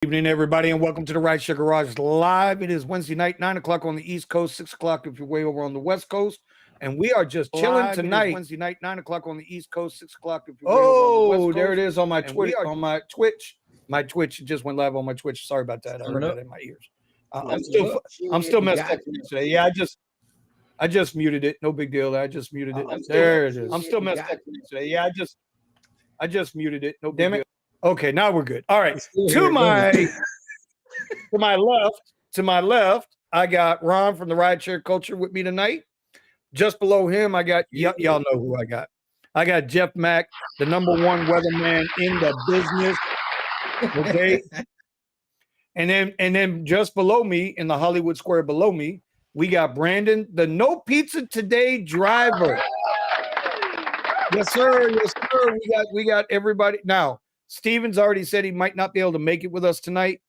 Evening, everybody, and welcome to the Rideshare Garage Live. It is Wednesday night, 9 o'clock on the East Coast, 6 o'clock if you're way over on the West Coast. And we are just chilling tonight. Wednesday night, 9 o'clock on the East Coast, 6 o'clock if you're way over on the West Coast. There it is on my Twitter, on my Twitch. My Twitch just went live on my Twitch. Sorry about that. I heard that in my ears. I'm still messed up today. Yeah, I just muted it. No big deal. I just muted it. There it is. I'm still messed up today. Yeah, I just muted it. No big deal. Okay, now we're good. All right. To my left, I got Ron from the Rideshare Culture with me tonight. Just below him, I got y'all know who I got. I got Jeff Mack, the number one weatherman in the business. Okay. And then just below me, in the Hollywood Square below me, we got Brandon, the No Pizza Today driver. Yes, sir. Yes, sir. We got everybody now. Steven's already said he might not be able to make it with us tonight.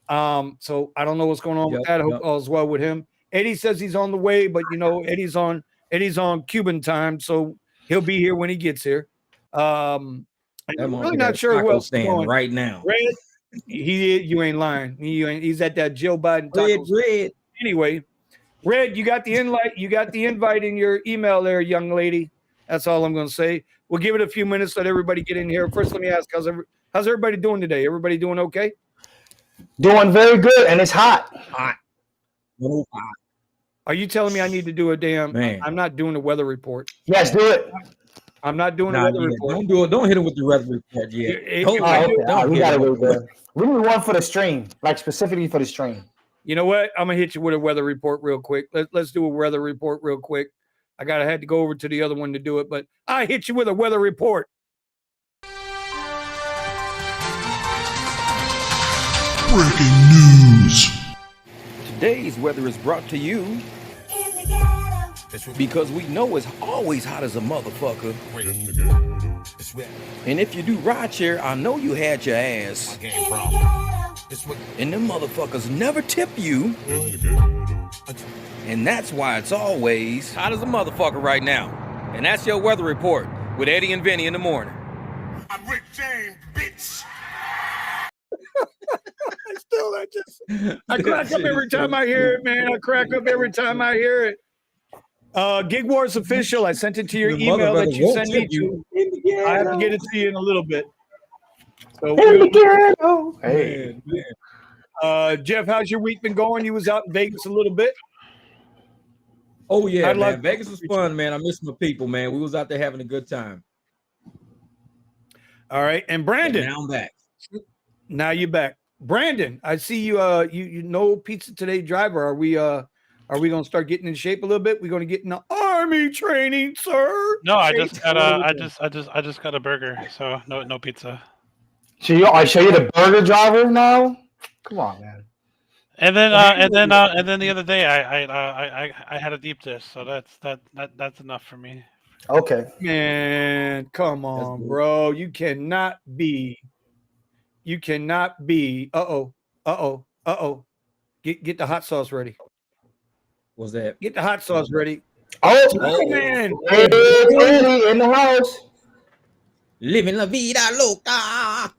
So I don't know what's going on with that. I hope all's well with him. Eddie says he's on the way, but you know, Eddie's on Cuban time, so he'll be here when he gets here. I'm really not sure who else is going right now. Red, you ain't lying. He's at that Joe Biden tacos. Red. Anyway, Red, you got the invite in your email there, young lady. That's all I'm going to say. We'll give it a few minutes, let everybody get in here. First, let me ask, how's everybody doing today? Everybody doing okay? Doing very good, and it's hot. Are you telling me I need to do a damn? I'm not doing a weather report. Yes, do it. I'm not doing a weather report. Don't do it. Don't hit him with the weather report yet. We got to go there. We need one for the stream, like specifically for the stream. You know what? I'm gonna hit you with a weather report real quick. Let's do a weather report real quick. I had to go over to the other one to do it, but I hit you with a weather report. Breaking news. Today's weather is brought to you because we know it's always hot as a motherfucker. And if you do rideshare, I know you had your ass. And them motherfuckers never tip you. And that's why it's always hot as a motherfucker right now. And that's your weather report with Eddie and Vinny in the morning. I'm Rick James, bitch. I crack up every time I hear it, man. I crack up every time I hear it. Gig Wars Official, I sent it to your email that you sent me to. I have to get it to you in a little bit. So hey, man. Jeff, how's your week been going? You was out in Vegas a little bit. Oh yeah, man. Vegas was fun, man. I miss my people, man. We was out there having a good time. All right, and Brandon, now I'm back. Now you're back, Brandon. I see you. You know, Pizza Today driver. Are we gonna start getting in shape a little bit? We're gonna get in the army training, sir. No, I just got a burger, so no pizza. So you're the burger driver now? Come on, man. And then the other day I had a deep dish, so that's enough for me. Okay. Man, come on, bro. You cannot be. Get the hot sauce ready. What's that? Get the hot sauce ready. Oh man. Hey, in the house. Living la vida loca.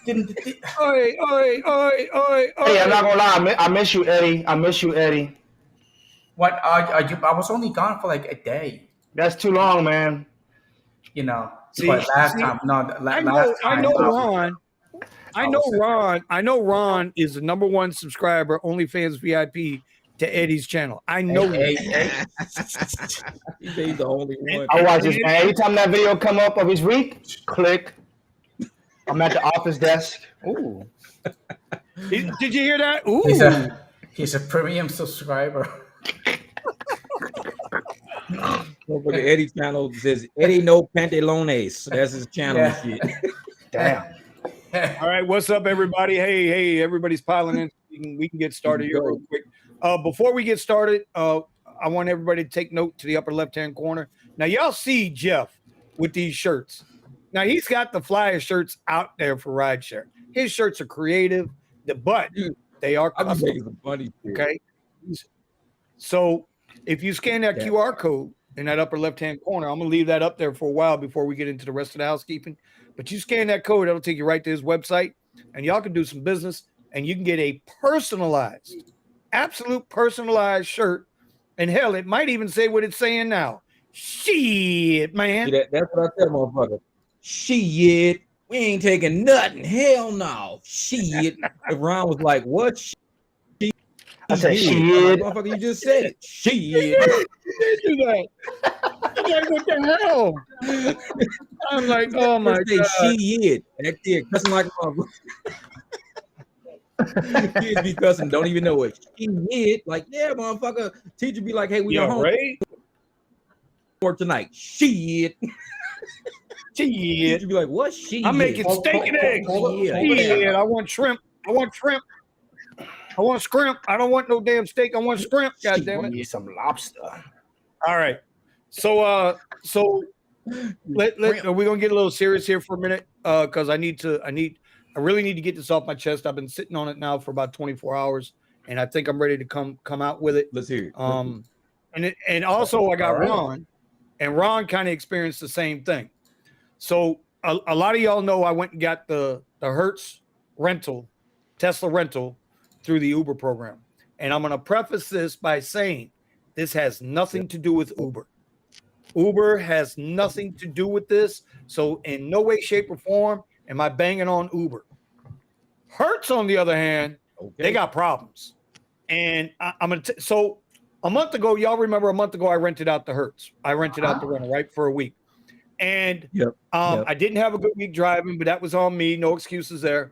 Oi. Hey, I'm not gonna lie. I miss you, Eddie. What? I was only gone for like a day. That's too long, man. You know. See, but last time, I know Ron is the number one subscriber, OnlyFans VIP to Eddie's channel. I know He's the only one. I watch this, man. Every time that video come up of his week, click. I'm at the office desk. Ooh. Did you hear that? Ooh. He's a premium subscriber. For the Eddie channel says Eddie no pantalones. That's his channel. Yeah. Shit. Damn. All right, what's up, everybody? Hey, everybody's piling in. We can get started here real quick. Before we get started, I want everybody to take note to the upper left-hand corner. Now, y'all see Jeff with these shirts. Now, he's got the flyest shirts out there for Rideshare. His shirts are creative, but they are custom. Okay? So, if you scan that QR code in that upper left-hand corner, I'm going to leave that up there for a while before we get into the rest of the housekeeping. But you scan that code, it'll take you right to his website, and y'all can do some business and you can get a personalized, absolute personalized shirt. And hell, it might even say what it's saying now. Shit, man. See, that's what I tell motherfucker. Shit, we ain't taking nothing. Hell no. Shit. If Ron was like, what? Shit. I said, shit. Like, motherfucker, you just said it. Shit. You did do that. I'm like, what the hell? I'm like, oh my God. Shit. That kid cussing like a motherfucker. Kids be cussing, don't even know it. Shit. Like, yeah, motherfucker. Teacher be like, hey, we are home. Right? For tonight. Shit. Shit. You be like, what? Shit. I'm making steak and eggs. Shit. I want shrimp. I want shrimp. I want scrimp. I don't want no damn steak. I want scrimp. God damn it. Need some lobster. All right. So we're gonna get a little serious here for a minute. Because I really need to get this off my chest. I've been sitting on it now for about 24 hours, and I think I'm ready to come out with it. Let's hear it. And also I got Ron, and Ron kind of experienced the same thing. So a lot of y'all know I went and got the Hertz rental, Tesla rental through the Uber program. And I'm going to preface this by saying this has nothing to do with Uber. Uber has nothing to do with this. So in no way, shape, or form am I banging on Uber. Hertz, on the other hand, they got problems. And I'm going to so a month ago, y'all remember a month ago I rented out the Hertz. I rented out the rental, right, for a week. And I didn't have a good week driving, but that was on me. No excuses there.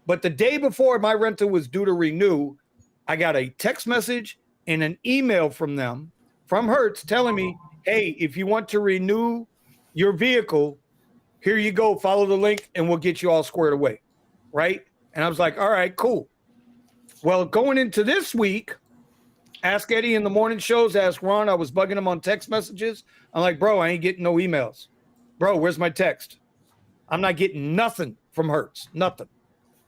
But the day before my rental was due to renew, I got a text message and an email from them, from Hertz, telling me, hey, if you want to renew your vehicle, here you go. Follow the link and we'll get you all squared away. Right? And I was like, all right, cool. Well, going into this week, Ask Eddie in the morning shows, Ask Ron, I was bugging him on text messages. I'm like, bro, I ain't getting no emails. Bro, where's my text? I'm not getting nothing from Hertz. Nothing.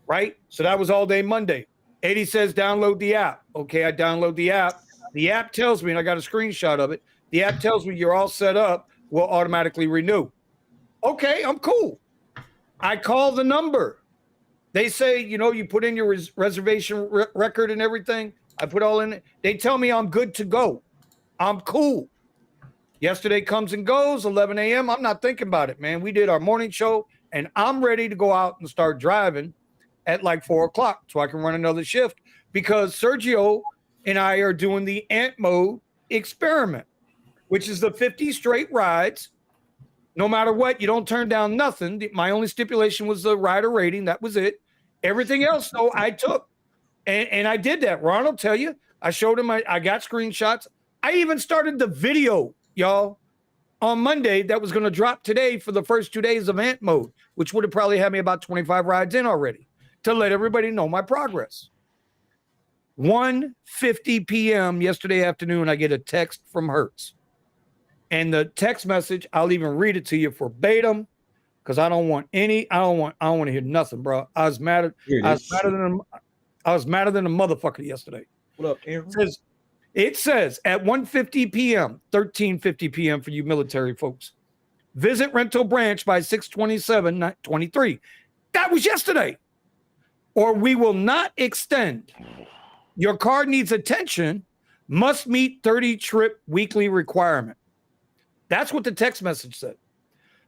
Right? So that was all day Monday. Eddie says, download the app. Okay, I download the app. The app tells me, and I got a screenshot of it. The app tells me you're all set up. We'll automatically renew. Okay, I'm cool. I call the number. They say, you put in your reservation record and everything. I put all in it. They tell me I'm good to go. I'm cool. Yesterday comes and goes, 11 a.m. I'm not thinking about it, man. We did our morning show, and I'm ready to go out and start driving at like 4 o'clock so I can run another shift because Sergio and I are doing the Ant Mode experiment, which is the 50 straight rides. No matter what, you don't turn down nothing. My only stipulation was the rider rating. That was it. Everything else, though, I took. And I did that. Ron will tell you. I showed him. I got screenshots. I even started the video, y'all, on Monday that was going to drop today for the first 2 days of Ant Mode, which would have probably had me about 25 rides in already to let everybody know my progress. 1:50 p.m. yesterday afternoon, I get a text from Hertz. And the text message, I'll even read it to you verbatim because I don't want to hear nothing, bro. I was madder than a motherfucker yesterday. What up, Aaron? It says at 1:50 p.m., 13:50 p.m. for you military folks. Visit rental branch by 6/27/23. That was yesterday. Or we will not extend. Your car needs attention, must meet 30 trip weekly requirement. That's what the text message said.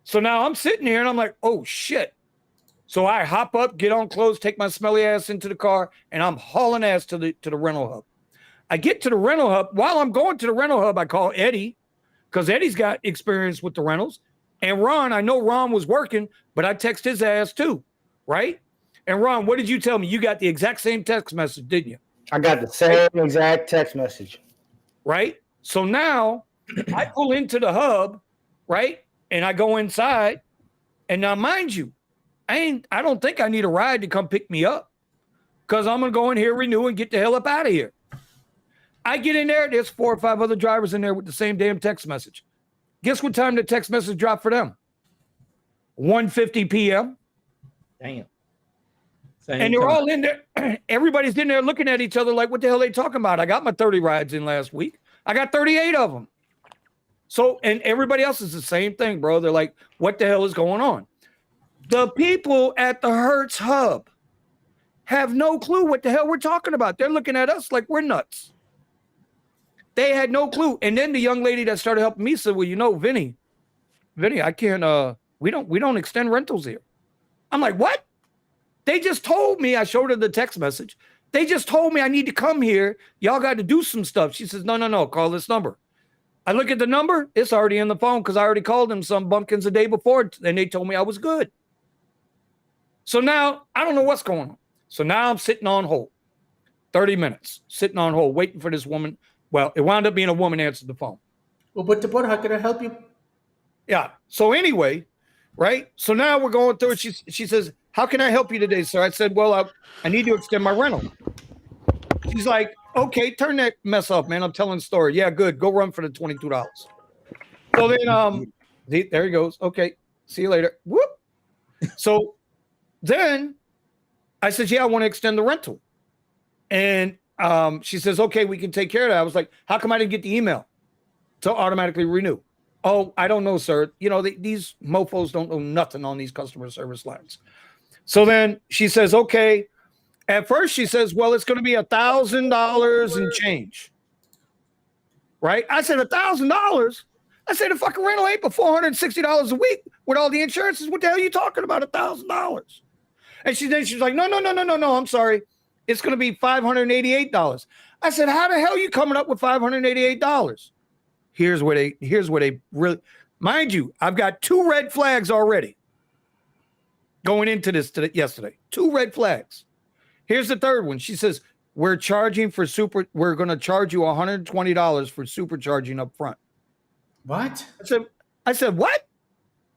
So now I'm sitting here and I'm like, oh shit. So I hop up, get on clothes, take my smelly ass into the car, and I'm hauling ass to the rental hub. I get to the rental hub. While I'm going to the rental hub, I call Eddie because Eddie's got experience with the rentals. And Ron, I know Ron was working, but I text his ass too, right? And Ron, what did you tell me? You got the exact same text message, didn't you? I got the same exact text message. Right? So now I pull into the hub, right? And I go inside. And now, mind you, I don't think I need a ride to come pick me up because I'm going to go in here, renew, and get the hell up out of here. I get in there. There's 4 or 5 other drivers in there with the same damn text message. Guess what time the text message dropped for them? 1:50 p.m. Damn. And they're all in there. Everybody's in there looking at each other like, what the hell are they talking about? I got my 30 rides in last week. I got 38 of them. So, and everybody else is the same thing, bro. They're like, what the hell is going on? The people at the Hertz hub have no clue what the hell we're talking about. They're looking at us like we're nuts. They had no clue. And then the young lady that started helping me said, well, you know, Vinny, I can't, we don't extend rentals here. I'm like, what? They just told me, I showed her the text message. They just told me I need to come here. Y'all got to do some stuff. She says, no, call this number. I look at the number. It's already in the phone because I already called them some bumpkins the day before, and they told me I was good. So now I don't know what's going on. So now I'm sitting on hold, 30 minutes, sitting on hold, waiting for this woman. Well, it wound up being a woman answered the phone. Well, but how can I help you? Yeah. So anyway, right? So now we're going through it. She says, how can I help you today, sir? I said, well, I need to extend my rental. She's like, okay, turn that mess off, man. I'm telling the story. Yeah, good. Go run for the $22. So then, there he goes. Okay, see you later. Whoop. So then I said, yeah, I want to extend the rental. And she says, okay, we can take care of that. I was like, how come I didn't get the email to automatically renew? Oh, I don't know, sir. You know, these mofos don't know nothing on these customer service lines. So then she says, okay. At first she says, well, it's going to be $1,000 and change. Right? I said, $1,000? I said, the fucking rental ain't but $460 a week with all the insurances. What the hell are you talking about? $1,000? And she's like, no, I'm sorry. It's going to be $588. I said, how the hell are you coming up with $588? Here's where they really, mind you, I've got 2 red flags already going into this yesterday. 2 red flags. Here's the third one. She says, we're going to charge you $120 for supercharging up front. What? I said, what?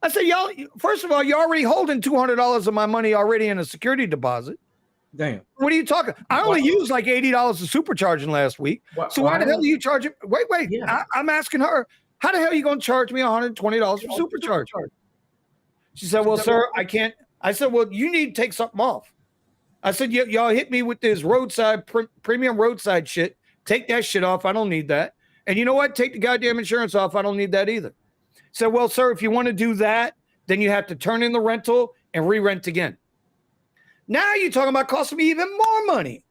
I said, y'all, first of all, you're already holding $200 of my money already in a security deposit. Damn. What are you talking? I only used like $80 of supercharging last week. So why the hell are you charging? Wait. Yeah. I'm asking her, how the hell are you going to charge me $120 for supercharge? She said, well, sir, I can't. I said, well, you need to take something off. I said, y'all hit me with this roadside premium roadside shit. Take that shit off. I don't need that. And you know what? Take the goddamn insurance off. I don't need that either. So, well, sir, if you want to do that, then you have to turn in the rental and re-rent again. Now you're talking about costing me even more money.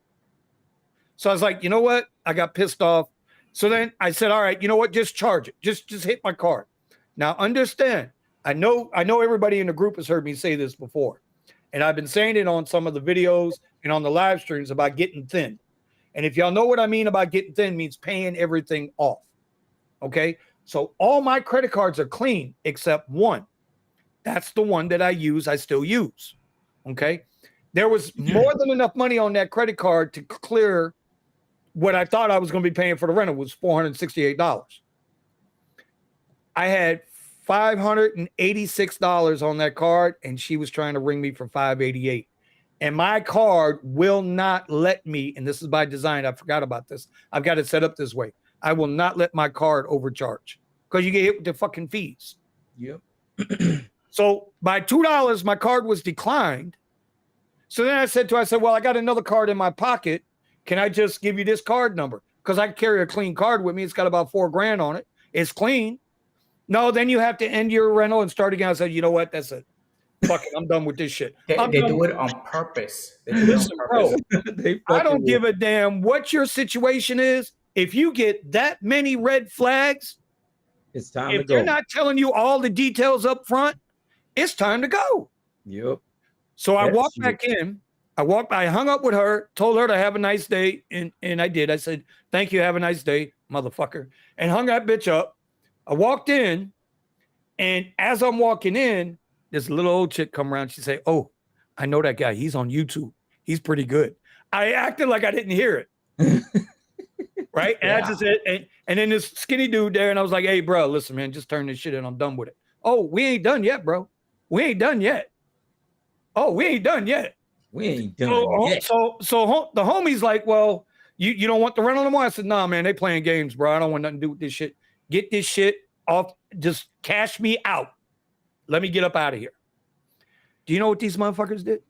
So I was like, you know what? I got pissed off. So then I said, all right, you know what? Just charge it. Just hit my card. Now understand, I know everybody in the group has heard me say this before. And I've been saying it on some of the videos and on the live streams about getting thin. And if y'all know what I mean about getting thin, means paying everything off. Okay? So all my credit cards are clean except one. That's the one that I still use. Okay? There was more than enough money on that credit card to clear what I thought I was going to be paying for the rental, was $468. I had $586 on that card, and she was trying to ring me for $588. And my card will not let me, and this is by design, I forgot about this. I've got it set up this way. I will not let my card overcharge because you get hit with the fucking fees. Yep. So by $2, my card was declined. So then I said, well, I got another card in my pocket. Can I just give you this card number? Because I carry a clean card with me. It's got about $4,000 on it. It's clean. No, then you have to end your rental and start again. I said, you know what? That's it. Fuck it. I'm done with this shit. They do it on purpose. Listen, bro, I don't give a damn what your situation is. If you get that many red flags, it's time to go. If they're not telling you all the details up front, it's time to go. Yep. So I walked back in. I hung up with her, told her to have a nice day, and I did. I said, thank you, have a nice day, motherfucker, and hung that bitch up. I walked in, and as I'm walking in, this little old chick come around. She say, oh, I know that guy. He's on YouTube. He's pretty good. I acted like I didn't hear it. Right? And I just said, and then this skinny dude there, and I was like, hey, bro, listen, man, just turn this shit in. I'm done with it. Oh, we ain't done yet, bro. We ain't done yet. Oh, we ain't done yet. We ain't done yet. So the homie's like, well, you don't want the rental no more? I said, nah, man, they playing games, bro. I don't want nothing to do with this shit. Get this shit off. Just cash me out. Let me get up out of here. Do you know what these motherfuckers did?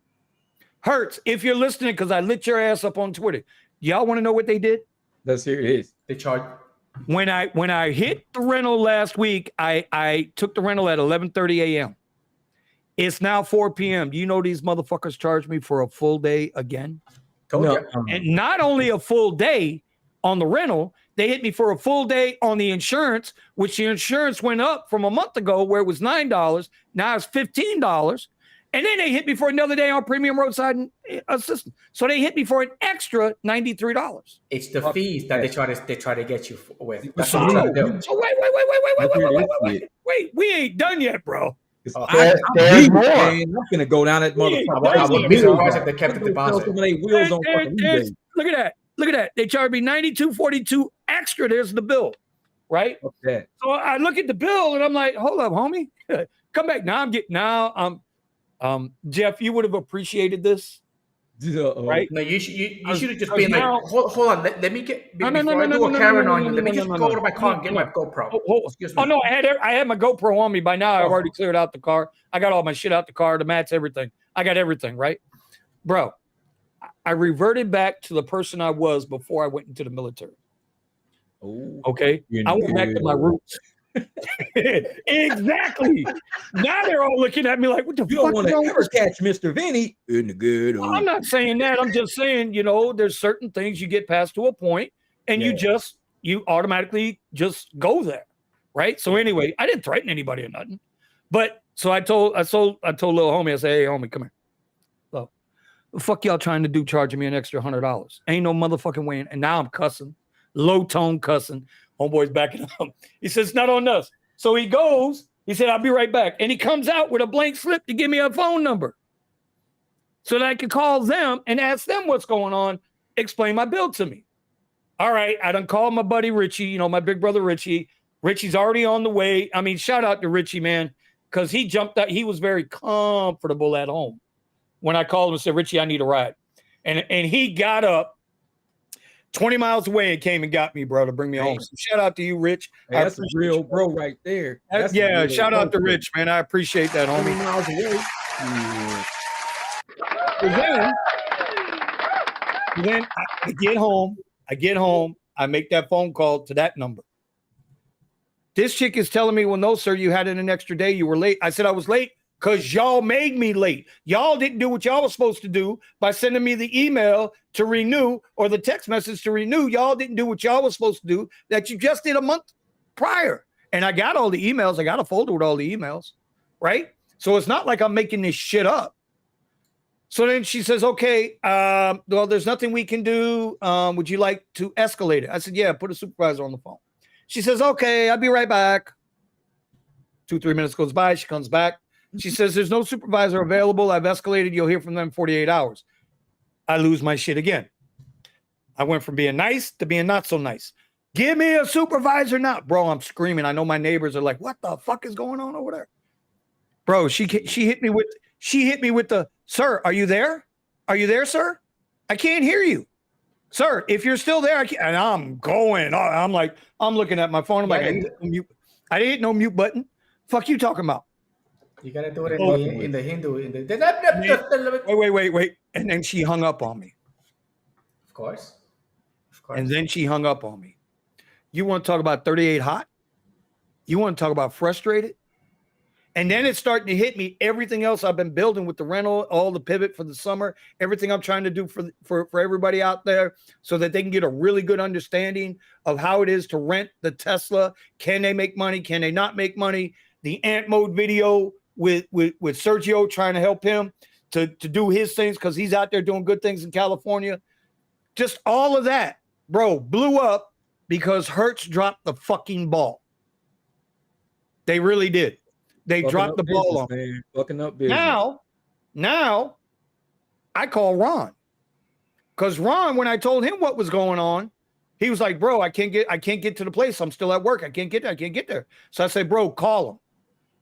Hertz, if you're listening, because I lit your ass up on Twitter. Y'all want to know what they did? Let's hear it. They charge. When I hit the rental last week, I took the rental at 11:30 a.m. It's now 4 p.m. Do you know these motherfuckers charged me for a full day again? Told No, you. And not only a full day on the rental, they hit me for a full day on the insurance, which the insurance went up from a month ago where it was $9. Now it's $15. And then they hit me for another day on premium roadside assistance. So they hit me for an extra $93. It's the fees that they try to get you with. That's So, what they're trying to do. so wait. We ain't done yet, bro. There's more. I'm gonna go down that Yeah, motherfucker. I would be surprised if they kept the Sell deposit. some of their wheels on fucking There's- eBay. look at that. They charged me $92.42 extra. There's the bill, right? Fuck that. So I look at the bill and I'm like, hold up, homie. Come back. Jeff, you would have appreciated this, right? No, you should have just Because been like, now- hold on, let me get No, before I do a Karen on you. Let me just go to my car and get my GoPro. Excuse me. Oh no, I had my GoPro on me by now. I've already cleared out the car. I got all my shit out the car, the mats, everything. I got everything, right? Bro, I reverted back to the person I was before I went into the military. Okay. I went back to my roots. Exactly. Now they're all looking at me like, what the You fuck? don't want to ever catch Mr. Vinny in the good. Well, I'm not saying that. I'm just saying, there's certain things you get past to a point and you automatically just go there. Right. So anyway, I didn't threaten anybody or nothing. But so I told little homie, I said, hey, homie, come here. So the fuck y'all trying to do charging me an extra $100? Ain't no motherfucking way. And now I'm cussing, low tone cussing. Homeboy's backing up. He says, it's not on us. So he goes, he said, I'll be right back. And he comes out with a blank slip to give me a phone number so that I could call them and ask them what's going on, explain my bill to me. All right, I done called my buddy Richie, my big brother Richie. Richie's already on the way. I mean, shout out to Richie, man, because he jumped out. He was very comfortable at home when I called him and said, Richie, I need a ride. And he got up 20 miles away and came and got me, bro, to bring me home. So shout out to you, Rich. Hey, that's a real bro right there. Yeah, shout out to Rich, man. I appreciate that, homie. 20 miles away. Then I get home, I make that phone call to that number. This chick is telling me, well, no, sir, you had it an extra day. You were late. I said I was late because y'all made me late. Y'all didn't do what y'all was supposed to do by sending me the email to renew or the text message to renew. Y'all didn't do what y'all was supposed to do that you just did a month prior. And I got all the emails. I got a folder with all the emails, right? So it's not like I'm making this shit up. So then she says, okay, well, there's nothing we can do. Would you like to escalate it? I said, yeah, put a supervisor on the phone. She says, okay, I'll be right back. 2-3 minutes goes by. She comes back. She says, there's no supervisor available. I've escalated. You'll hear from them in 48 hours. I lose my shit again. I went from being nice to being not so nice. Give me a supervisor now. Bro, I'm screaming. I know my neighbors are like, what the fuck is going on over there? Bro, she hit me with the, sir, are you there? Are you there, sir? I can't hear you. Sir, if you're still there, and I'm going. I'm like, I'm looking at my phone. I'm like, I didn't hit no mute button. Fuck you talking about? You gotta do it in the Hindu. Wait. And then she hung up on me. Of course. And then she hung up on me. You want to talk about 38 hot? You want to talk about frustrated? And then it's starting to hit me. Everything else I've been building with the rental, all the pivot for the summer, everything I'm trying to do for everybody out there so that they can get a really good understanding of how it is to rent the Tesla. Can they make money? Can they not make money? The Ant Mode video with Sergio trying to help him to do his things because he's out there doing good things in California. Just all of that, bro, blew up because Hertz dropped the fucking ball. They really did. They dropped the ball on me. Fucking up business. Now I call Ron. Because Ron, when I told him what was going on, he was like, bro, I can't get to the place. I'm still at work. I can't get there. So I said, bro, call him.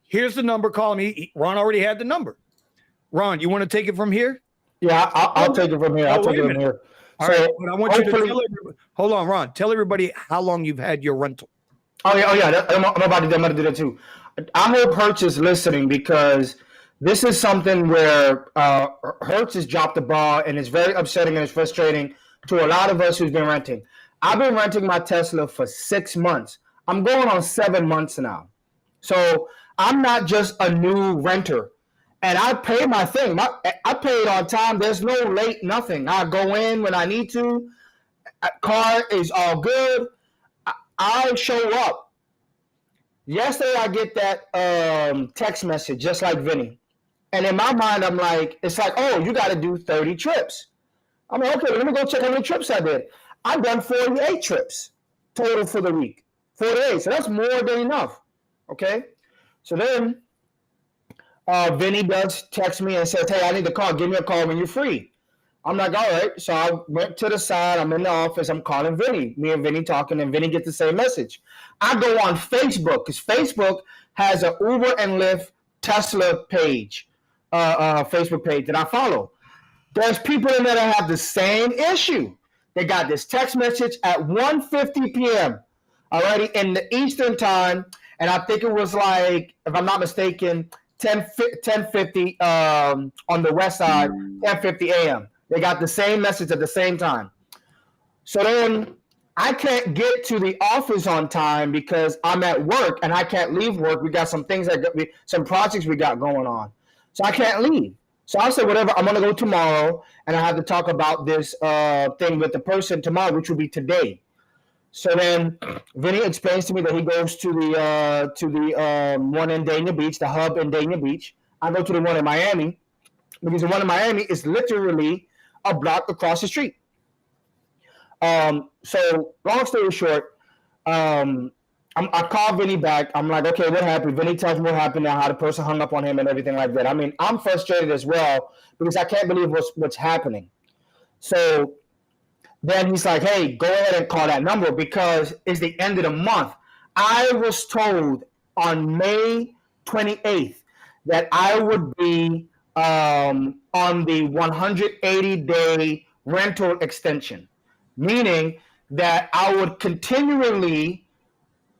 Here's the number. Call him. Ron already had the number. Ron, you want to take it from here? Yeah, I'll take it from here. I'll take it from here. All right, but I want you to tell everybody. Hold on, Ron. Tell everybody how long you've had your rental. Oh yeah. I'm about to do that too. I hope Hertz is listening because this is something where Hertz has dropped the ball and it's very upsetting and it's frustrating to a lot of us who's been renting. I've been renting my Tesla for 6 months. I'm going on 7 months now. So I'm not just a new renter. And I pay my thing. I pay it on time. There's no late, nothing. I go in when I need to. Car is all good. I show up. Yesterday, I get that text message, just like Vinny. And in my mind, I'm like, it's like, oh, you got to do 30 trips. I'm like, okay, let me go check how many trips I did. I've done 48 trips total for the week. 48. So that's more than enough. Okay. So then Vinny does text me and says, hey, I need to call. Give me a call when you're free. I'm like, all right. So I went to the side. I'm in the office. I'm calling Vinny. Me and Vinny talking, and Vinny gets the same message. I go on Facebook because Facebook has an Uber and Lyft Tesla page, Facebook page that I follow. There's people in there that have the same issue. They got this text message at 1:50 p.m. already in the Eastern time, and I think it was like, if I'm not mistaken, 10:50 on the west side, 10:50 a.m. They got the same message at the same time. So then I can't get to the office on time because I'm at work and I can't leave work. We got some things some projects we got going on, so I can't leave. So I said, whatever, I'm gonna go tomorrow, and I have to talk about this thing with the person tomorrow, which will be today. So then Vinny explains to me that he goes to the one in Dania Beach, the hub in Dania Beach. I go to the one in Miami because the one in Miami is literally a block across the street. So long story short, I call Vinny back. I'm like, okay, what happened? Vinny tells me what happened and how the person hung up on him and everything like that. I mean, I'm frustrated as well because I can't believe what's happening. So then he's like, hey, go ahead and call that number because it's the end of the month. I was told on May 28th that I would be on the 180-day rental extension, meaning that I would continually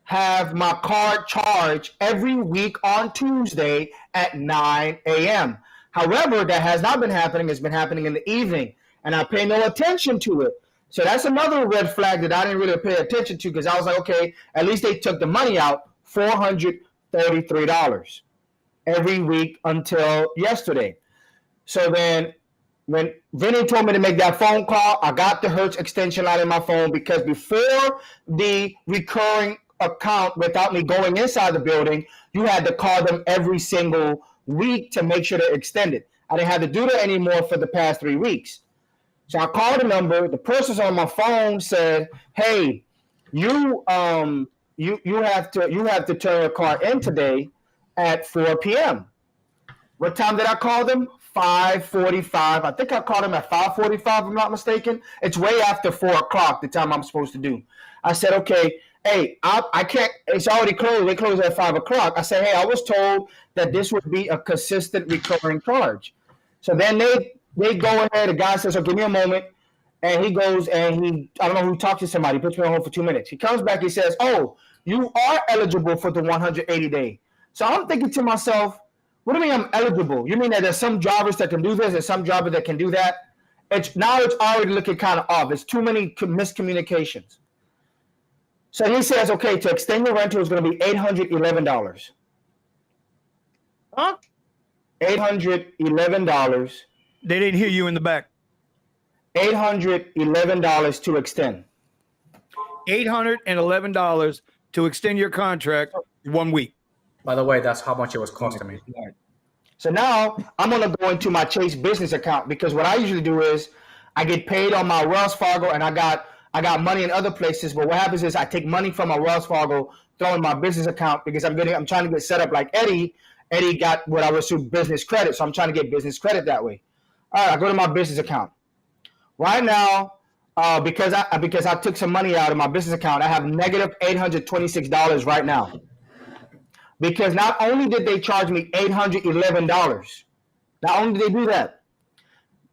have my car charged every week on Tuesday at 9 a.m. However, that has not been happening. It's been happening in the evening, and I pay no attention to it. So that's another red flag that I didn't really pay attention to because I was like, okay, at least they took the money out, $433 every week until yesterday. So then when Vinny told me to make that phone call, I got the Hertz extension line in my phone because before the recurring account, without me going inside the building, you had to call them every single week to make sure they're extended. I didn't have to do that anymore for the past 3 weeks. So I called the number. The person on my phone said, "Hey, you have to turn your car in today at 4 p.m." What time did I call them? 5:45. I think I called them at 5:45, if I'm not mistaken. It's way after 4 o'clock, the time I'm supposed to do. I said, okay, hey, I can't, it's already closed. They close at 5 o'clock. I said, hey, I was told that this would be a consistent recurring charge. So then they go ahead, the guy says, oh, give me a moment. And he goes and I don't know who talks to somebody, puts me on hold for 2 minutes. He comes back, he says, oh, you are eligible for the 180-day. So I'm thinking to myself, what do you mean I'm eligible? You mean that there's some drivers that can do this and some drivers that can do that? It's already looking kind of off. There's too many miscommunications. So he says, okay, to extend your rental is going to be $811. Huh? $811. They didn't hear you in the back. $811 to extend. $811 to extend your contract 1 week. By the way, that's how much it was costing me. So now I'm going to go into my Chase business account because what I usually do is I get paid on my Wells Fargo and I got money in other places. But what happens is I take money from my Wells Fargo, throw in my business account because I'm trying to get set up like Eddie. Eddie got what I was to business credit. So I'm trying to get business credit that way. All right, I go to my business account. Right now, because I took some money out of my business account, I have negative $826 right now. Because not only did they charge me $811, not only did they do that,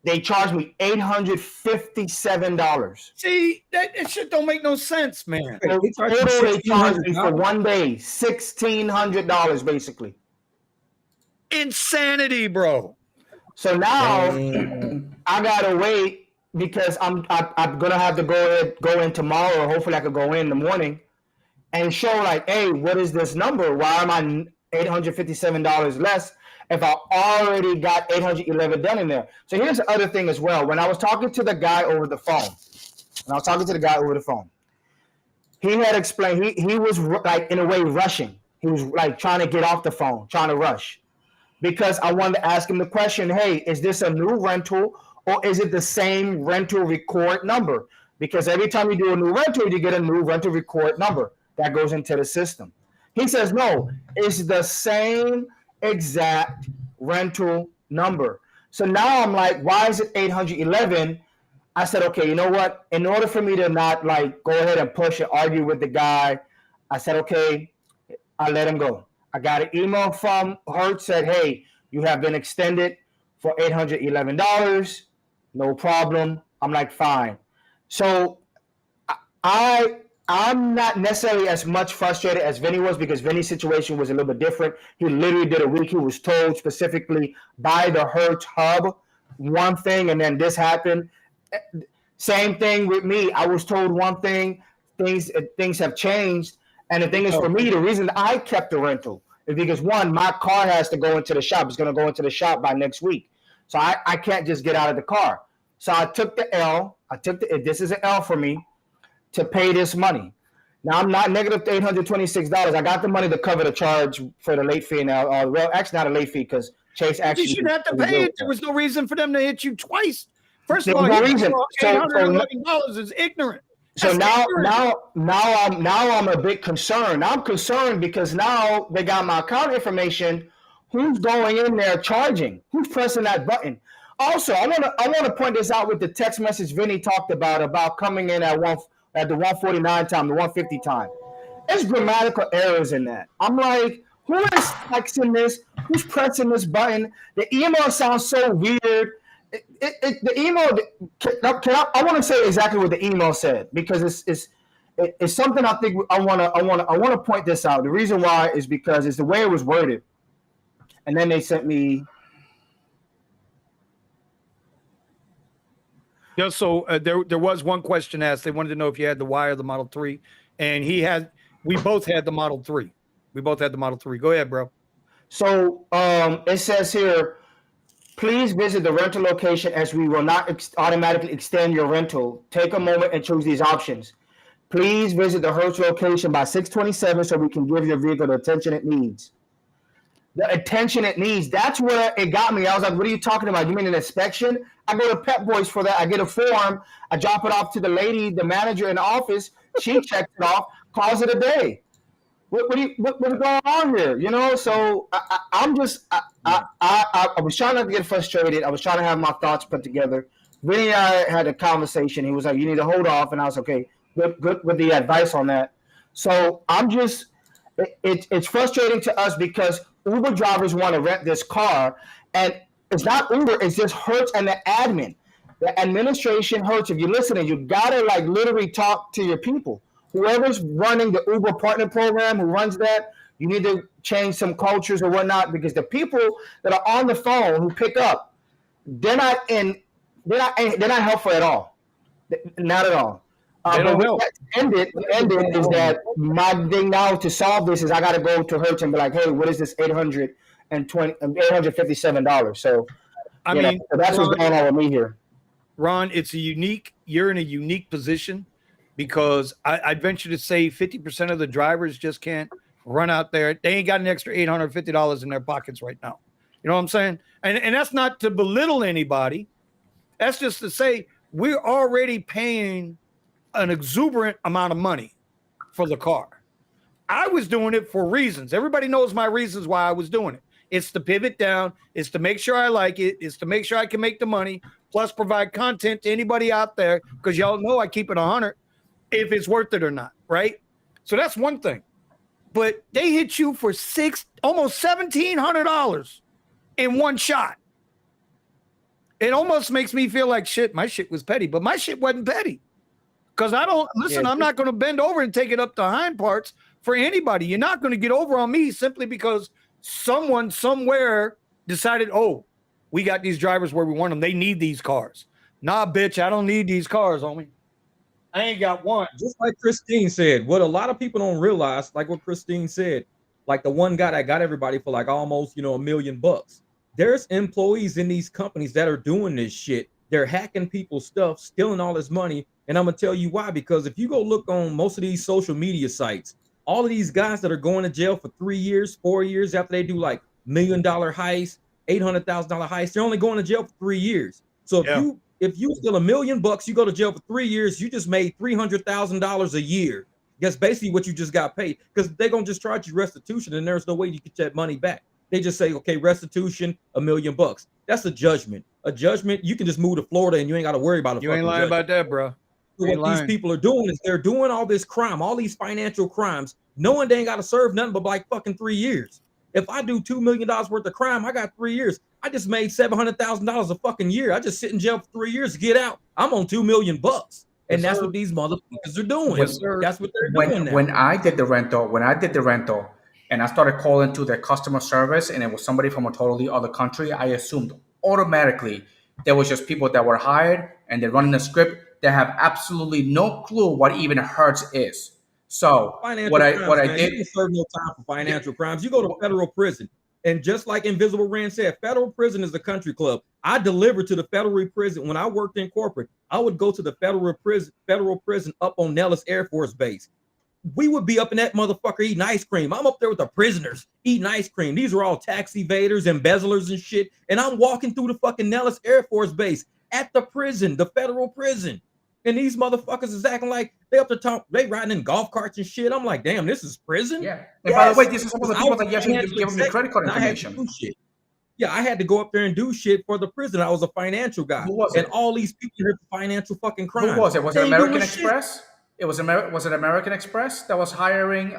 they charged me $857. See, that shit don't make no sense, man. They charged me for 1 day, $1,600 basically. Insanity, bro. So now I gotta wait because I'm gonna have to go in tomorrow, or hopefully I could go in the morning and show like, hey, what is this number? Why am I $857 less? if I already got 811 done in there? So here's the other thing as well. When I was talking to the guy over the phone, he had explained he was like in a way rushing. He was like trying to get off the phone, trying to rush, because I wanted to ask him the question, hey, is this a new rental or is it the same rental record number? Because every time you do a new rental, you get a new rental record number that goes into the system. He says, no, it's the same exact rental number. So now I'm like, why is it 811? I said, okay, you know what? In order for me to not like go ahead and push and argue with the guy, I said, okay, I let him go. I got an email from Hertz said, hey, you have been extended for $811. No problem. I'm like, fine. So I'm not necessarily as much frustrated as Vinny was, because Vinny's situation was a little bit different. He literally did a week. He was told specifically by the Hertz hub one thing, and then this happened. Same thing with me. I was told one thing. Things have changed. And the thing is, for me, the reason I kept the rental is because, one, my car has to go into the shop. It's going to go into the shop by next week. So I can't just get out of the car. So I took the L. This is an L for me to pay this money. Now, I'm not negative $826. I got the money to cover the charge for the late fee now. Well, actually, not a late fee, because Chase actually. You shouldn't have to pay it. There was no reason for them to hit you twice. First of all, no reason. $811 is ignorant. So now I'm a bit concerned. I'm concerned because now they got my account information. Who's going in there charging? Who's pressing that button? Also, I want to point this out with the text message Vinny talked about coming in at the 149 time, the 150 time. There's grammatical errors in that. I'm like, who is texting this? Who's pressing this button? The email sounds so weird. The email. I want to say exactly what the email said, because it's something I think I want to point this out. The reason why is because it's the way it was worded, and then they sent me. Yeah, so there was one question asked. They wanted to know if you had the Y or the Model 3, and we both had the Model 3. Go ahead, bro. So it says here, please visit the rental location as we will not automatically extend your rental. Take a moment and choose these options. Please visit the Hertz location by 6:27 so we can give your vehicle the attention it needs. The attention it needs. That's where it got me. I was like, what are you talking about? You mean an inspection? I go to Pep Boys for that. I get a form. I drop it off to the lady, the manager in the office. She checks it off, calls it a day. What's going on here? You know, so I was trying not to get frustrated. I was trying to have my thoughts put together. Vinny and I had a conversation. He was like, you need to hold off. And I was okay, good with the advice on that. So it's frustrating to us because Uber drivers want to rent this car, and it's not Uber, it's just Hertz and the admin. The administration, Hertz, if you're listening, you gotta like literally talk to your people. Whoever's running the Uber partner program, who runs that, you need to change some cultures or whatnot, because the people that are on the phone who pick up, they're not helpful at all. Not at all. But what ended is that my thing now to solve this is I got to go to Hertz and be like, hey, what is this $857? So I mean, so that's what's going on with me here. Ron, you're in a unique position, because I'd venture to say 50% of the drivers just can't run out there. They ain't got an extra $850 in their pockets right now. You know what I'm saying? And that's not to belittle anybody. That's just to say we're already paying an exuberant amount of money for the car. I was doing it for reasons. Everybody knows my reasons why I was doing it. It's to pivot down. It's to make sure I like it. It's to make sure I can make the money, plus provide content to anybody out there, because y'all know I keep it 100 if it's worth it or not, right? So that's one thing. But they hit you for almost $1,700 in one shot. It almost makes me feel like shit. My shit was petty, but my shit wasn't petty. Because I'm not going to bend over and take it up the hind parts for anybody. You're not going to get over on me simply because someone somewhere decided, oh, we got these drivers where we want them. They need these cars. Nah, bitch, I don't need these cars, homie. I ain't got one. Just like Christine said, what a lot of people don't realize, like what Christine said, like the one guy that got everybody for like almost, $1 million. There's employees in these companies that are doing this shit. They're hacking people's stuff, stealing all this money. And I'm gonna tell you why, because if you go look on most of these social media sites, all of these guys that are going to jail for 3 years, 4 years after they do like $1 million heist, $800,000 heist, they're only going to jail for 3 years. So if you steal $1 million, you go to jail for 3 years, you just made $300,000 a year. That's basically what you just got paid, because they're gonna just charge you restitution, and there's no way you get that money back. They just say, okay, restitution, $1 million. That's a judgment. A judgment, you can just move to Florida and you ain't got to worry about it. You ain't lying about that, bro. So what these people are doing is they're doing all this crime, all these financial crimes, knowing they ain't got to serve nothing but like fucking 3 years. If I do $2 million worth of crime, I got 3 years. I just made $700,000 a fucking year. I just sit in jail for 3 years to get out. I'm on $2 million. And that's what these motherfuckers are doing. Yes, that's what they're doing now. When I did the rental, and I started calling to their customer service, and it was somebody from a totally other country, I assumed automatically there was just people that were hired and they're running a script. They have absolutely no clue what even Hertz is. So what I did, you serve no time for financial crimes. You go to federal prison, and just like Invisible Rand said, federal prison is a country club. I delivered to the federal prison when I worked in corporate. I would go to the federal prison up on Nellis Air Force Base. We would be up in that motherfucker eating ice cream. I'm up there with the prisoners eating ice cream. These are all tax evaders, embezzlers and shit. And I'm walking through the fucking Nellis Air Force Base at the prison, the federal prison. And these motherfuckers is acting like they up the top, they riding in golf carts and shit. I'm like, damn, this is prison? Yeah. And by the way, this is some of the people that you actually give them your credit card information. Yeah, I had to go up there and do shit for the prison. I was a financial guy. Who was it? And all these people here for financial fucking crime. Who was it? Was it American Express? Was it American Express that was hiring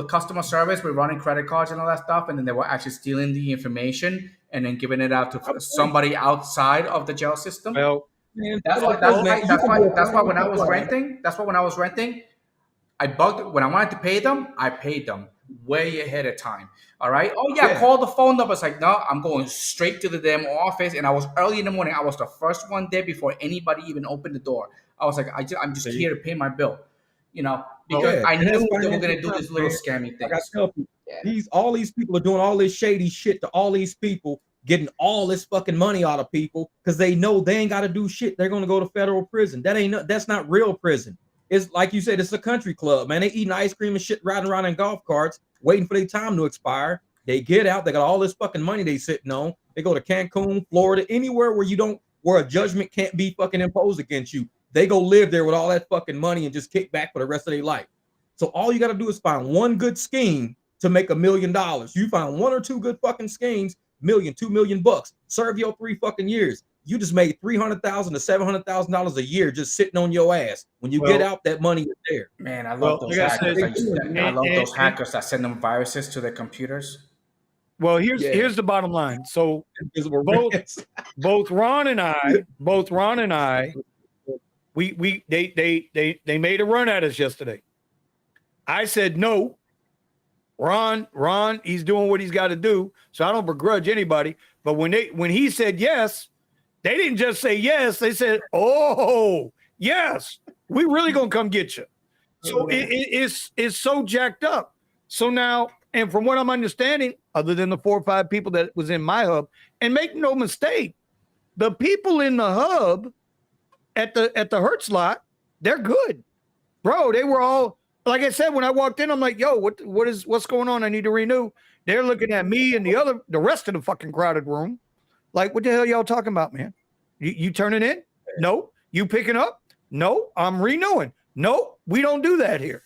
customer service with running credit cards and all that stuff, and then they were actually stealing the information and then giving it out to somebody outside of the jail system? Well, that's why when I was renting, I bugged when I wanted to pay them, I paid them way ahead of time. All right. Oh yeah, call the phone number. It's like, no, I'm going straight to the damn office. And I was early in the morning. I was the first one there before anybody even opened the door. I was like, I'm just here to pay my bill, because I knew they were going to do this little scammy thing. I got to tell people, all these people are doing all this shady shit to all these people, getting all this fucking money out of people because they know they ain't got to do shit. They're going to go to federal prison. That's not real prison. It's like you said, it's a country club, man. They eating ice cream and shit, riding around in golf carts, waiting for their time to expire. They get out, they got all this fucking money they sitting on. They go to Cancun, Florida, anywhere where a judgment can't be fucking imposed against you. They go live there with all that fucking money and just kick back for the rest of their life. So all you got to do is find one good scheme to make $1 million. You find one or two good fucking schemes, $2 million. Serve your 3 fucking years. You just made $300,000 to $700,000 a year just sitting on your ass. When you get out, that money is there. Man, I love those hackers. I love those hackers that send them viruses to their computers. Well, here's the bottom line. So both Ron and I, they made a run at us yesterday. I said no. Ron, he's doing what he's got to do. So I don't begrudge anybody. But when he said yes, they didn't just say yes. They said, "Oh, yes, we really gonna come get you." So it's so jacked up. So now, and from what I'm understanding, other than the 4 or 5 people that was in my hub, and make no mistake, the people in the hub at the Hertz lot, they're good, bro. They were all, like I said, when I walked in, I'm like, "Yo, what's going on? I need to renew." They're looking at me and the rest of the fucking crowded room. Like, what the hell y'all talking about, man? You turning in? No. You picking up? No. I'm renewing. No, we don't do that here.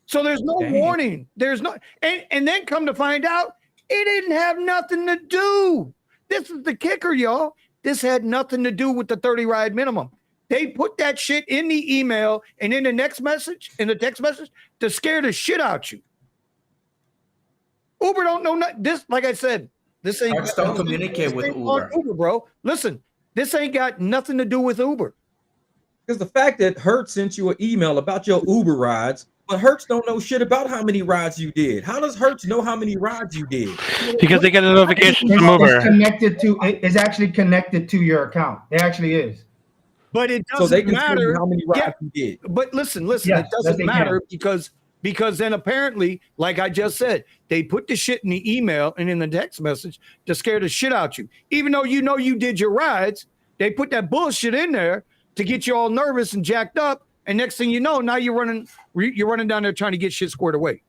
So there's no warning. There's no, and then come to find out, it didn't have nothing to do. This is the kicker, y'all. This had nothing to do with the 30 ride minimum. They put that shit in the email and in the text message to scare the shit out you. Uber don't know this. Like I said, this ain't. Hertz don't communicate with Uber, bro. Listen, this ain't got nothing to do with Uber. Because the fact that Hertz sent you an email about your Uber rides, but Hertz don't know shit about how many rides you did. How does Hertz know how many rides you did? Because they get a notification from Uber. It's actually connected to your account. It actually is. But it doesn't matter how many rides you did. But listen, it doesn't matter because Because then apparently, like I just said, they put the shit in the email and in the text message to scare the shit out you. Even though you know you did your rides, they put that bullshit in there to get you all nervous and jacked up. And next thing you know, now you're running down there trying to get shit squared away.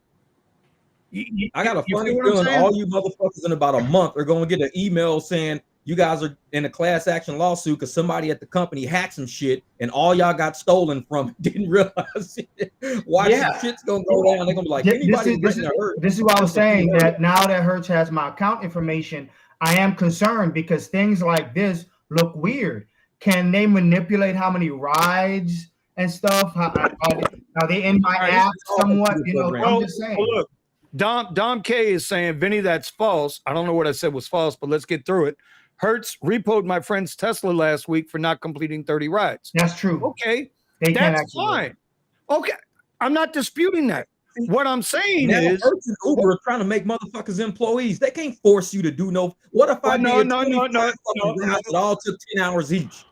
I got a funny feeling all you motherfuckers in about a month are going to get an email saying you guys are in a class action lawsuit because somebody at the company hacked some shit and all y'all got stolen from it. Didn't realize it. Watch some shit's going to go down. They're going to be like, this is what I was saying, that now that Hertz has my account information, I am concerned because things like this look weird. Can they manipulate how many rides and stuff? Are they in my app somewhat? You know, I'm just saying. Look, Dom K is saying, Vinny, that's false. I don't know what I said was false, but let's get through it. Hertz repoed my friend's Tesla last week for not completing 30 rides. That's true. Okay, that's fine. Okay, I'm not disputing that. What I'm saying is, Hertz and Uber are trying to make motherfuckers employees. They can't force you to do no. What if I did 25 rides that all took 10 hours each?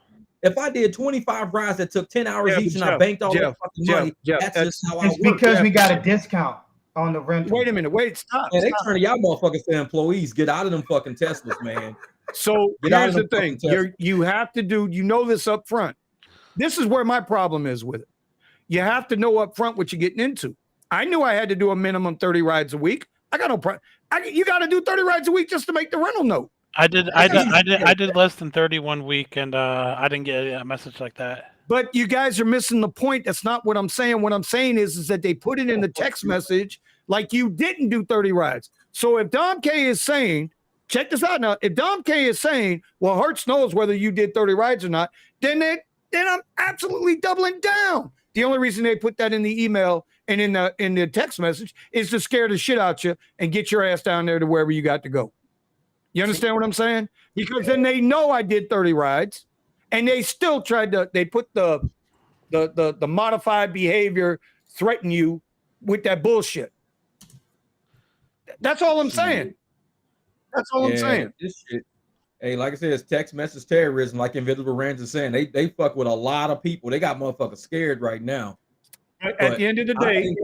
If I did 25 rides that took 10 hours each and I banked all that fucking money, that's just how I work. It's because we got a discount on the rental. Wait a minute. Stop. Yeah, they turn y'all motherfuckers to employees. Get out of them fucking Teslas, man. So here's the thing. You have to do, this up front. This is where my problem is with it. You have to know up front what you're getting into. I knew I had to do a minimum 30 rides a week. I got no problem. You got to do 30 rides a week just to make the rental note. I did less than 30 1 week, and I didn't get a message like that. But you guys are missing the point. That's not what I'm saying. What I'm saying is that they put it in the text message like you didn't do 30 rides. So if Dom K is saying, check this out now, if Dom K is saying, well, Hertz knows whether you did 30 rides or not, then I'm absolutely doubling down. The only reason they put that in the email and in the text message is to scare the shit out you and get your ass down there to wherever you got to go. You understand what I'm saying? Because then they know I did 30 rides, and they still they put the modified behavior, threaten you with that bullshit. That's all I'm saying. That's all I'm saying. This shit. Hey, like I said, it's text message terrorism, like Invisible Range is saying. They fuck with a lot of people. They got motherfuckers scared right now. At the end of the day,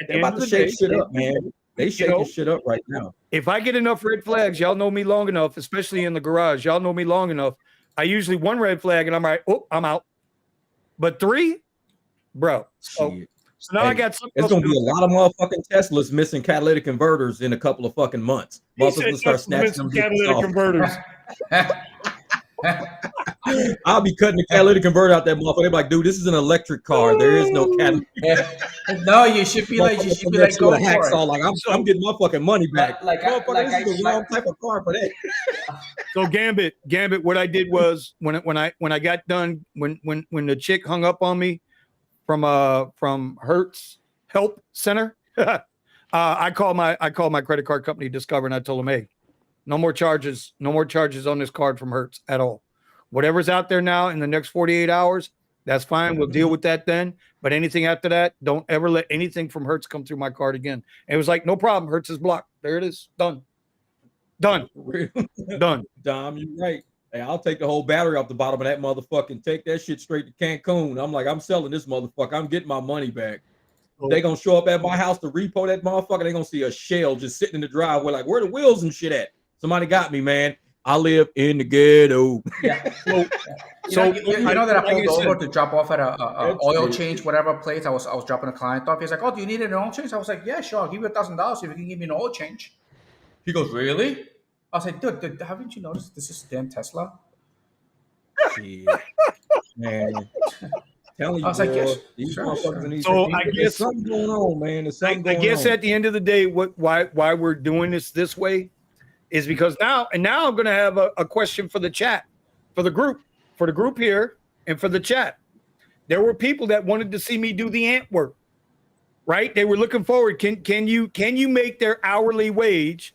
they're about to shake shit up, man. They shaking shit up right now. If I get enough red flags, y'all know me long enough, especially in the garage. Y'all know me long enough. I usually one red flag and I'm like, oh, I'm out. But 3, bro. So now I got something. It's gonna be a lot of motherfucking Teslas missing catalytic converters in a couple of fucking months. Motherfuckers start snatching them catalytic converters. I'll be cutting the catalytic converter out that motherfucker. They're like, dude, this is an electric car. There is no catalytic. No, you should be like, go for it. Like, I'm getting my fucking money back. This is the wrong type of car for that. So Gambit, what I did was when I got done, when the chick hung up on me from Hertz Help Center, I called my credit card company, Discover, and I told them, hey, no more charges on this card from Hertz at all. Whatever's out there now in the next 48 hours, that's fine. We'll deal with that then. But anything after that, don't ever let anything from Hertz come through my card again. And it was like, no problem. Hertz is blocked. There it is. Done. Done. Dom, you're right. Hey, I'll take the whole battery off the bottom of that motherfucker and take that shit straight to Cancun. I'm like, I'm selling this motherfucker. I'm getting my money back. They gonna show up at my house to repo that motherfucker. They gonna see a shell just sitting in the driveway. Like, where the wheels and shit at? Somebody got me, man. I live in the ghetto. Yeah. So you know that I pulled over to drop off at a oil change, whatever place. I was dropping a client off. He's like, "Oh, do you need an oil change?" I was like, "Yeah, sure. I'll give you $1,000 if you can give me an oil change." He goes, "Really?" I was like, "Dude, haven't you noticed this is a damn Tesla?" Shit. Man. Telling you, I was like, yes. So I guess something going on, man. I guess at the end of the day, why we're doing this way is because now I'm going to have a question for the chat, for the group here, and for the chat. There were people that wanted to see me do the ant work, right? They were looking forward. Can you make their hourly wage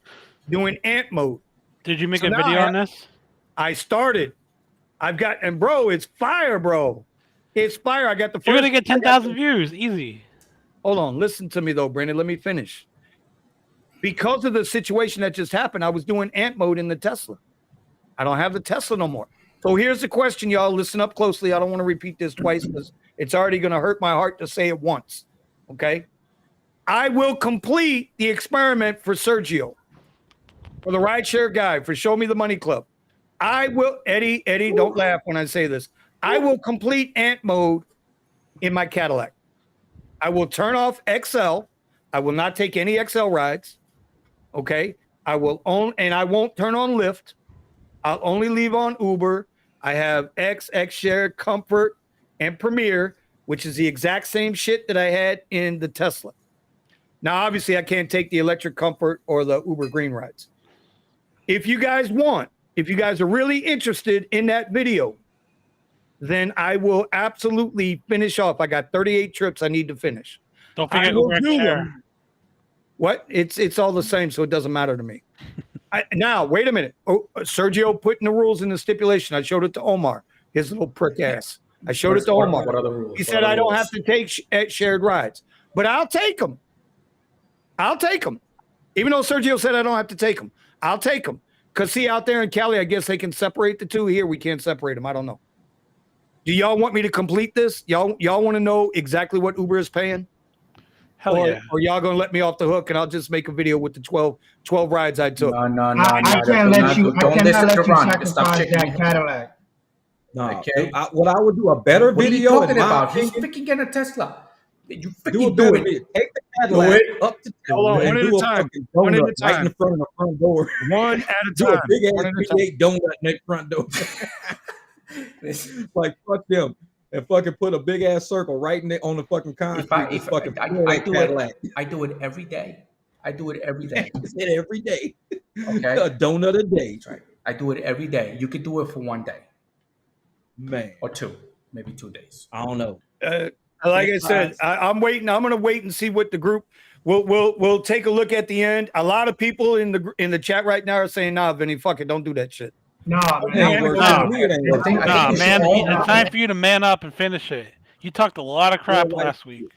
doing ant mode? Did you make a video on this? I started. Bro, it's fire, bro. It's fire. I got the first. You're gonna get 10,000 views, easy. Hold on, listen to me though, Brandon. Let me finish. Because of the situation that just happened, I was doing ant mode in the Tesla. I don't have the Tesla no more. So here's the question, y'all. Listen up closely. I don't want to repeat this twice because it's already going to hurt my heart to say it once. Okay. I will complete the experiment for Sergio, for the rideshare guy, for Show Me the Money Club. I will, Eddie, don't laugh when I say this. I will complete ant mode in my Cadillac. I will turn off XL. I will not take any XL rides. Okay. I won't turn on Lyft. I'll only leave on Uber. I have Share, Comfort, and Premier, which is the exact same shit that I had in the Tesla. Now, obviously, I can't take the electric Comfort or the Uber Green rides. If you guys are really interested in that video, then I will absolutely finish off. I got 38 trips I need to finish. Don't forget Uber Share. What? It's all the same, so it doesn't matter to me. Now, wait a minute. Oh, Sergio putting the rules in the stipulation. I showed it to Omar, his little prick ass. I showed it to Omar. What are the rules? He said I don't have to take shared rides, but I'll take them. Even though Sergio said I don't have to take them, I'll take them. Because see, out there in Cali, I guess they can separate the two. Here, we can't separate them. I don't know. Do y'all want me to complete this? Y'all want to know exactly what Uber is paying? Hell yeah. Or y'all going to let me off the hook and I'll just make a video with the 12 rides I took? No. I can't let you sacrifice that Cadillac. No, Okay. What I would do a better What video. are you talking about? He's freaking getting a Tesla. You freaking do it. Take the Cadillac up to Hold on, one at a time. One at a time. Right in the front of the front door. One at a Do time. a big ass V8 donut in that front door. Like fuck them. And fucking put a big ass circle right on the fucking concrete. I do it every day. I do it every day. Every day. Okay. A donut a day. That's right. I do it every day. You could do it for one day. Man. Or two. Maybe 2 days. I don't know. Like I said, I'm waiting. I'm going to wait and see what the group we'll take a look at the end. A lot of people in the chat right now are saying, "Nah, Vinny, fuck it, don't do that shit." Man, it's time for you to man up and finish it. You talked a lot of crap last week.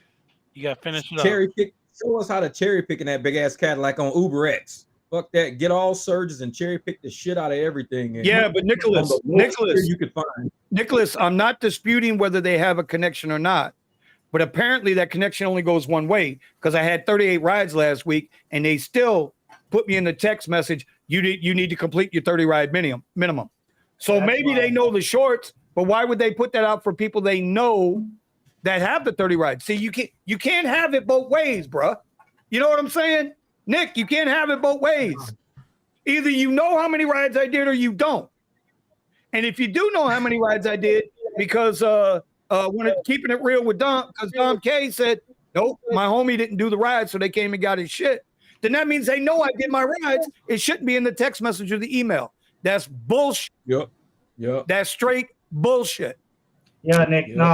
You got to finish it up. Cherry pick. Show us how to cherry pick in that big ass Cadillac on Uber X. Fuck that. Get all surges and cherry pick the shit out of everything. Yeah, but Nicholas, you could find. Nicholas, I'm not disputing whether they have a connection or not, but apparently that connection only goes one way because I had 38 rides last week and they still put me in the text message. You need to complete your 30 ride minimum. So that's maybe they know the shorts, but why would they put that out for people they know that have the 30 rides? See, you can't have it both ways, bruh. You know what I'm saying? Nick, you can't have it both ways. Either you know how many rides I did or you don't. And if you do know how many rides I did, because keeping it real with Dom, because Dom K said, nope, my homie didn't do the ride, so they came and got his shit. Then that means they know I did my rides. It shouldn't be in the text message or the email. That's bullshit. Yep. That's straight bullshit. Yeah, Nick. Yep. No,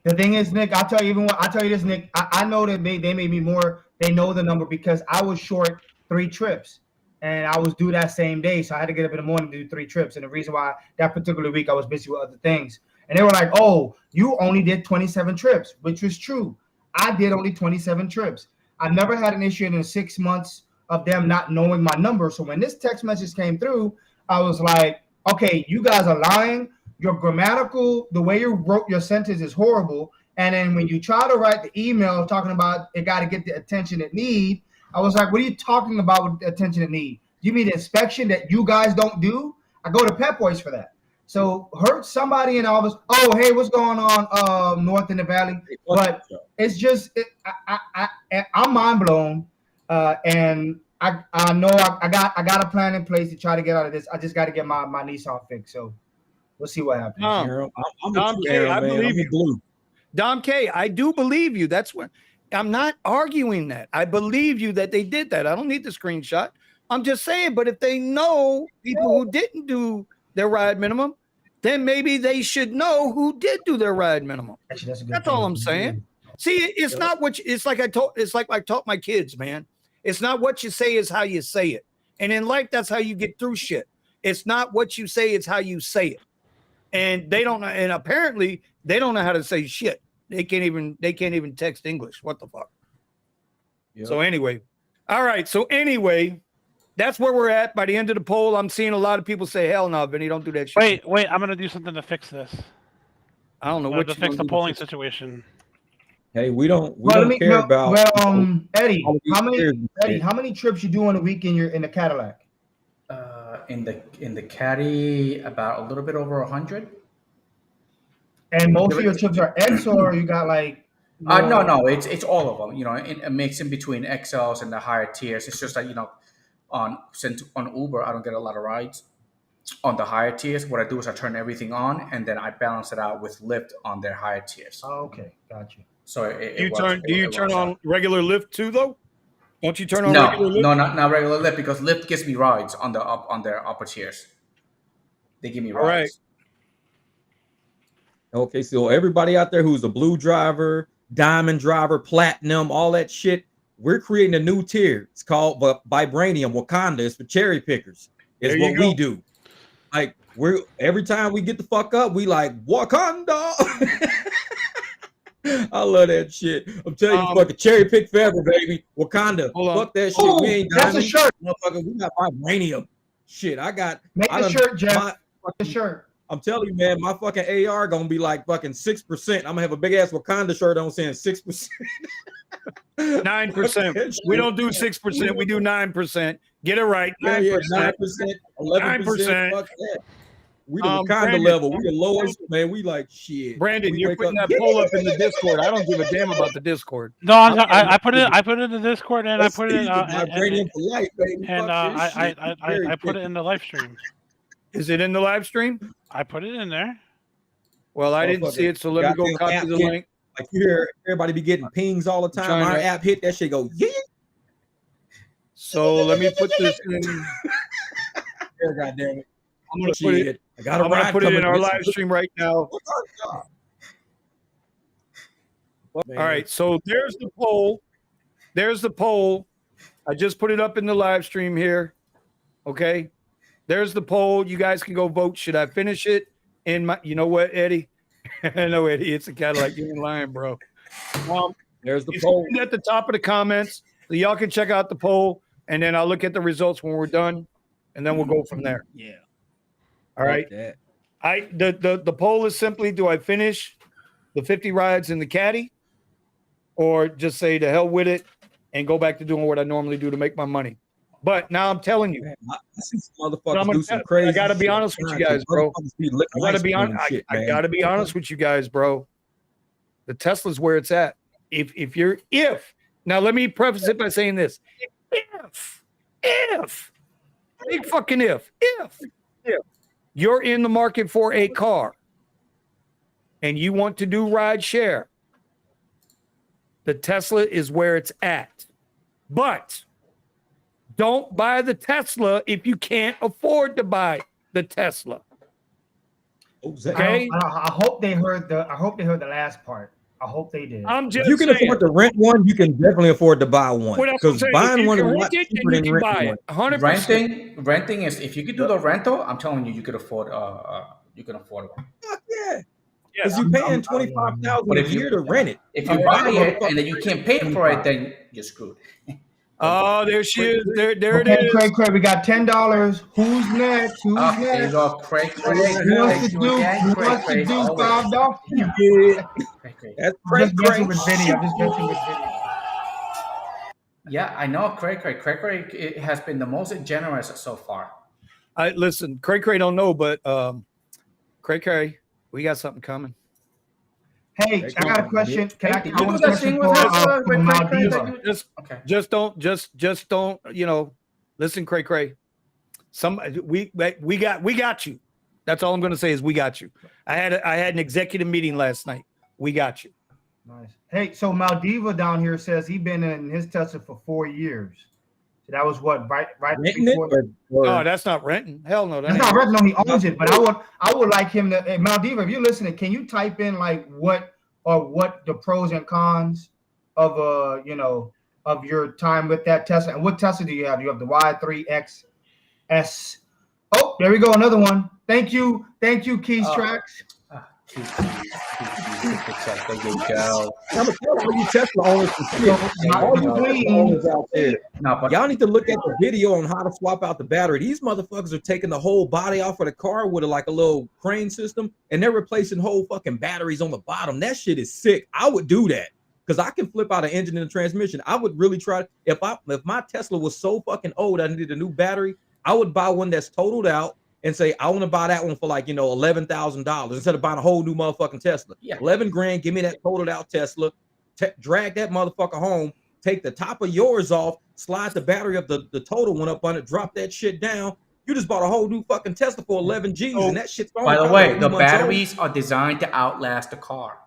the thing is, Nick, I'll tell you this, Nick. I know that they may be more. They know the number because I was short 3 trips, and I was due that same day, so I had to get up in the morning to do 3 trips. And the reason why that particular week I was busy with other things, and they were like, "Oh, you only did 27 trips," which was true. I did only 27 trips. I've never had an issue in 6 months of them not knowing my number. So when this text message came through, I was like, okay, you guys are lying. Your grammatical, the way you wrote your sentence is horrible. And then when you try to write the email talking about it got to get the attention it need, I was like, what are you talking about with the attention it need? You mean the inspection that you guys don't do? I go to Pep Boys for that. So hurt somebody in office. Oh, hey, what's going on north in the valley? But it's just I'm mind blown, and I know I got a plan in place to try to get out of this. I just got to get my Nissan fixed. So we'll see what happens. Dom K, I believe you. Dom K, I do believe you. That's what I'm not arguing that. I believe you that they did that. I don't need the screenshot. I'm just saying, but if they know people who didn't do their ride minimum, then maybe they should know who did do their ride minimum. Actually, that's all I'm saying. See, it's not what it's like I taught my kids, man. It's not what you say, is how you say it. And in life, that's how you get through shit. It's not what you say, it's how you say it. And they don't know, and apparently they don't know how to say shit. They can't even text English. What the fuck? Yep. So anyway, all right. So anyway, that's where we're at. By the end of the poll, I'm seeing a lot of people say, hell no, Vinny, don't do that shit. Wait, I'm gonna do something to fix this. I don't know what to fix the polling situation. Hey, we don't care no, about. Well, Eddie, all these tiers and shit. how many trips you do on a week in the Cadillac? In the caddy, about a little bit over 100. And most of your trips are X, or you got like? No, it's all of them. You know, a mix in between XLs and the higher tiers. It's just that, you know, since on Uber I don't get a lot of rides. On the higher tiers, what I do is I turn everything on, and then I balance it out with Lyft on their higher tiers. Oh, okay, got you. So Do you turn on regular Lyft too, though? Don't you turn on no, regular Lyft? no, not regular Lyft, because Lyft gives me rides on their upper tiers. They give me rides. All right. Okay, so everybody out there who's a blue driver, diamond driver, platinum, all that shit, we're creating a new tier. It's called Vibranium Wakanda. It's for cherry pickers. It's what we do. Like, every time we get the fuck up, we like Wakanda. I love that shit. I'm telling you, fucking cherry pick forever, baby. Wakanda. Fuck that shit. We ain't that's a shirt. Motherfucker, we got vibranium. Shit, Make the shirt, Jeff. The shirt. I'm telling you, man, my fucking AR gonna be like fucking 6%. I'm gonna have a big ass Wakanda shirt on saying 6%. 9%. We don't do 6%. We do 9%. Get it right. 9%. 9%. 11%. Fuck that. We the Wakanda Brandon, level. We the lowest, man. We like shit. Brandon, you're putting that poll up in the Discord. I don't give a damn about the Discord. No, I put it. I put it in the Discord, and I put it. I put it in the live stream. Is it in the live stream? I put it in there. Well, I didn't see it, so let me go copy the link. Like you hear everybody be getting pings all the time. Our app hit that shit go yeah. So let me put this in. God damn it! I'm gonna put it. I'm gonna put it in our live stream right now. All right, so there's the poll. There's the poll. I just put it up in the live stream here. Okay. There's the poll. You guys can go vote. Should I finish it in my? You know what, Eddie? I know, Eddie. It's a Cadillac. You ain't lying, bro. There's the poll at the top of the comments, so y'all can check out the poll, and then I'll look at the results when we're done, and then we'll go from there. Yeah. All right. The poll is simply: do I finish the 50 rides in the caddy, or just say to hell with it and go back to doing what I normally do to make my money? But now I'm telling you, I see some motherfuckers do some crazy. I gotta be honest with you guys, bro. I gotta be honest. I gotta be honest with you guys, bro. The Tesla's where it's at. If now let me preface it by saying this: if big fucking if you're in the market for a car and you want to do Rideshare, the Tesla is where it's at. But don't buy the Tesla if you can't afford to buy the Tesla. Okay. I hope they heard the last part. I hope they did. I'm just if you can afford to rent one, you can definitely afford to buy one. Because buying one is a lot cheaper than renting one. 100%. Renting is, if you could do the rental, I'm telling you, you could afford one. Fuck yeah. Because you're paying $25,000 a year to rent it. If you buy it and then you can't pay for it, then you're screwed. Oh, there she is. There it is. Craig, we got $10. Who's next? There you go, Craig. Who wants to do $5? That's Craig. I'm just with Vinny. Yeah, I know, Craig. It has been the most generous so far. Listen, Craig don't know, but Craig, we got something coming. Hey, I got a question. Can I do that thing with Just don't, listen, Craig. We got you. That's all I'm going to say is we got you. I had an executive meeting last night. We got you. Nice. Hey, so Maldiva down here says he's been in his Tesla for 4 years. So that was what right before. No, that's not renting. Hell no, that's not renting. No, he owns it. But I would like him to. Hey, Maldiva, if you're listening, can you type in like what the pros and cons of of your time with that Tesla? And what Tesla do you have? You have the Y3 XS. Oh, there we go, another one. Thank you, Keys Tracks. There you go. I'm gonna tell all you Tesla owners out there. But y'all need to look at the video on how to swap out the battery. These motherfuckers are taking the whole body off of the car with a little crane system, and they're replacing whole fucking batteries on the bottom. That shit is sick. I would do that. because I can flip out an engine and a transmission. I would really try if my Tesla was so fucking old, I needed a new battery. I would buy one that's totaled out and say I want to buy that one for like $11,000 instead of buying a whole new motherfucking Tesla. Yeah. 11 grand, give me that totaled out Tesla. Drag that motherfucker home. Take the top of yours off. Slide the battery of the total one up on it. Drop that shit down. You just bought a whole new fucking Tesla for 11 G's, and that shit's By the way, the batteries are designed to outlast the car.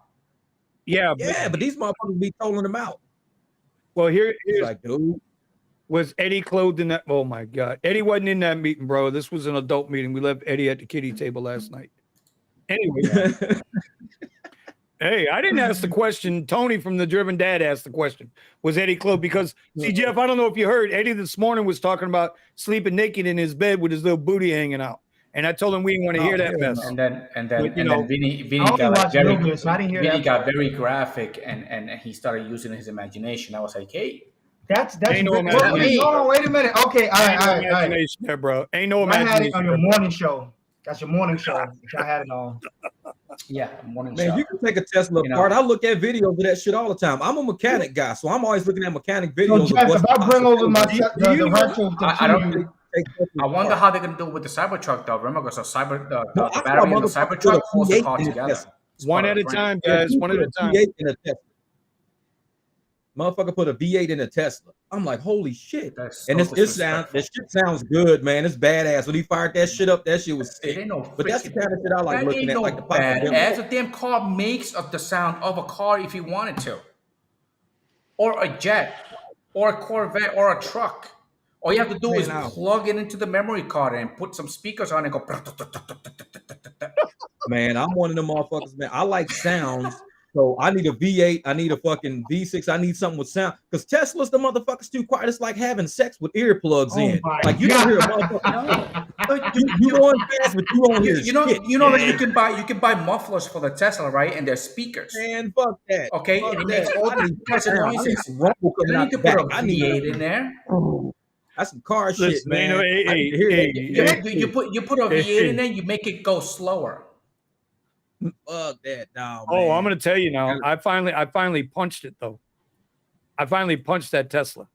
Yeah, but these motherfuckers be tolling them out. Well, here's like, dude, was Eddie clothed in that? Oh my God, Eddie wasn't in that meeting, bro. This was an adult meeting. We left Eddie at the kiddie table last night. Anyway, hey, I didn't ask the question. Tony from the Driven Dad asked the question. Was Eddie clothed? Because see, Jeff, I don't know if you heard, Eddie this morning was talking about sleeping naked in his bed with his little booty hanging out. And I told him we didn't want to hear that mess. And then Vinny got very graphic and he started using his imagination. I was like, hey, that's ain't no hold on, wait a minute. Okay, all right. There, bro. Ain't no I imagination. had it on your morning show. That's your morning show. I had it on. Yeah, morning man, show. you can take a Tesla apart. I look at videos of that shit all the time. I'm a mechanic guy, so I'm always looking at mechanic videos. So Jeff, if I bring over my I wonder how they're gonna do it with the Cybertruck though. Remember, because the battery in the Cybertruck holds the car together. One at a time, guys. One at a time. Motherfucker put a V8 in a Tesla. I'm like, holy shit. And This shit sounds good, man. It's badass. When he fired that shit up, that shit was sick. But that's the kind of shit I like looking at. Like the badass. A damn car makes the sound of a car if you wanted to. Or a jet. Or a Corvette. Or a truck. All you have to do is plug it into the memory card and put some speakers on and go. Man, I'm one of them motherfuckers, man. I like sounds. So I need a V8. I need a fucking V6. I need something with sound. Because Tesla's the motherfuckers too quiet. It's like having sex with earplugs in. Like you don't hear a motherfucker. You going fast, but you don't hear. You know that you can buy mufflers for the Tesla, right? And they're speakers. Man, fuck that. Okay, fuck and it makes all these Tesla noises. You need to put a V8 in there. That's some car shit, man. You put a V8 in there. You make it go slower. Fuck that, no. Oh, I'm gonna tell you now. I finally punched it though. I finally punched that Tesla.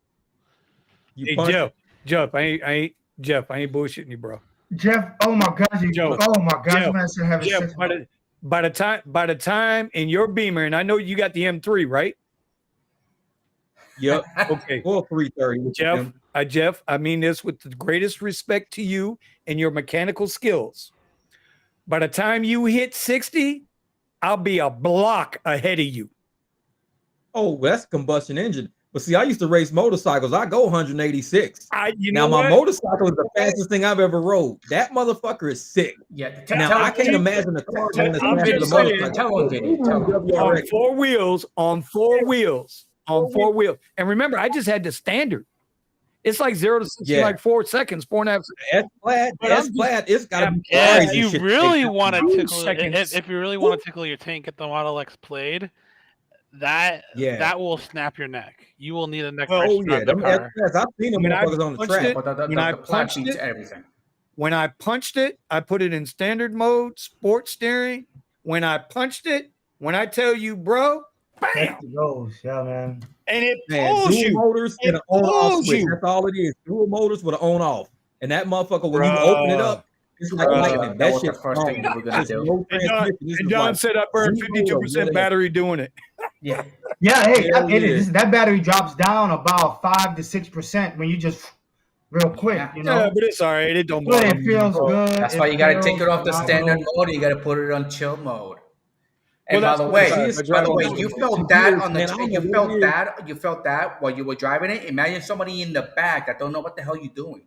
Hey, Jeff, I ain't bullshitting you, bro. Jeff, oh my God, Jeff, by the time in your Beamer, and I know you got the M3, right? Yep. Okay. Or 330. Jeff, I mean this with the greatest respect to you and your mechanical skills. By the time you hit 60, I'll be a block ahead of you. Oh, that's a combustion engine. But see, I used to race motorcycles. I go 186. Now my motorcycle is the fastest thing I've ever rode. That motherfucker is sick. Yeah. I can't imagine a car going as fast as a motorcycle. On four wheels. And remember, I just had the standard. It's like 0 to 60 like 4 seconds, 4.5 seconds. That's flat. It's got to be if you really want to tickle, if you really want to tickle your tank, get the Model X Plaid. That will snap your neck. You will need a neck. Oh yeah, I've seen them motherfuckers on the track. When I punched it, I put it in standard mode, sports steering. When I punched it, when I tell you, bro, bam, yeah, man. And it pulls you. Motors and an on-off switch. That's all it is. Dual motors with an on-off. And that motherfucker, when you open it up, it's like lightning. That shit's the first thing we're gonna do. And John said I burned 52% battery doing it. Yeah. Hey, it is. That battery drops down about 5 to 6% when you just real quick. You know, but it's all right. It don't. But it feels good. That's why you gotta take it off the standard mode. You gotta put it on chill mode. And by the way, you felt that on the you felt that while you were driving it. Imagine somebody in the back that don't know what the hell you're doing.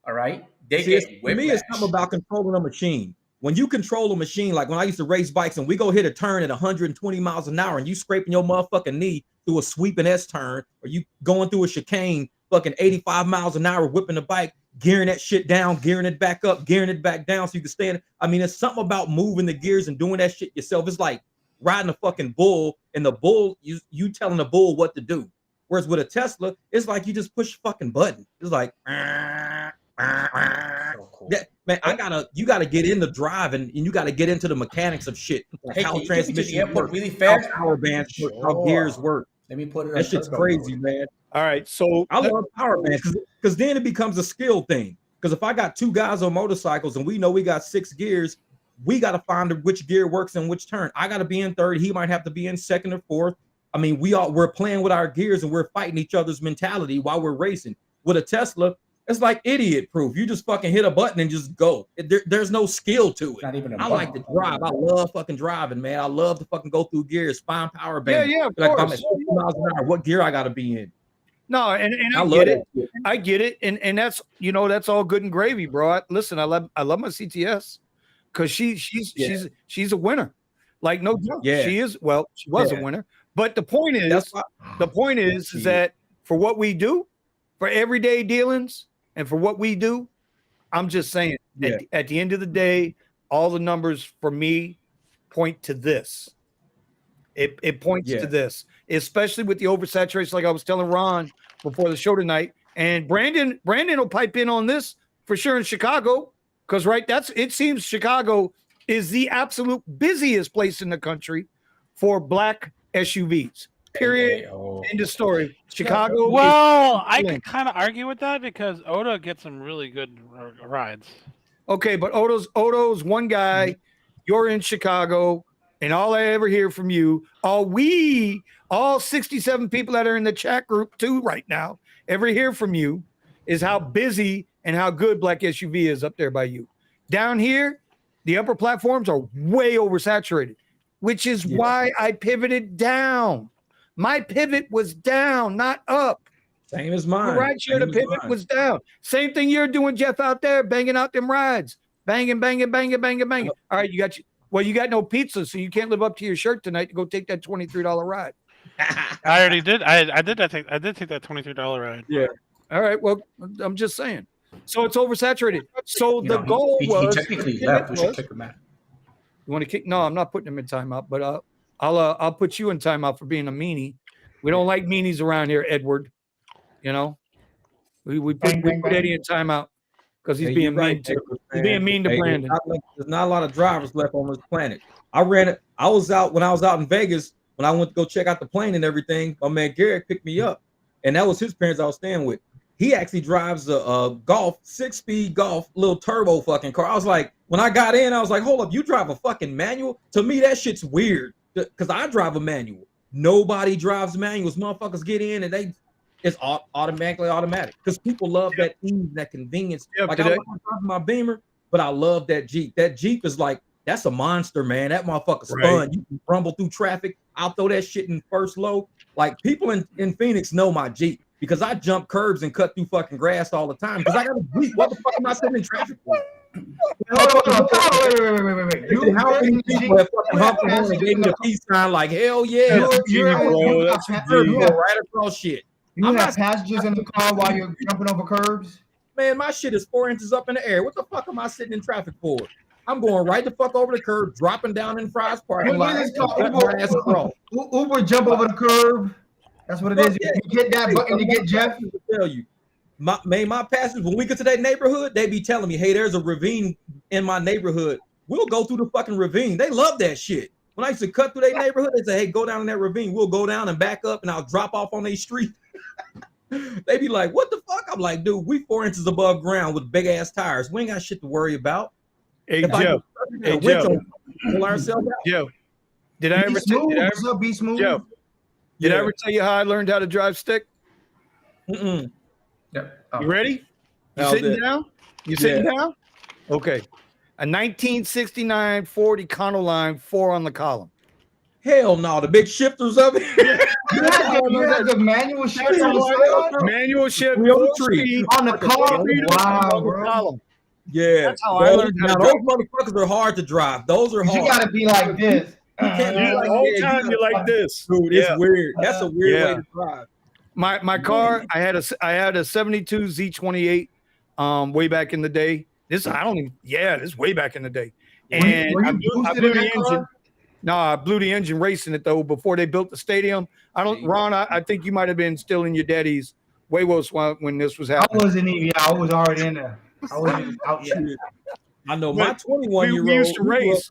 All right, for me, it's something about controlling a machine. When you control a machine, like when I used to race bikes and we go hit a turn at 120 miles an hour and you scraping your motherfucking knee through a sweeping S turn, or you going through a chicane, fucking 85 miles an hour, whipping the bike, gearing that shit down, gearing it back up, gearing it back down so you can stand. I mean, it's something about moving the gears and doing that shit yourself. It's like riding a fucking bull, and the bull, you telling the bull what to do. Whereas with a Tesla, it's like you just push a fucking button. It's like, man, you gotta get in the drive and you gotta get into the mechanics of shit. Like how transmission works, really fast, how power bands work, how gears work. Let me put it. That shit's crazy, man. All right, so I love power bands because then it becomes a skill thing. Because if I got 2 guys on motorcycles and we know we got 6 gears, we got to find which gear works in which turn. I got to be in third. He might have to be in second or fourth. I mean, we're playing with our gears and we're fighting each other's mentality while we're racing. With a Tesla, it's like idiot proof. You just fucking hit a button and just go. There's no skill to it. Not even I like to drive. I love fucking driving, man. I love to fucking go through gears, find power bands. Yeah, of like course. I'm at 50 miles an hour, what gear I got to be in? No, and I love get it. that. I get it, and that's that's all good and gravy, bro. Listen, I love my CTS because she's a winner. Like no joke, she is. Well, she was a winner. But the point is, is that for what we do, for everyday dealings, and for what we do, I'm just saying. At the end of the day, all the numbers for me point to this. It points to this, especially with the oversaturation, like I was telling Ron before the show tonight. And Brandon will pipe in on this for sure in Chicago, because it seems Chicago is the absolute busiest place in the country for black SUVs. Period. End of story. Chicago. Well, I could kind of argue with that because Oda gets some really good rides. Okay, but Odo's one guy. You're in Chicago. And all I ever hear from you, all 67 people that are in the chat group too right now, ever hear from you is how busy and how good black SUV is up there by you. Down here, the upper platforms are way oversaturated, which is why I pivoted down. My pivot was down, not up. Same as mine. The rideshare, the pivot was down. Same thing you're doing, Jeff, out there, banging out them rides. Banging. All right, you got no pizza, so you can't live up to your shirt tonight to go take that $23 ride. I already did. I did take that $23 ride. Yeah. All right. Well, I'm just saying. So it's oversaturated. So the goal was. He technically left. We should kick him out. You want to kick? No, I'm not putting him in timeout. But I'll put you in timeout for being a meanie. We don't like meanies around here, Edward. We put Eddie in timeout. Because he's being mean to Brandon. There's not a lot of drivers left on this planet. I was out in Vegas when I went to go check out the plane and everything. My man Garrett picked me up, and that was his parents I was staying with. He actually drives a Golf, 6-speed Golf, little turbo fucking car. I was like, when I got in, I was like, hold up, you drive a fucking manual? To me, that shit's weird because I drive a manual. Nobody drives manuals. Motherfuckers get in and it's automatic because people love that ease, that convenience. Like I love driving my Beamer, but I love that Jeep. That Jeep is like, that's a monster, man. That motherfucker's fun. You can rumble through traffic. I'll throw that shit in first low. Like people in Phoenix know my Jeep because I jump curbs and cut through fucking grass all the time because I got a Jeep. What the fuck am I sitting in traffic for? Wait. How many people have fucking humped on and gave me a peace sign like, hell yeah. That's right across shit. You have passengers in the car while you're jumping over curbs? Man, my shit is 4 inches up in the air. What the fuck am I sitting in traffic for? I'm going right the fuck over the curb, dropping down in Fry's parking lot. Uber jump over the curb. That's what it is. Yeah. You hit that button to get Jeff. Tell you, my passengers, when we get to that neighborhood, they be telling me, hey, there's a ravine in my neighborhood. We'll go through the fucking ravine. They love that shit. When I used to cut through their neighborhood, they say, hey, go down in that ravine. We'll go down and back up and I'll drop off on their street. They be like, what the fuck? I'm like, dude, we 4 inches above ground with big ass tires. We ain't got shit to worry about. Hey, Joe. Joe, did I ever tell you how I learned how to drive stick? Mm-mm. Yep. You ready? You sitting down? You sitting down? Okay. A 1969 Ford Econoline 4 on the column. Hell no, the big shifters of it. You had the manual shift on the side? Manual shift on the car. Wow, bro. Yeah. That's how I learned how to those motherfuckers are hard to drive. Those are hard. You gotta be like this. The whole time you're like this. Dude, it's weird. That's a weird way to drive. My car, I had a 72 Z28 way back in the day. This is way back in the day. And I blew the engine. No, I blew the engine racing it though before they built the stadium. Ron, I think you might have been still in your daddy's Huevos when this was happening. I wasn't even. I was already in there. I wasn't out yet. I know my 21-year-old. We used to race.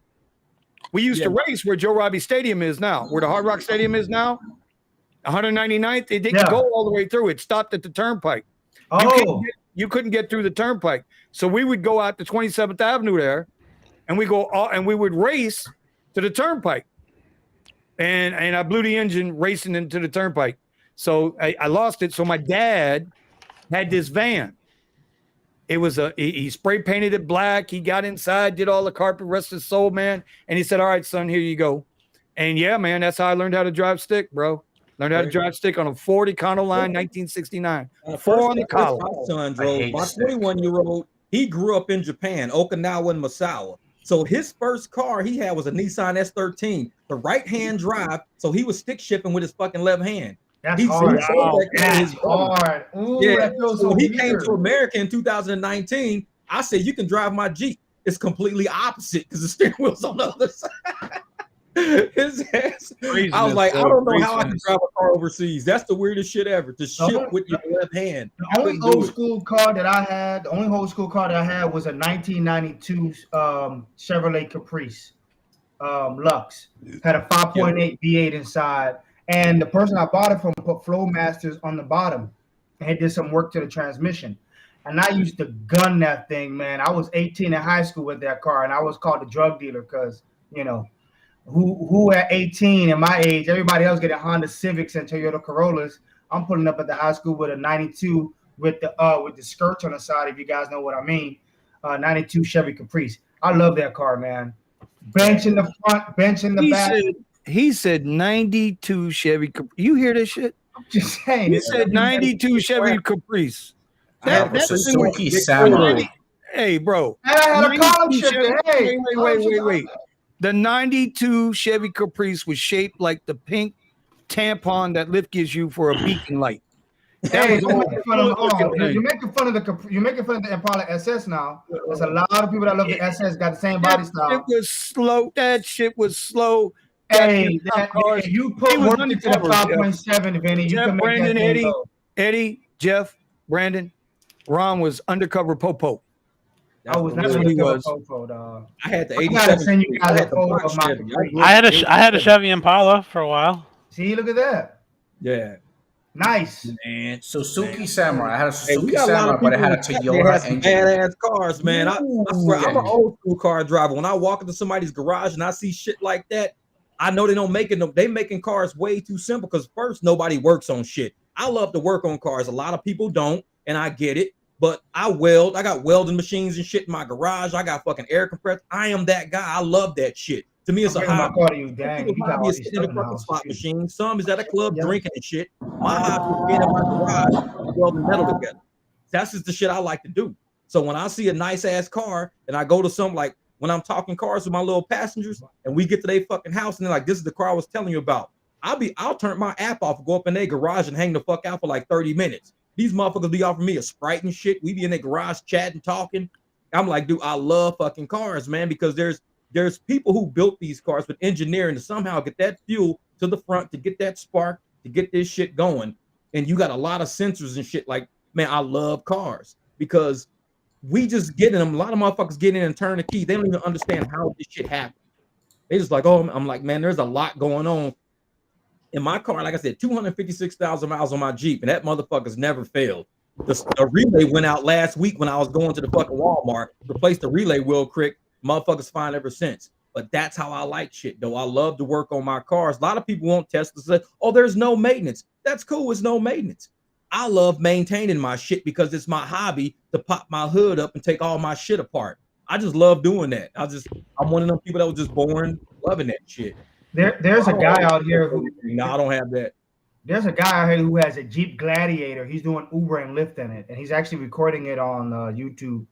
We used to race where Joe Robbie Stadium is now, where the Hard Rock Stadium is now. 199th, it didn't go all the way through. It stopped at the turnpike. You couldn't get through the turnpike. So we would go out to 27th Avenue there, and we would race to the turnpike. And I blew the engine racing into the turnpike. So I lost it. So my dad had this van. It was he spray painted it black. He got inside, did all the carpet, rest of his soul, man. And he said, all right, son, here you go. And yeah, man, that's how I learned how to drive stick, bro. Learned how to drive stick on a 40 Econoline, 1969. Four on the collar. My son drove. My 21-year-old, he grew up in Japan, Okinawa and Misawa. So his first car he had was a Nissan S13, the right-hand drive. So he was stick shipping with his fucking left hand. That's hard. That's hard. Ooh, yeah. That feels so so he weird. came to America in 2019. I said, you can drive my Jeep. It's completely opposite because the steering wheel's on the other side. His ass. I was like, I don't know how I can drive a car overseas. That's the weirdest shit ever. To ship with your left hand. The only old school car that I had, was a 1992 Chevrolet Caprice Lux. Had a 5.8 V8 inside. And the person I bought it from put Flow Masters on the bottom and did some work to the transmission. And I used to gun that thing, man. I was 18 in high school with that car, and I was called a drug dealer because, you know, who at 18 in my age, everybody else getting Honda Civics and Toyota Corollas. I'm pulling up at the high school with a 92 with the skirts on the side, if you guys know what I mean. 92 Chevy Caprice. I love that car, man. Bench in the front, bench in the back. He said 92 Chevy Caprice. You hear this shit? I'm just saying. He said 92 Chevy Caprice. That's a Suzuki Samurai. Hey, bro. I had a column shifter. Hey, wait. The 92 Chevy Caprice was shaped like the pink tampon that Lyft gives you for a beacon light. You're making fun of the Impala SS now. There's a lot of people that love the SS, got the same body style. It was slow. That shit was slow. Hey, you put work into the 5.7, Vinny. You Jeff, can make Brandon, that Eddie, Jeff, Brandon, Ron was undercover Popo. I was That's what he was. Popo, dog. I had the I gotta send you guys a photo of my. I had a Chevy Impala for a while. See, look at that. Yeah. Nice. Man. Suzuki Samurai. I had a Suzuki Samurai, but it had a Toyota engine. Badass cars, man. I swear, I'm an old school car driver. When I walk into somebody's garage and I see shit like that, I know they don't make it. They making cars way too simple because first, nobody works on shit. I love to work on cars. A lot of people don't, and I get it. But I weld. I got welding machines and shit in my garage. I got fucking air compressors. I am that guy. I love that shit. To me, it's a hobby. You got all sitting in a fucking slot machine. Some is at a club drinking and shit. My hobby is being in my garage welding metal together. That's just the shit I like to do. So when I see a nice ass car and I go to some, like when I'm talking cars with my little passengers and we get to their fucking house and they're like, this is the car I was telling you about. I'll turn my app off and go up in their garage and hang the fuck out for like 30 minutes. These motherfuckers be offering me a Sprite and shit. We be in their garage chatting, talking. I'm like, dude, I love fucking cars, man, because there's people who built these cars with engineering to somehow get that fuel to the front, to get that spark, to get this shit going. And you got a lot of sensors and shit. Like, man, I love cars because we just get in them. A lot of motherfuckers get in and turn the key. They don't even understand how this shit happened. They just like, oh, I'm like, man, there's a lot going on. In my car, like I said, 256,000 miles on my Jeep, and that motherfucker's never failed. The relay went out last week when I was going to the fucking Walmart, replaced the relay wheel crick. Motherfuckers fine ever since. But that's how I like shit, though. I love to work on my cars. A lot of people want Tesla say, oh, there's no maintenance. That's cool. It's no maintenance. I love maintaining my shit because it's my hobby to pop my hood up and take all my shit apart. I just love doing that. I'm one of them people that was just born loving that shit. There's a guy out here who I don't have that. There's a guy out here who has a Jeep Gladiator. He's doing Uber and Lyft in it, and he's actually recording it on YouTube.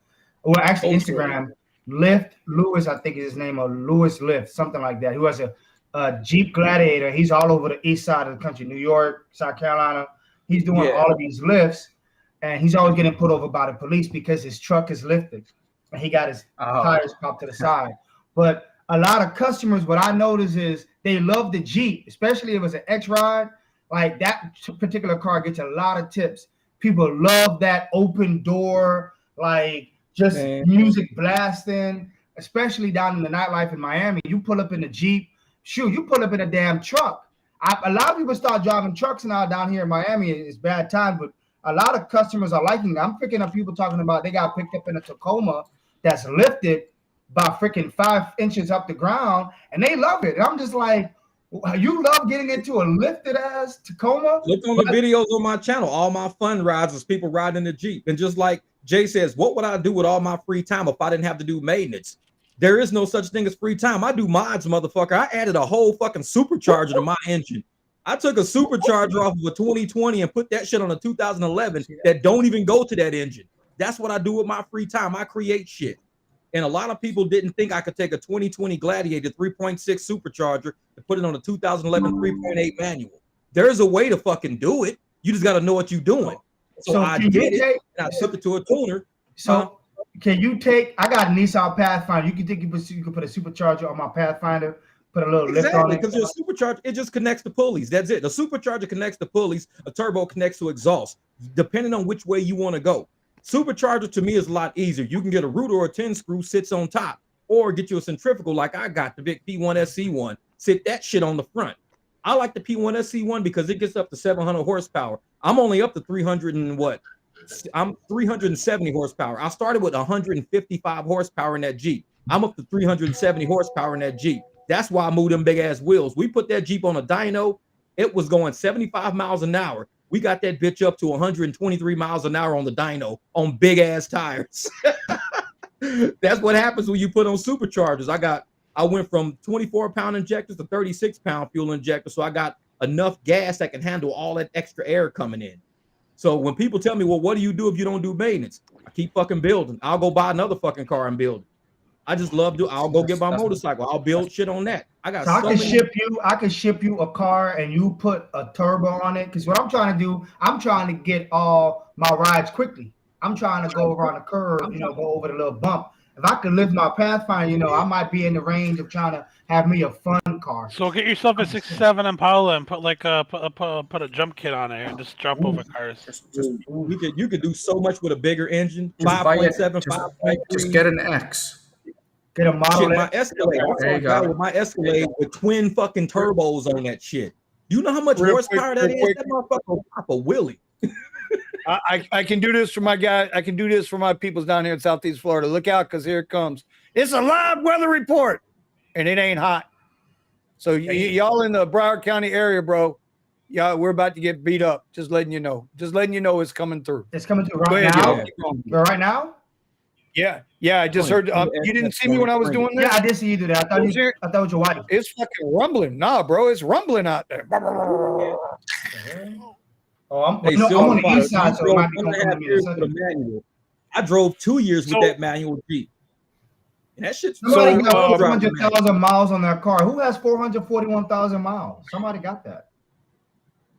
Well, actually Instagram. Lyft Lewis, I think is his name, or Lewis Lyft, something like that. Who has a Jeep Gladiator. He's all over the east side of the country, New York, South Carolina. He's doing all of these lifts, and he's always getting put over by the police because his truck is lifted, and he got his tires popped to the side. But a lot of customers, what I notice is they love the Jeep, especially if it's an X-Ride. Like that particular car gets a lot of tips. People love that open door, like just music blasting, especially down in the nightlife in Miami. You pull up in the Jeep, shoot, you pull up in a damn truck. A lot of people start driving trucks now down here in Miami. It's bad time, but a lot of customers are liking it. I'm picking up people talking about they got picked up in a Tacoma that's lifted by freaking 5 inches up the ground, and they love it. And I'm just like, you love getting into a lifted ass Tacoma? Look on the videos on my channel. All my fun rides is people riding the Jeep. And just like Jay says, what would I do with all my free time if I didn't have to do maintenance? There is no such thing as free time. I do mods, motherfucker. I added a whole fucking supercharger to my engine. I took a supercharger off of a 2020 and put that shit on a 2011 that don't even go to that engine. That's what I do with my free time. I create shit. And a lot of people didn't think I could take a 2020 Gladiator 3.6 supercharger and put it on a 2011 3.8 manual. There's a way to fucking do it. You just got to know what you're doing. So I did it, and I took it to a tuner. So can you take? I got a Nissan Pathfinder. You can put a supercharger on my Pathfinder. Put a little lift on it. Because your supercharger, it just connects to pulleys. That's it. The supercharger connects to pulleys. A turbo connects to exhaust, depending on which way you want to go. Supercharger to me is a lot easier. You can get a root or a 10 screw sits on top, or get you a centrifugal like I got the big P1SC1. Sit that shit on the front. I like the P1SC1 because it gets up to 700 horsepower. I'm only up to 300 and what? I'm 370 horsepower. I started with 155 horsepower in that Jeep. I'm up to 370 horsepower in that Jeep. That's why I moved them big ass wheels. We put that Jeep on a dyno. It was going 75 miles an hour. We got that bitch up to 123 miles an hour on the dyno on big ass tires. That's what happens when you put on superchargers. I went from 24-pound injectors to 36-pound fuel injectors. So I got enough gas that can handle all that extra air coming in. So when people tell me, well, what do you do if you don't do maintenance? I keep fucking building. I'll go buy another fucking car and build it. I just love to. I'll go get my motorcycle. I'll build shit on that. I can ship you a car and you put a turbo on it. Because what I'm trying to do, I'm trying to get all my rides quickly. I'm trying to go around the curve, go over the little bump. If I could lift my Pathfinder, I might be in the range of trying to have me a fun car. So get yourself a 67 Impala and put put a jump kit on it and just jump over cars. You could do so much with a bigger engine. 5.7, 5.3. Just get an X. Get a model. My Escalade. I got with my Escalade with twin fucking turbos on that shit. You know how much horsepower that is? That motherfucker will pop a wheelie. I can do this for my guy. I can do this for my peoples down here in Southeast Florida. Look out, because here it comes. It's a live weather report, and it ain't hot. So y'all in the Broward County area, bro, we're about to get beat up. Just letting you know. Just letting you know it's coming through. It's coming through right now. Right now? Yeah. I just heard. You didn't see me when I was doing this? Yeah, I did see you do that. I thought it was your wife. It's fucking rumbling. Nah, bro, it's rumbling out there. Oh, I'm on the east side, so it might be coming manual. I drove 2 years with that manual Jeep. And that shit's somebody got 400,000 miles on their car. Who has 441,000 miles? Somebody got that.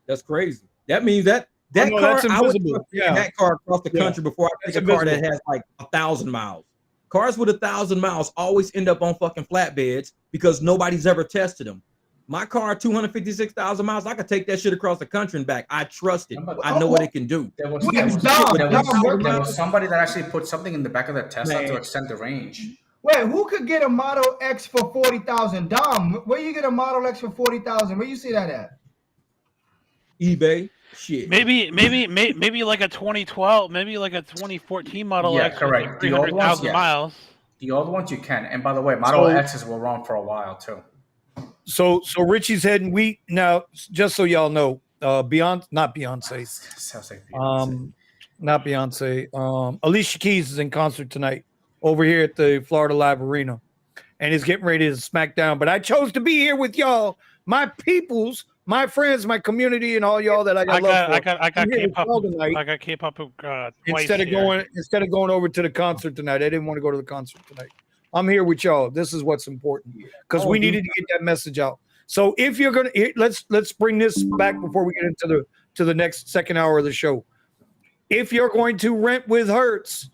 That's crazy. That means that car, I would that car across the country before I pick a car that has like 1,000 miles. Cars with 1,000 miles always end up on fucking flatbeds because nobody's ever tested them. My car, 256,000 miles, I could take that shit across the country and back. I trust it. I know what it can do. There was somebody that actually put something in the back of the Tesla to extend the range. Wait, who could get a Model X for 40,000? Dom, where you get a Model X for 40,000? Where you see that at? eBay. Shit. Maybe like a 2012, maybe like a 2014 Model X. Correct. Like 300,000 miles. The old ones you can. And by the way, Model X's will run for a while too. So Richie's heading now, just so y'all know, not Beyonce. Alicia Keys is in concert tonight over here at the Florida Live Arena, and is getting ready to smack down. But I chose to be here with y'all, my peoples, my friends, my community, and all y'all that I got love for. I got K-pop instead of going over to the concert tonight. I didn't want to go to the concert tonight. I'm here with y'all. This is what's important because we needed to get that message out. So if you're gonna, let's bring this back before we get into the next second hour of the show. If you're going to rent with Hertz,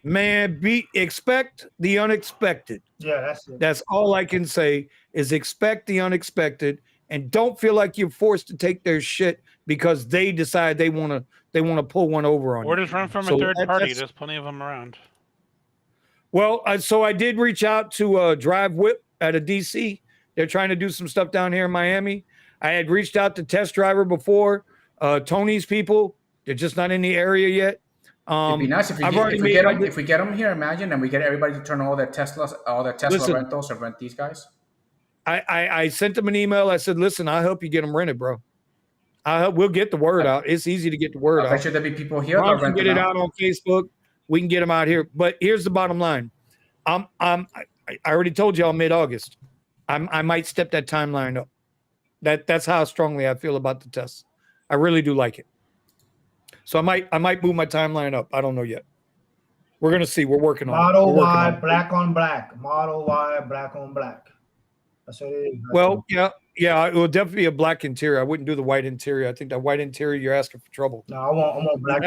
man, expect the unexpected. Yeah, that's it. That's all I can say is expect the unexpected, and don't feel like you're forced to take their shit because they decide they want to pull one over on you. Or just run from a third party. There's plenty of them around. Well, so I did reach out to Drive Whip out of DC. They're trying to do some stuff down here in Miami. I had reached out to Test Driver before. Tony's people, they're just not in the area yet. It'd be nice if we get them here. Imagine, and we get everybody to turn all their Tesla rentals and rent these guys. I sent them an email. I said, listen, I'll help you get them rented, bro. We'll get the word out. It's easy to get the word out. I bet you there'll be people here. We can get it out on Facebook. We can get them out here. But here's the bottom line. I already told y'all mid-August. I might step that timeline up. That's how strongly I feel about the test. I really do like it. So I might move my timeline up. I don't know yet. We're gonna see. We're working on Model Y, black on black. Model Y, black on black. That's what it is. Well, yeah. It will definitely be a black interior. I wouldn't do the white interior. I think that white interior, you're asking for trouble. No, I want black.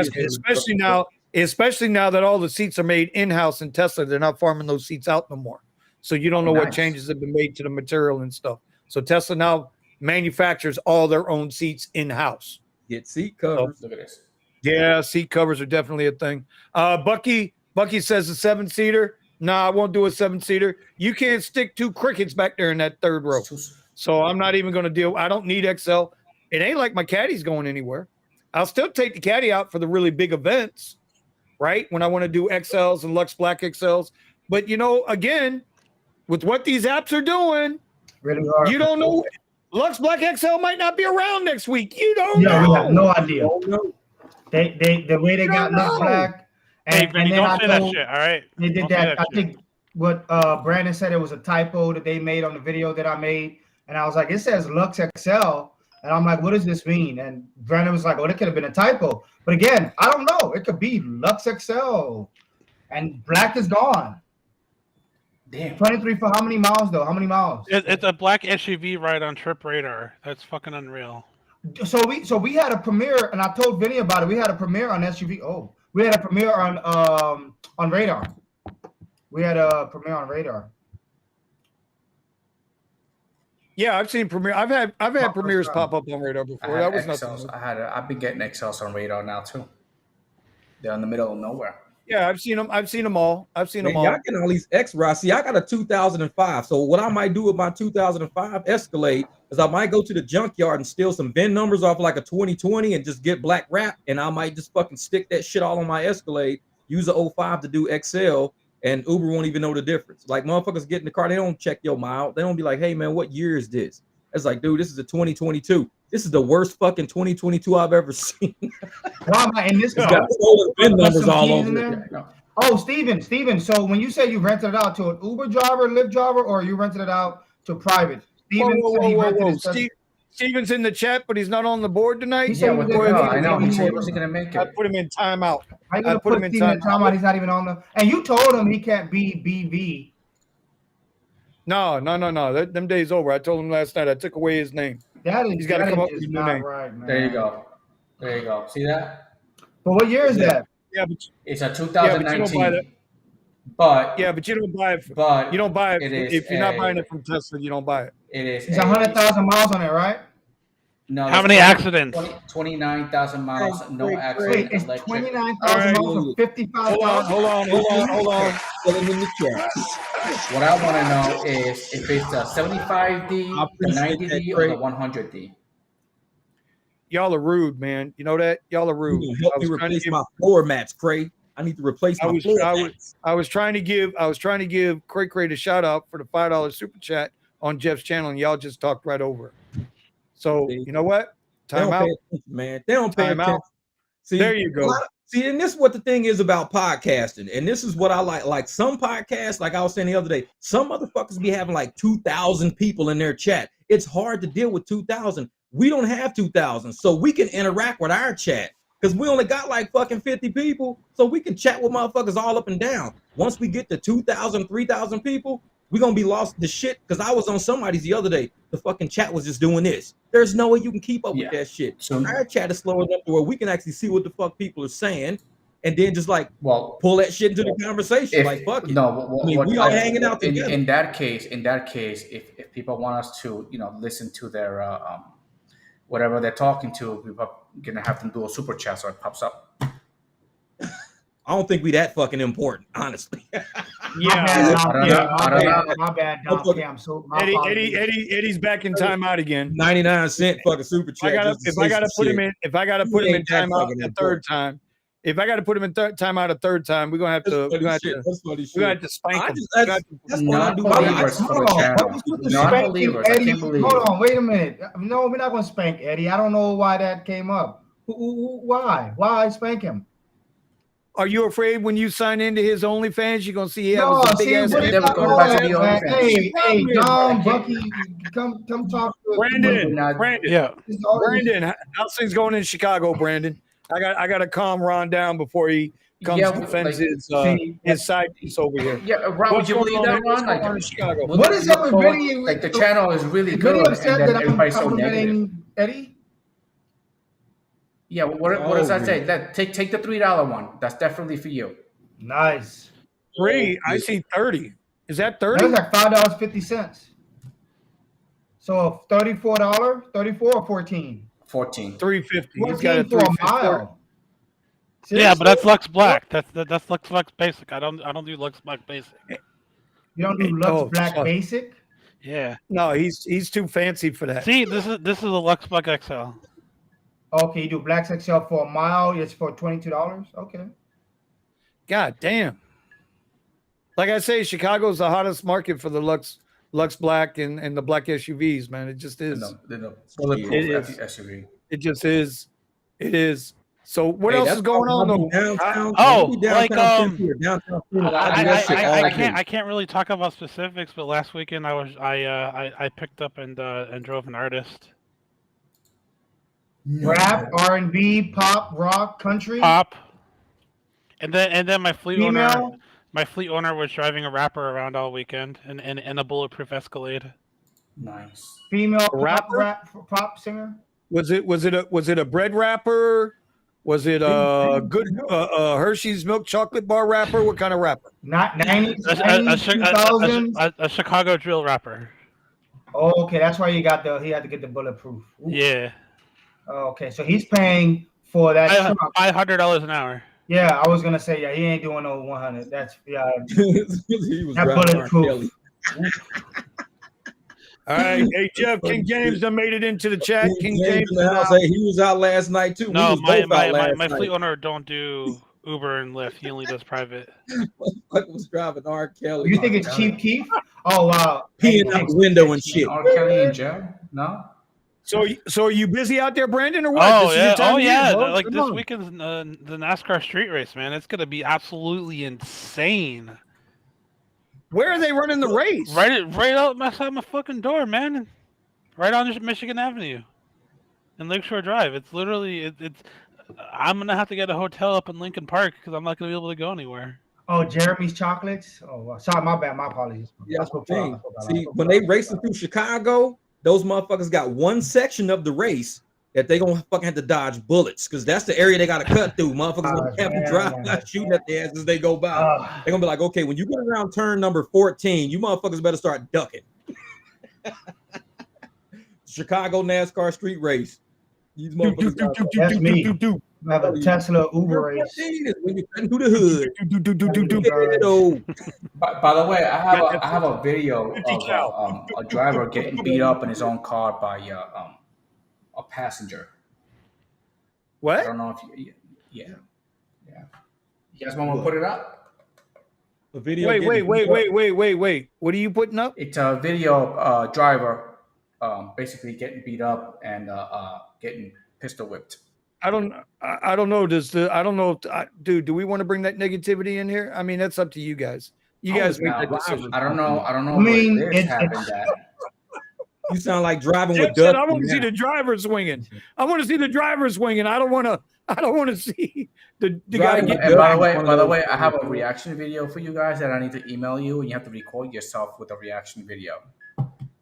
Especially now that all the seats are made in-house in Tesla, they're not farming those seats out no more. So you don't know what changes have been made to the material and stuff. So Tesla now manufactures all their own seats in-house. Get seat covers. Look at this. Yeah, seat covers are definitely a thing. Bucky says a 7-seater. No, I won't do a 7-seater. You can't stick 2 crickets back there in that third row. So I'm not even going to deal. I don't need XL. It ain't like my Caddy's going anywhere. I'll still take the Caddy out for the really big events, right? When I want to do XLs and Lux Black XLs. But, again, with what these apps are doing, really hard. You don't know. Lux Black XL might not be around next week. You don't know. We have no idea. They the way they got Lux Black. And then don't say that shit, all right? They did that. I think what Brandon said, it was a typo that they made on the video that I made. And I was like, it says Lux XL. And I'm like, what does this mean? And Brandon was like, oh, it could have been a typo. But again, I don't know. It could be Lux XL. And black is gone. Damn. 23 for how many miles, though? How many miles? It's a black SUV ride on Trip Radar. That's fucking unreal. So we had a premiere, and I told Vinny about it. We had a premiere on SUV. Oh, we had a premiere on Radar. We had a premiere on Radar. Yeah, I've seen premiere. I've had premieres pop up on Radar before. That was nothing. I've been getting XLs on Radar now too. They're in the middle of nowhere. Yeah, I've seen them. I've seen them all. Y'all getting all these X-Rods. See, I got a 2005. So what I might do with my 2005 Escalade is I might go to the junkyard and steal some VIN numbers off like a 2020 and just get black wrap, and I might just fucking stick that shit all on my Escalade. Use a 05 to do XL, and Uber won't even know the difference. Like motherfuckers get in the car, they don't check your mile. They don't be like, hey man, what year is this? It's like, dude, this is a 2022. This is the worst fucking 2022 I've ever seen. Why am I in this? Got VIN numbers all over it. Oh, Steven. So when you say you rented it out to an Uber driver, Lyft driver, or you rented it out to private? Whoa. Steven's in the chat, but he's not on the board tonight. I know. He said he wasn't going to make it. I put him in timeout. I put him in timeout. He's not even on the. And you told him he can't be BV. No. Them days over. I told him last night. I took away his name. He's got to come up with a new name. Right, man. There you go. See that? But what year is that? Yeah, but it's a 2019. Yeah, but you don't buy it. But you don't buy it if you're not buying it from Tesla. You don't buy it. It is. It's 100,000 miles on it, right? No. How many accidents? 29,000 miles. No accidents. It's 29,000 miles for 55,000. Hold on. What I want to know is if it's a 75D, the 90D, or the 100D. Y'all are rude, man. You know that? Y'all are rude. Help me replace my floor mats, Cray. I need to replace my floor mats. I was trying to give Cray a shout out for the $5 super chat on Jeff's channel, and y'all just talked right over it. So you know what? Time out, man. They don't pay attention. See, there you go. See, and this is what the thing is about podcasting, and this is what I like. Like some podcasts, like I was saying the other day, some motherfuckers be having like 2,000 people in their chat. It's hard to deal with 2,000. We don't have 2,000, so we can interact with our chat because we only got like fucking 50 people, so we can chat with motherfuckers all up and down. Once we get to 2,000, 3,000 people, we're gonna be lost to shit. Because I was on somebody's the other day, the fucking chat was just doing this. There's no way you can keep up with that shit. So our chat is slow enough to where we can actually see what the fuck people are saying, and then just like pull that shit into the conversation. Like fuck it. We all hanging out together. In that case, if people want us to, listen to their whatever they're talking to, we're gonna have them do a super chat so it pops up. I don't think we that fucking important, honestly. My bad, Dom. I'm so Eddie's back in timeout again. 99-cent fucking super chat. If I gotta put him in timeout a third time. If I got to put him in timeout a third time, we're gonna have to spank him. Hold on, wait a minute. No, we're not gonna spank Eddie. I don't know why that came up. Why? Why spank him? Are you afraid when you sign into his OnlyFans, you're gonna see he has a big ass? Hey, John, Bucky, come talk to Brandon. Brandon, how's things going in Chicago, Brandon? I got to calm Ron down before he comes and defends his side piece over here. Yeah, Ron, would you believe that, Ron? Like, Chicago. What is up with Vinny? Like the channel is really good, and then everybody's so negative. Eddie? Yeah, what does that say? Take the $3 one. That's definitely for you. Nice. Free. I see 30. Is that 30? That's like $5.50. So $34, 34 or 14? 14. 350. 14 he's got a for a mile. Seriously? Yeah, but that's Lux Black. That's Lux Black Basic. I don't do Lux Black Basic. You don't do Lux Black Basic? Yeah. No, he's too fancy for that. See, this is a Lux Black XL. Okay, you do Black XL for a mile. It's for $22. Okay. God damn. Like I say, Chicago's the hottest market for the Lux Black and the black SUVs, man. It just is. SUV. It just is. It is. So what else is going on though? I can't really talk about specifics, but last weekend I picked up and drove an artist. Rap, R&B, pop, rock, country. Pop. And then my fleet owner was driving a rapper around all weekend in a bulletproof Escalade. Nice. Female pop singer. Was it a bread rapper? Was it a good Hershey's milk chocolate bar rapper? What kind of rapper? Not 90s, 2000s. A Chicago drill rapper. Oh, okay. That's why he had to get the bulletproof. Ooh. Yeah. Oh, okay, so he's paying for that $500 an hour. Yeah, I was gonna say, yeah, he ain't doing no 100. That's he was that bulletproof. All right, hey Jeff, King James done made it into the chat. King James, he was out last night too. No, my fleet owner don't do Uber and Lyft. He only does private. What was driving R. Kelly? You think it's Chief Keef? Oh wow, peeing out the window and shit. R. Kelly and Joe? No. So are you busy out there, Brandon, or what? Oh yeah. Like this weekend's the NASCAR street race, man. It's gonna be absolutely insane. Where are they running the race? Right out outside my fucking door, man. Right on Michigan Avenue, and Lakeshore Drive. It's literally I'm gonna have to get a hotel up in Lincoln Park because I'm not gonna be able to go anywhere. Oh, Jeremy's Chocolates. Oh, sorry, my bad. My apologies. Yeah, that's the thing. See, when they racing through Chicago, those motherfuckers got one section of the race that they gonna fucking have to dodge bullets because that's the area they gotta cut through. Motherfuckers gonna have to drive shooting at their ass as they go by. They're gonna be like, okay, when you get around turn number 14, you motherfuckers better start ducking. Chicago NASCAR street race. These motherfuckers. That's me. I have a Tesla Uber race. When you cut through the hood. By the way, I have a video of a driver getting beat up in his own car by a passenger. What? I don't know if yeah. You guys want to put it up? A video. Wait. What are you putting up? It's a video of driver basically getting beat up and getting pistol whipped. I don't know. Dude, do we want to bring that negativity in here? I mean, that's up to you guys. You guys make that decision. I don't know. I mean, it happened that. You sound like driving with Jeff. I want to see the driver swinging. I want to see the driver swinging. I don't want to see the guy get. And by the way, I have a reaction video for you guys that I need to email you, and you have to record yourself with a reaction video.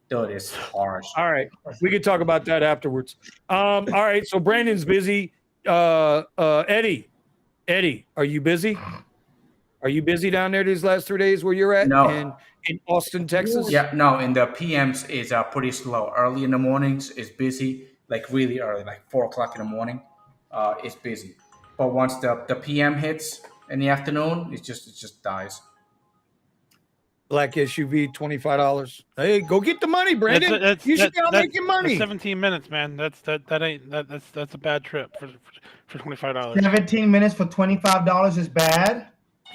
Dude, it's harsh. All right, we can talk about that afterwards. All right, so Brandon's busy. Eddie, are you busy? Are you busy down there these last 3 days where you're at? No. In Austin, Texas? Yeah, no. In the PMs is pretty slow. Early in the mornings is busy, like really early, like 4 o'clock in the morning. It's busy. But once the PM hits In the afternoon, it just dies. Black SUV, $25. Hey, go get the money, Brandon. You should be out making money. 17 minutes, man. That's a bad trip for $25. 17 minutes for $25 is bad.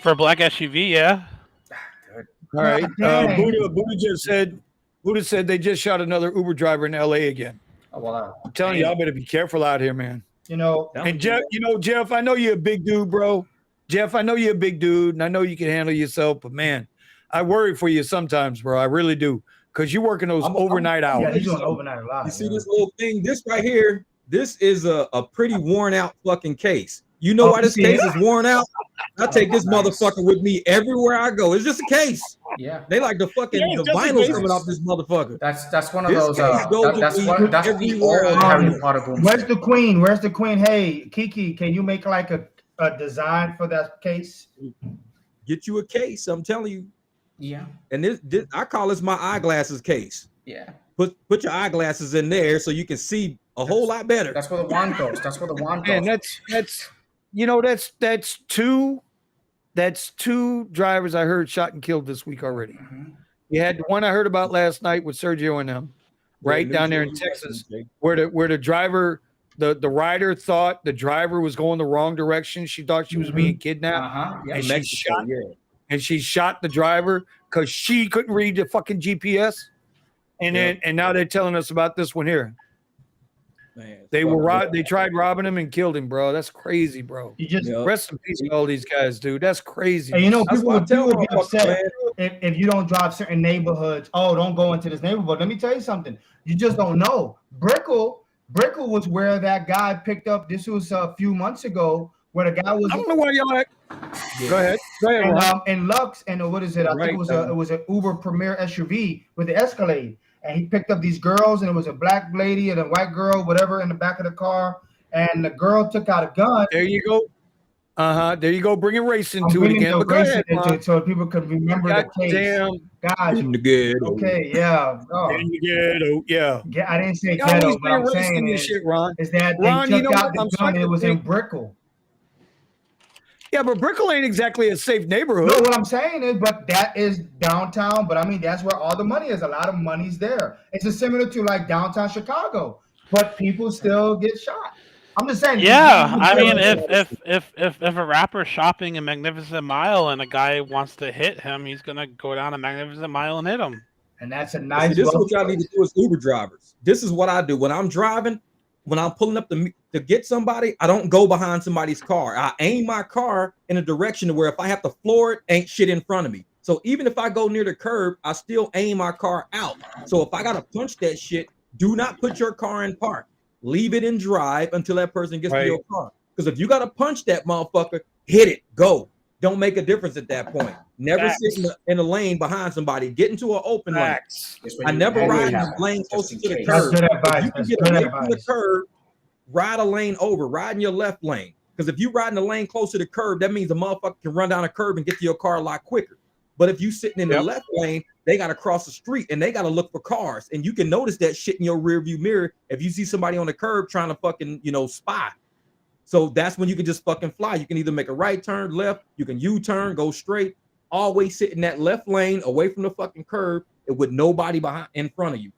For a black SUV, yeah. All right. Dang. Buddha said they just shot another Uber driver in LA again. Oh, well, I'm telling y'all better be careful out here, man. You know, And Jeff, Jeff, I know you're a big dude, bro. Jeff, I know you're a big dude, and I know you can handle yourself, but man, I worry for you sometimes, bro. I really do. Because you're working those overnight hours. yeah, he's doing overnight a lot. You see this little thing? This right here, this is a pretty worn out fucking case. You know why this case is worn out? I take this motherfucker with me everywhere I go. It's just a case. yeah. They like the fucking the vinyl's coming off this motherfucker. That's one of This those. case goes That's with one. me That's the everywhere old I Harry go. Potter boom. Where's the queen? Where's the queen? Hey, Kiki, can you make like a design for that case? Get you a case, I'm telling you. Yeah. And this I call this my eyeglasses case. Yeah. Put your eyeglasses in there so you can see a whole lot better. That's where the wand goes. That's where the wand goes. And that's two drivers I heard shot and killed this week already. Mhm. You had the one I heard about last night with Sergio and them, right down there in Texas, where the driver, the rider thought the driver was going the wrong direction. She thought she was being kidnapped, Yeah. and Mexico, she shot the driver because she couldn't read the fucking GPS. And now they're telling us about this one here. Man, They tried robbing him and killed him, bro. That's crazy, bro. You just Rest in peace to all these guys, dude. That's crazy. and you know That's people why I would tell be motherfuckers, upset if you don't drive certain neighborhoods. Oh, don't go into this neighborhood. Let me tell you something. You just don't know. Brickell was where that guy picked up. This was a few months ago where the guy was. I don't know why y'all act. Go ahead. Ron. And Lux and what is it? I think it was an Uber Premier SUV with the Escalade. And he picked up these girls, and it was a black lady and a white girl, whatever, in the back of the car. And the girl took out a gun. There you go. There you go. Bringing race into it again. But go ahead, Ron. so people can remember the case. Damn. Guys, in the ghetto. okay, yeah. Oh. In the ghetto, yeah. I didn't say Y'all ghetto, always but I'm been saying racing this shit, Ron. is that Ron, they you took know out what? the I'm gun starting and it to was in think- Brickell. Yeah, but Brickell ain't exactly a safe neighborhood. No, what I'm saying is, but that is downtown. But I mean, that's where all the money is. A lot of money's there. It's just similar to like downtown Chicago, but people still get shot. I'm just saying. Yeah, I mean, if a rapper's shopping in Magnificent Mile and a guy wants to hit him, he's gonna go down a Magnificent Mile and hit him. and that's a See, nice. this is what y'all need to do as Uber drivers. This is what I do when I'm driving. When I'm pulling up to get somebody, I don't go behind somebody's car. I aim my car in a direction to where if I have to floor it, ain't shit in front of me. So even if I go near the curb, I still aim my car out. So if I gotta punch that shit, do not put your car in park. Leave it in drive until that person gets to your car. Because if you gotta punch that motherfucker, hit it, go. Don't make a difference at that point. Never sit in a lane behind somebody. Get into an open lane. I never ride in a lane closer to the curb. That's good advice. You can That's get good away from the advice. curb, ride a lane over, ride in your left lane. Because if you ride in the lane closer to the curb, that means a motherfucker can run down a curb and get to your car a lot quicker. But if you sitting in the left lane, they got to cross the street and they got to look for cars. And you can notice that shit in your rear view mirror if you see somebody on the curb trying to fucking, spy. So that's when you can just fucking fly. You can either make a right turn, left, you can U-turn, go straight, always sit in that left lane away from the fucking curb and with nobody behind in front of you.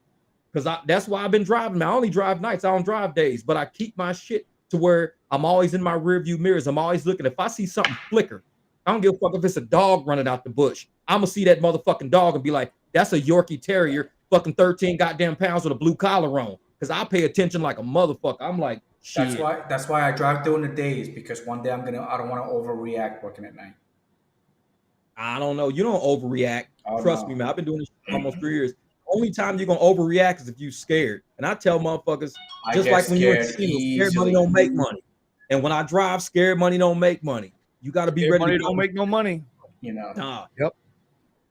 Because that's why I've been driving. I only drive nights, I don't drive days, but I keep my shit to where I'm always in my rear view mirrors. I'm always looking. If I see something flicker, I don't give a fuck if it's a dog running out the bush. I'm gonna see that motherfucking dog and be like, that's a Yorkie Terrier, fucking 13 goddamn pounds with a blue collar on. Because I pay attention like a motherfucker. I'm like, shit. That's why I drive during the days, because one day I don't want to overreact working at night. I don't know. You don't overreact. Oh, Trust me, man. I've been doing this for almost 3 years. Only time you're gonna overreact is if you scared. And I tell motherfuckers, just like when you're in casino, scared money don't make money. And when I drive, scared money don't make money. You got to be ready. Money don't make no money. Nah. Yep.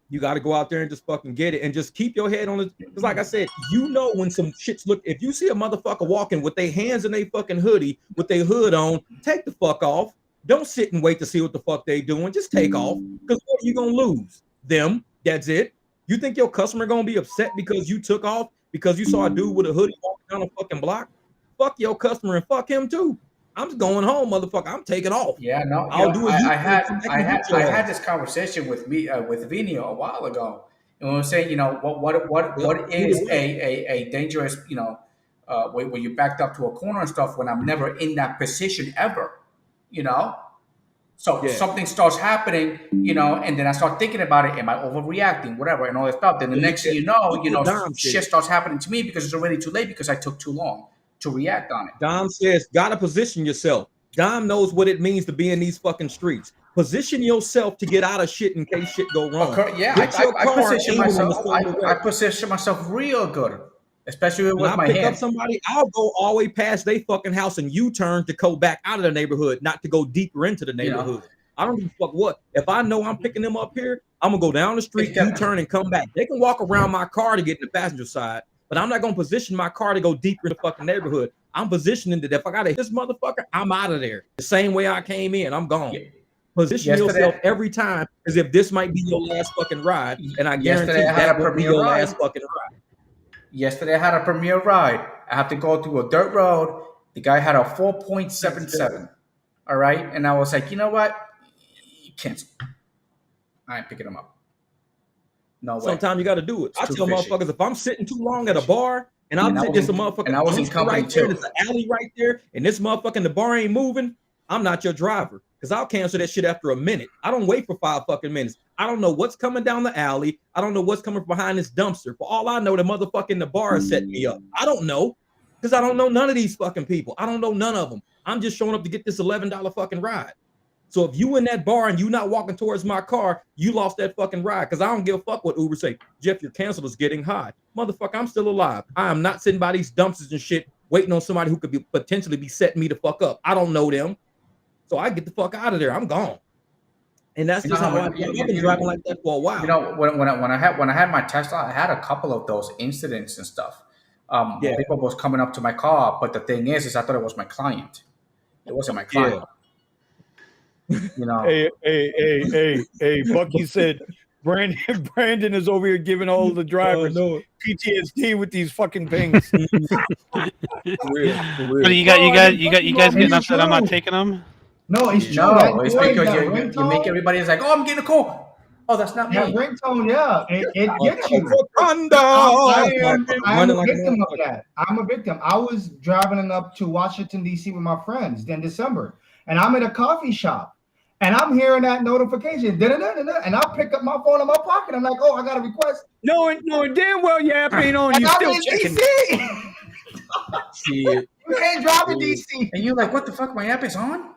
You got to go out there and just fucking get it and just keep your head on it. Because like I said, when some shits look, if you see a motherfucker walking with their hands in their fucking hoodie with their hood on, take the fuck off. Don't sit and wait to see what the fuck they doing. Just take off. Because what are you going to lose? Them. That's it. You think your customer going to be upset because you took off because you saw a dude with a hoodie walking down a fucking block? Fuck your customer and fuck him too. I'm going home, motherfucker. I'm taking off. Yeah, no, I'll do it. I had this conversation with Vinny a while ago, and we were saying, what is a dangerous, when you backed up to a corner and stuff when I'm never in that position ever, So something starts happening, and then I start thinking about it. Am I overreacting? Whatever, and all that stuff. Then the next thing you know, shit starts happening to me because it's already too late because I took too long to react on it. Dom says, gotta position yourself. Dom knows what it means to be in these fucking streets. Position yourself to get out of shit in case shit go wrong. I position myself real good, especially with my pick hand. Up somebody, I'll go all the way past their fucking house and U-turn to go back out of the neighborhood, not to go deeper into the neighborhood. I don't give a fuck what. If I know I'm picking them up here, I'm gonna go down the street, U-turn, and come back. They can walk around my car to get in the passenger side, but I'm not gonna position my car to go deeper in the fucking neighborhood. I'm positioning that if I gotta hit this motherfucker, I'm out of there. The same way I came in, I'm gone. Position yourself every time as if this might be your last fucking ride, and I guarantee that will be your last fucking ride. Yesterday I had a premier ride. I have to go through a dirt road. The guy had a 4.77. All right, and I was like, you know what? Cancel. I ain't picking him up. No way. Sometimes you got to do it. I tell motherfuckers, if I'm sitting too long at a bar and I'm sitting this motherfucker, and I was in company right there, there's an alley right there, and this motherfucker in the bar ain't moving, I'm not your driver. Because I'll cancel that shit after a minute. I don't wait for 5 fucking minutes. I don't know what's coming down the alley. I don't know what's coming behind this dumpster. For all I know, the motherfucker in the bar is setting me up. I don't know. Because I don't know none of these fucking people. I don't know none of them. I'm just showing up to get this $11 fucking ride. So if you in that bar and you not walking towards my car, you lost that fucking ride. Because I don't give a fuck what Uber say. Jeff, your cancel is getting high. Motherfucker, I'm still alive. I am not sitting by these dumpsters and shit waiting on somebody who could potentially be setting me the fuck up. I don't know them. So I get the fuck out of there. I'm gone. And that's just how I've been driving like that for a while. When I had my Tesla, I had a couple of those incidents and stuff. People was coming up to my car, but the thing is I thought it was my client. It wasn't my client. Hey, Bucky said Brandon is over here giving all the drivers PTSD with these fucking pings. For real. But you guys getting upset I'm not taking them? No, it's true. No, it's because you make everybody like, oh, I'm getting a call. Oh, that's not me. That ringtone, it gets you. I'm a victim of that. I'm a victim. I was driving up to Washington, D.C. with my friends in December, and I'm at a coffee shop, and I'm hearing that notification, and I pick up my phone in my pocket. I'm like, oh, I got a request. Knowing damn well your app ain't on, you still checking. You can't drive in D.C. And you're like, what the fuck? My app is on?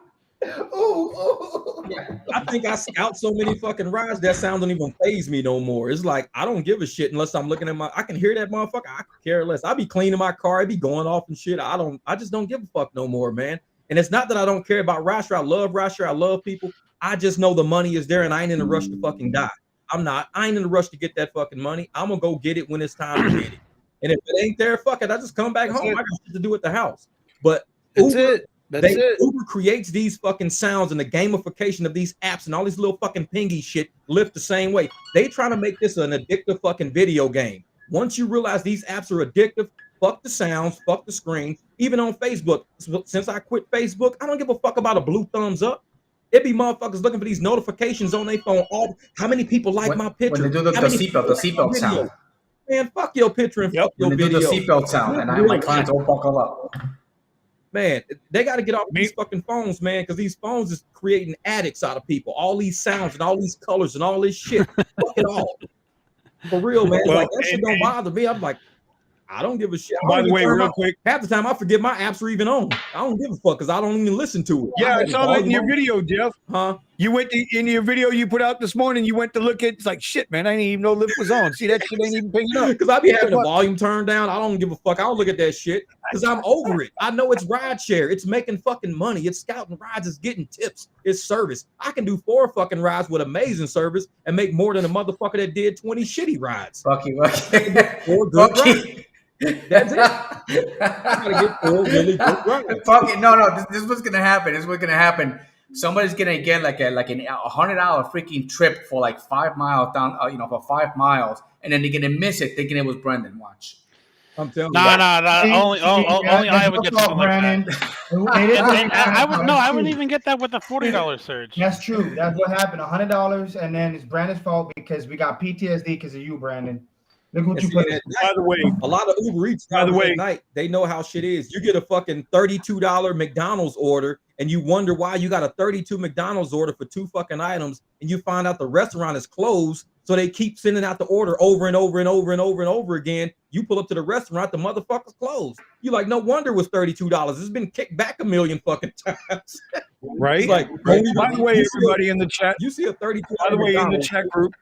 Ooh. I think I scout so many fucking rides that sound don't even faze me no more. It's like I don't give a shit unless I'm looking at I can hear that motherfucker. I could care less. I be cleaning my car, I be going off and shit. I just don't give a fuck no more, man. And it's not that I don't care about Rideshare. I love Rideshare. I love people. I just know the money is there and I ain't in a rush to fucking die. I ain't in a rush to get that fucking money. I'm gonna go get it when it's time to get it. And if it ain't there, fuck it. I just come back home. I got shit to do at the house. But Uber creates these fucking sounds and the gamification of these apps and all these little fucking pingy shit lift the same way. They trying to make this an addictive fucking video game. Once you realize these apps are addictive, fuck the sounds, fuck the screen. Even on Facebook, since I quit Facebook, I don't give a fuck about a blue thumbs up. It be motherfuckers looking for these notifications on their phone. How many people like my picture? When they do the seatbelt sound. Man, fuck your picture and fuck your video. When they do the seatbelt sound, and my clients all buckle up. Man, they got to get off these fucking phones, man, because these phones is creating addicts out of people. All these sounds and all these colors and all this shit. Fuck it all. For real, man. Well, like, that shit don't bother me. I'm like, I don't give a shit. By the way, real quick. Half the time, I forget my apps are even on. I don't give a fuck because I don't even listen to it. Yeah, it's all in your video, Jeff. Huh? You went in your video you put out this morning, you went to look at it's like, shit, man, I didn't even know Lyft was on. See, that shit ain't even pinging up. Because I be having the volume turned down. I don't give a fuck. I don't look at that shit because I'm over it. I know it's Rideshare. It's making fucking money. It's scouting rides. It's getting tips. It's service. I can do 4 fucking rides with amazing service and make more than a motherfucker that did 20 shitty rides. Fuck you. 4 good rides. That's it. I gotta get 4 really good rides. Fuck it. No. This is what's gonna happen. This is what's gonna happen. Somebody's gonna get like a $100 freaking trip for like 5 miles down, for 5 miles, and then they're gonna miss it thinking it was Brendan. Watch. I'm telling Nah, you. nah. Only I would get something like that. And I wouldn't even get that with a $40 surge. That's true. That's what happened. $100, and then it's Brandon's fault because we got PTSD because of you, Brandon. Look what you put in. By the way, A lot of Uber Eats drivers at night, they know how shit is. You get a fucking $32 McDonald's order, and you wonder why you got a $32 McDonald's order for 2 fucking items, and you find out the restaurant is closed, so they keep sending out the order over and over and over and over and over again. You pull up to the restaurant, the motherfucker's closed. You like, no wonder it was $32. It's been kicked back a million fucking times. Right? Like, by the way, everybody in the chat, you see a $32. by the way, in the chat group,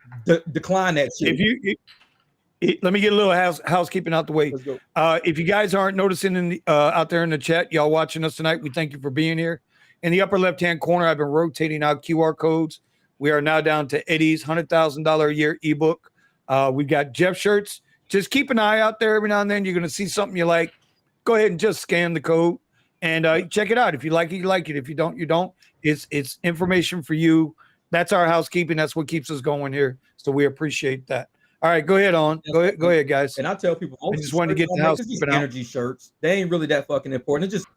decline that shit. Let me get a little housekeeping out the way. If you guys aren't noticing out there in the chat, y'all watching us tonight, we thank you for being here. In the upper left-hand corner, I've been rotating out QR codes. We are now down to Eddie's $100,000 a year ebook. We've got Jeff shirts. Just keep an eye out there every now and then. You're going to see something you like. Go ahead and just scan the code and check it out. If you like it, you like it. If you don't, you don't. It's information for you. That's our housekeeping. That's what keeps us going here. So we appreciate that. All right, go ahead on. Go ahead, guys. And I tell people, I just wanted to get the housekeeping out. Energy shirts. They ain't really that fucking important. It's just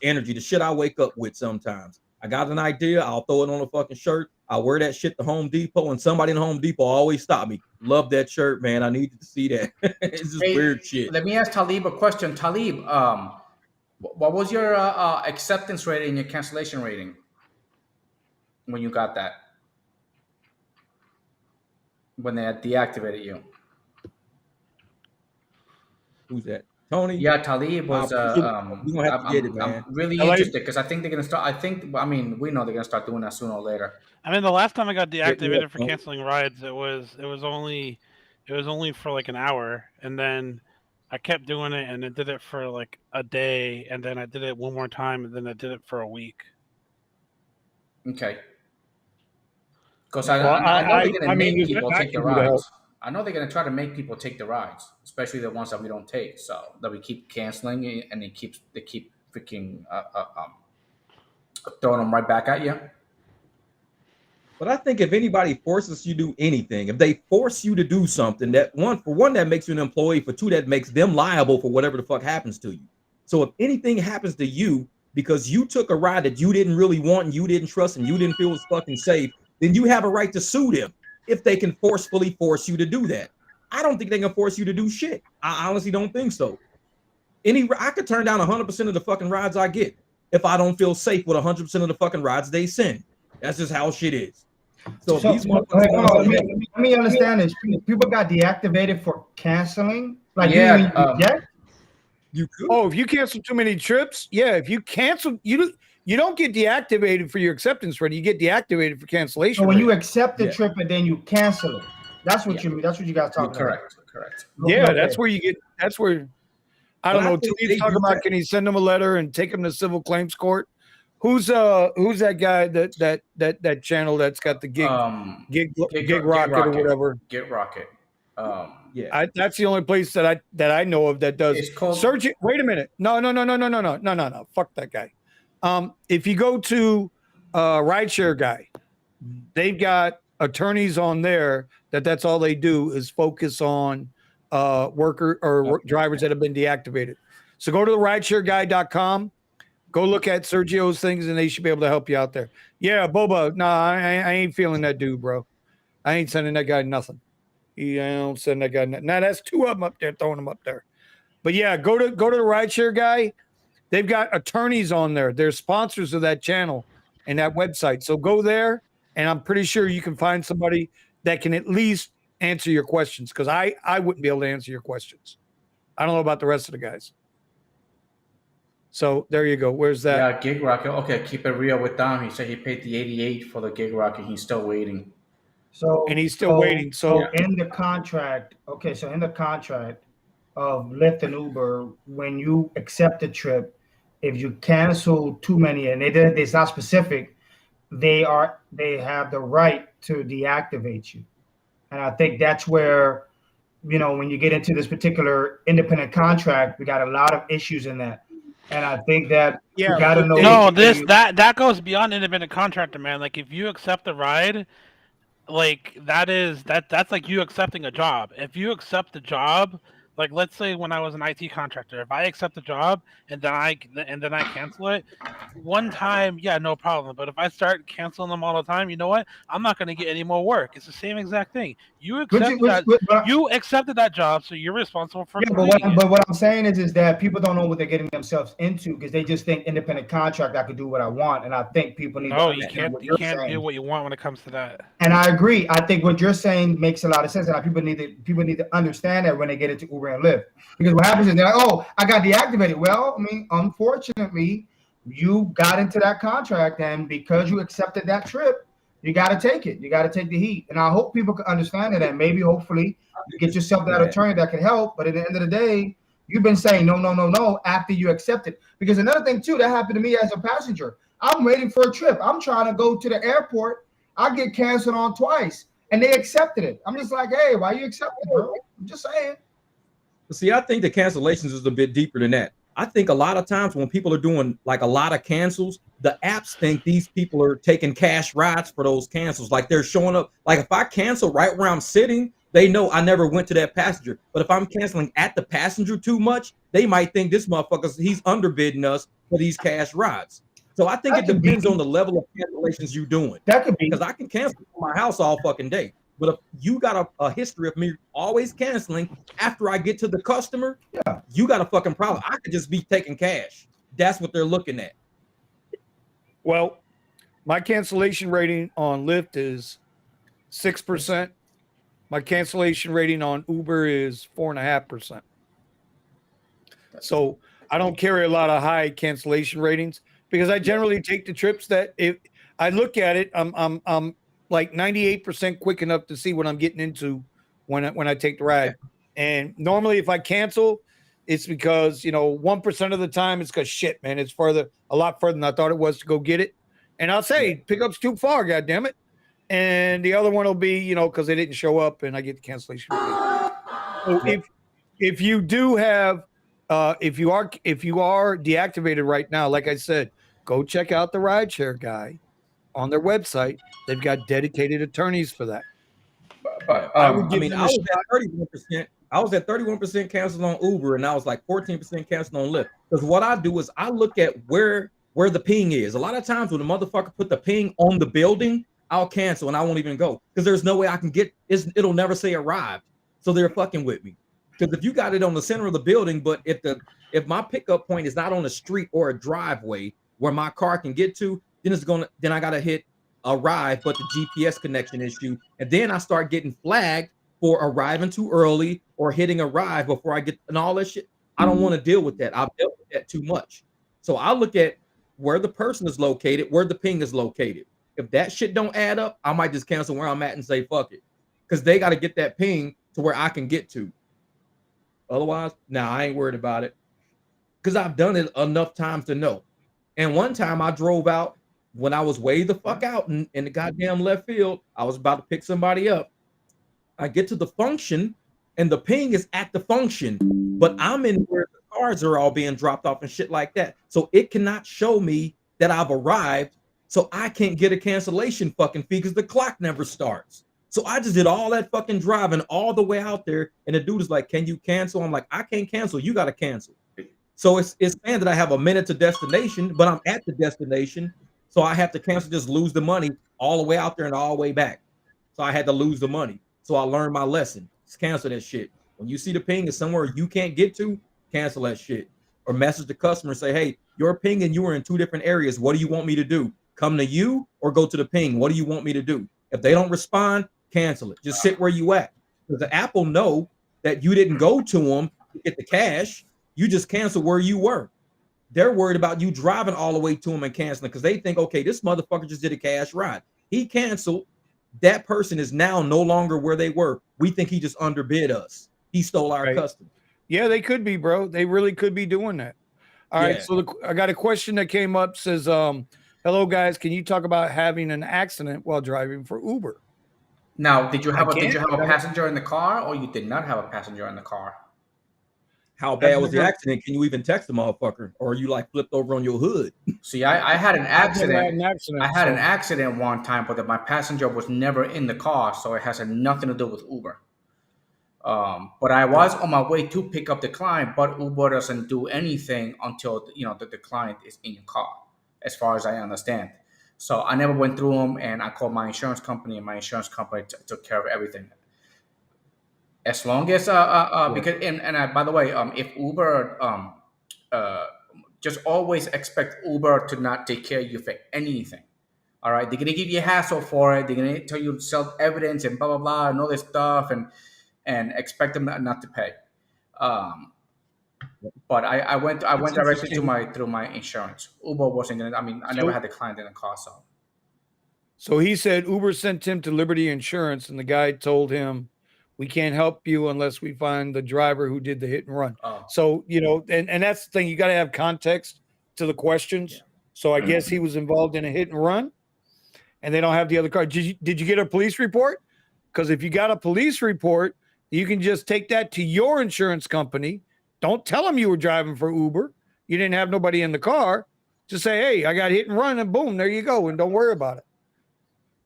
energy, the shit I wake up with sometimes. I got an idea, I'll throw it on a fucking shirt. I'll wear that shit to Home Depot, and somebody in Home Depot always stop me. Love that shirt, man. I need to see that. It's just weird shit. Let me ask Talib a question. Talib, what was your acceptance rating and your cancellation rating when you got that? When they had deactivated you? Who's that? Tony? Yeah, Talib was. We're gonna have to get it, man. I'm really interested because I think they're gonna start. We know they're gonna start doing that sooner or later. I mean, the last time I got deactivated for canceling rides, it was only for like an hour, and then I kept doing it, and it did it for like a day, and then I did it one more time, and then I did it for a week. Okay. Because I know they're gonna make people take the rides. I know they're gonna try to make people take the rides, especially the ones that we don't take. So that we keep canceling, and they keep freaking throwing them right back at you. But I think if anybody forces you to do anything, if they force you to do something, that that makes you an employee, for 2, that makes them liable for whatever the fuck happens to you. So if anything happens to you because you took a ride that you didn't really want and you didn't trust and you didn't feel was fucking safe, then you have a right to sue them if they can forcefully force you to do that. I don't think they can force you to do shit. I honestly don't think so. I could turn down 100% of the fucking rides I get if I don't feel safe with 100% of the fucking rides they send. That's just how shit is. So these let me understand this. People got deactivated for canceling? Like, you could. Oh, if you cancel too many trips, yeah. If you cancel, you don't get deactivated for your acceptance rating. You get deactivated for cancellation. So when you accept the trip and then you cancel it, that's what you mean. That's what you guys talking about. Correct. Yeah, that's where you get. That's where. I don't know. He's talking about, can he send them a letter and take them to civil claims court? Who's that guy that channel that's got the gig rocket or whatever? Gig Rocket. That's the only place that I know of that does. Search it. Wait a minute. No. Fuck that guy. If you go to Rideshare guy, they've got attorneys on there that's all they do is focus on drivers that have been deactivated. So go to the rideshareguy.com. Go look at Sergio's things, and they should be able to help you out there. Yeah, Boba. Nah, I ain't feeling that dude, bro. I ain't sending that guy nothing. I don't send that guy nothing. Now that's 2 of them up there, throwing them up there. But yeah, go to the Rideshare guy. They've got attorneys on there. They're sponsors of that channel and that website. So go there, and I'm pretty sure you can find somebody that can at least answer your questions, because I wouldn't be able to answer your questions. I don't know about the rest of the guys. So there you go. Where's that? Yeah, Gig Rocket. Okay, keep it real with Dom. He said he paid the $88 for the Gig Rocket. He's still waiting. And he's still waiting. So in the contract, of Lyft and Uber, when you accept the trip, if you cancel too many, and it's not specific, they have the right to deactivate you. And I think that's where, when you get into this particular independent contract, we got a lot of issues in that. And I think that you got to know. No, that goes beyond independent contractor, man. Like, if you accept the ride, like that's like you accepting a job. If you accept the job, Like, let's say when I was an IT contractor, if I accept a job and then I cancel it, one time, yeah, no problem. But if I start canceling them all the time, you know what? I'm not going to get any more work. It's the same exact thing. You accepted you accepted that job, so you're responsible for completing it. But what I'm saying is that people don't know what they're getting themselves into because they just think independent contract, I can do what I want, and I think people need to understand you can't do what you want when it comes to that. And I agree. I think what you're saying makes a lot of sense, and people need to understand that when they get into Uber and Lyft, because what happens is they're like, "Oh, I got deactivated." Well, I mean, unfortunately, you got into that contract, and because you accepted that trip, you got to take it. You got to take the heat, and I hope people can understand that. And maybe, hopefully, you get yourself that attorney that can help. But at the end of the day, you've been saying no after you accept it. Because another thing too that happened to me as a passenger, I'm waiting for a trip. I'm trying to go to the airport. I get canceled on twice, and they accepted it. I'm just like, hey, why you accepting it, bro? I'm just saying. See, I think the cancellations is a bit deeper than that. I think a lot of times when people are doing like a lot of cancels, the apps think these people are taking cash rides for those cancels. Like they're showing up. Like if I cancel right where I'm sitting, they know I never went to that passenger. But if I'm canceling at the passenger too much, they might think this motherfucker, he's underbidding us for these cash rides. So I think it depends on the level of cancellations you're doing. That could be. Because I can cancel my house all fucking day. But if you got a history of me always canceling after I get to the customer, you got a fucking problem. I could just be taking cash. That's what they're looking at. Well, my cancellation rating on Lyft is 6%. My cancellation rating on Uber is 4.5%. So I don't carry a lot of high cancellation ratings because I generally take the trips that if I look at it, I'm like 98% quick enough to see what I'm getting into when I take the ride. And normally if I cancel, it's because, 1% of the time it's because shit, man, it's a lot further than I thought it was to go get it. And I'll say pickup's too far, goddamn it. And the other one will be, because they didn't show up and I get the cancellation. So if you do have, if you are deactivated right now, like I said, go check out the Rideshare guy on their website. They've got dedicated attorneys for that. But I was at 31%. I was at 31% canceled on Uber, and I was like 14% canceled on Lyft. Because what I do is I look at where the ping is. A lot of times when the motherfucker put the ping on the building, I'll cancel and I won't even go because there's no way I can get it. It'll never say arrived. So they're fucking with me. Because if you got it on the center of the building, but if my pickup point is not on a street or a driveway where my car can get to, then I gotta hit arrive, but the GPS connection issue, and then I start getting flagged for arriving too early or hitting arrive before I get and all that shit. I don't want to deal with that. I've dealt with that too much. So I look at where the person is located, where the ping is located. If that shit don't add up, I might just cancel where I'm at and say fuck it, because they got to get that ping to where I can get to. Otherwise, I ain't worried about it because I've done it enough times to know. And one time I drove out when I was way the fuck out in the goddamn left field. I was about to pick somebody up. I get to the function and the ping is at the function, but I'm in where the cars are all being dropped off and shit like that. So it cannot show me that I've arrived. So I can't get a cancellation fucking fee because the clock never starts. So I just did all that fucking driving all the way out there. And the dude is like, can you cancel? I'm like, I can't cancel. You got to cancel. So it's saying that I have a minute to destination, but I'm at the destination. So I have to cancel, just lose the money all the way out there and all the way back. So I had to lose the money. So I learned my lesson. Just cancel that shit. When you see the ping is somewhere you can't get to, cancel that shit. Or message the customer and say, hey, your ping and you are in two different areas. What do you want me to do? Come to you or go to the ping? What do you want me to do? If they don't respond, cancel it. Just sit where you at. Because the app will know that you didn't go to them to get the cash. You just cancel where you were. They're worried about you driving all the way to them and canceling because they think, okay, this motherfucker just did a cash ride. He canceled. That person is now no longer where they were. We think he just underbid us. He stole our customer. Yeah, they could be, bro. They really could be doing that. All right. So I got a question that came up. Says, hello, guys. Can you talk about having an accident while driving for Uber? Now, did you have a passenger in the car, or you did not have a passenger in the car? How bad was the accident? Can you even text the motherfucker, or are you like flipped over on your hood? See, I had an accident. I had an accident one time, but my passenger was never in the car, so it has nothing to do with Uber. But I was on my way to pick up the client, but Uber doesn't do anything until the client is in your car, as far as I understand. So I never went through them, and I called my insurance company, and my insurance company took care of everything. As long as because by the way, if Uber just always expect Uber to not take care of you for anything. All right, they're gonna give you a hassle for it. They're gonna tell you self evidence and blah blah blah and all this stuff, and expect them not to pay. But I went directly through my insurance. Uber wasn't gonna. I mean, I never had the client in the car, so. So he said Uber sent him to Liberty Insurance, and the guy told him, "We can't help you unless we find the driver who did the hit and run." Oh. So, and that's the thing. You got to have context to the questions. Yeah. So I guess he was involved in a hit and run, and they don't have the other car. Did you get a police report? Because if you got a police report, you can just take that to your insurance company. Don't tell them you were driving for Uber. You didn't have nobody in the car. Just say, "Hey, I got hit and run," and boom, there you go. And don't worry about it.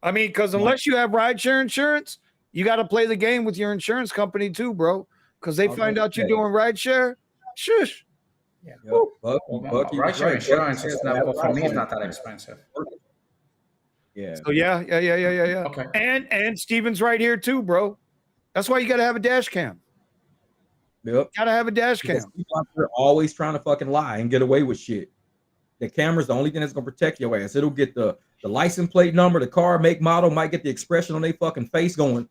I mean, because unless you have rideshare insurance, you got to play the game with your insurance company too, bro. Because they find out you're doing rideshare. Shush. Yeah. Rideshare insurance is not, for me, it's not that expensive. Yeah. So yeah. Okay. And Steven's right here too, bro. That's why you got to have a dash cam. Yep. Got to have a dash cam. People out there always trying to fucking lie and get away with shit. The camera's the only thing that's gonna protect your ass. It'll get the license plate number, the car, make, model, might get the expression on their fucking face going.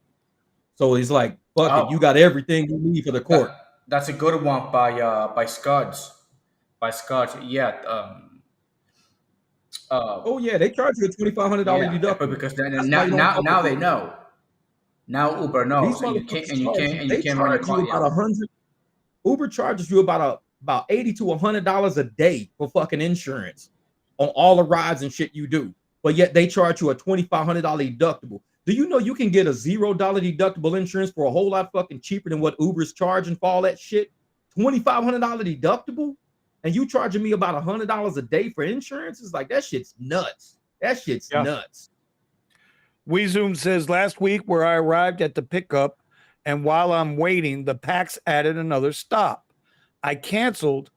So it's like, fuck it, you got everything you need for the court. That's a good one by Scuds. By Scuds, yeah. Oh yeah, they charge you a $2,500 deductible because now they know. Now Uber knows, and you can't run your car. Uber charges you about $80 to $100 a day for fucking insurance on all the rides and shit you do, but yet they charge you a $2,500 deductible. Do you know you can get a $0 deductible insurance for a whole lot fucking cheaper than what Uber's charging for all that shit? $2,500 deductible, and you charging me about $100 a day for insurance? It's like, that shit's nuts. That shit's nuts. WeZoom says last week where I arrived at the pickup, and while I'm waiting, the PAX added another stop. I canceled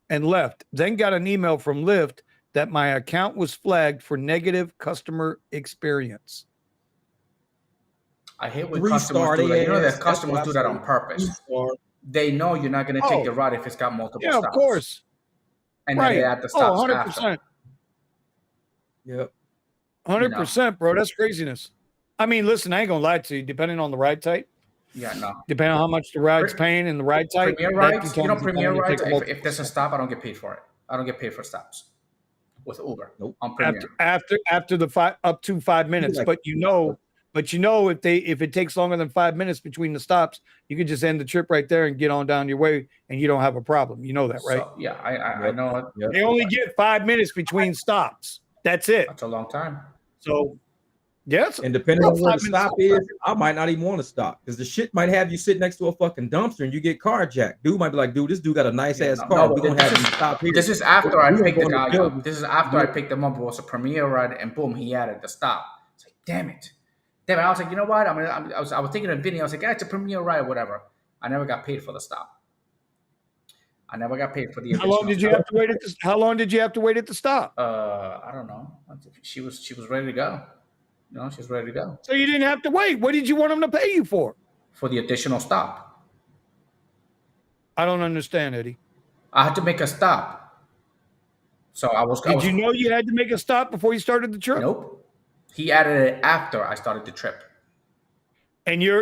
and left, then got an email from Lyft that my account was flagged for negative customer experience. I hate when customers do that. You know that customers do that on purpose. They know you're not going to take the ride if it's got multiple stops. Yeah, of course. And then they add the stops 100%. after. Yep. 100%, bro. That's craziness. I mean, listen, I ain't going to lie to you. Depending on the ride type. Yeah, no. Depending on how much the ride's paying and the ride type. Premier rides, Premier rides, if there's a stop, I don't get paid for it. I don't get paid for stops with Uber. Nope. On Premier. After the up to 5 minutes, but if it takes longer than 5 minutes between the stops, you can just end the trip right there and get on down your way, and you don't have a problem. You know that, right? So, yeah, I know. Yep. They only get 5 minutes between stops. That's it. That's a long time. So, yes. And depending on where the stop is, I might not even want to stop because the shit might have you sit next to a fucking dumpster and you get carjacked. Dude might be like, dude, this dude got a nice ass car. We're gonna have him stop here. This is after I picked the guy up. This is after I picked him up. It was a Premier ride, and boom, he added the stop. It's like, damn it. I was like, you know what? I was thinking of Vinny. I was like, it's a Premier ride, whatever. I never got paid for the stop. I never got paid for the. How long did you have to wait at the? How long did you have to wait at the stop? I don't know. She was ready to go. She was ready to go. So you didn't have to wait. What did you want them to pay you for? For the additional stop. I don't understand, Eddie. I had to make a stop. So I was. Did you know you had to make a stop before you started the trip? Nope. He added it after I started the trip. And you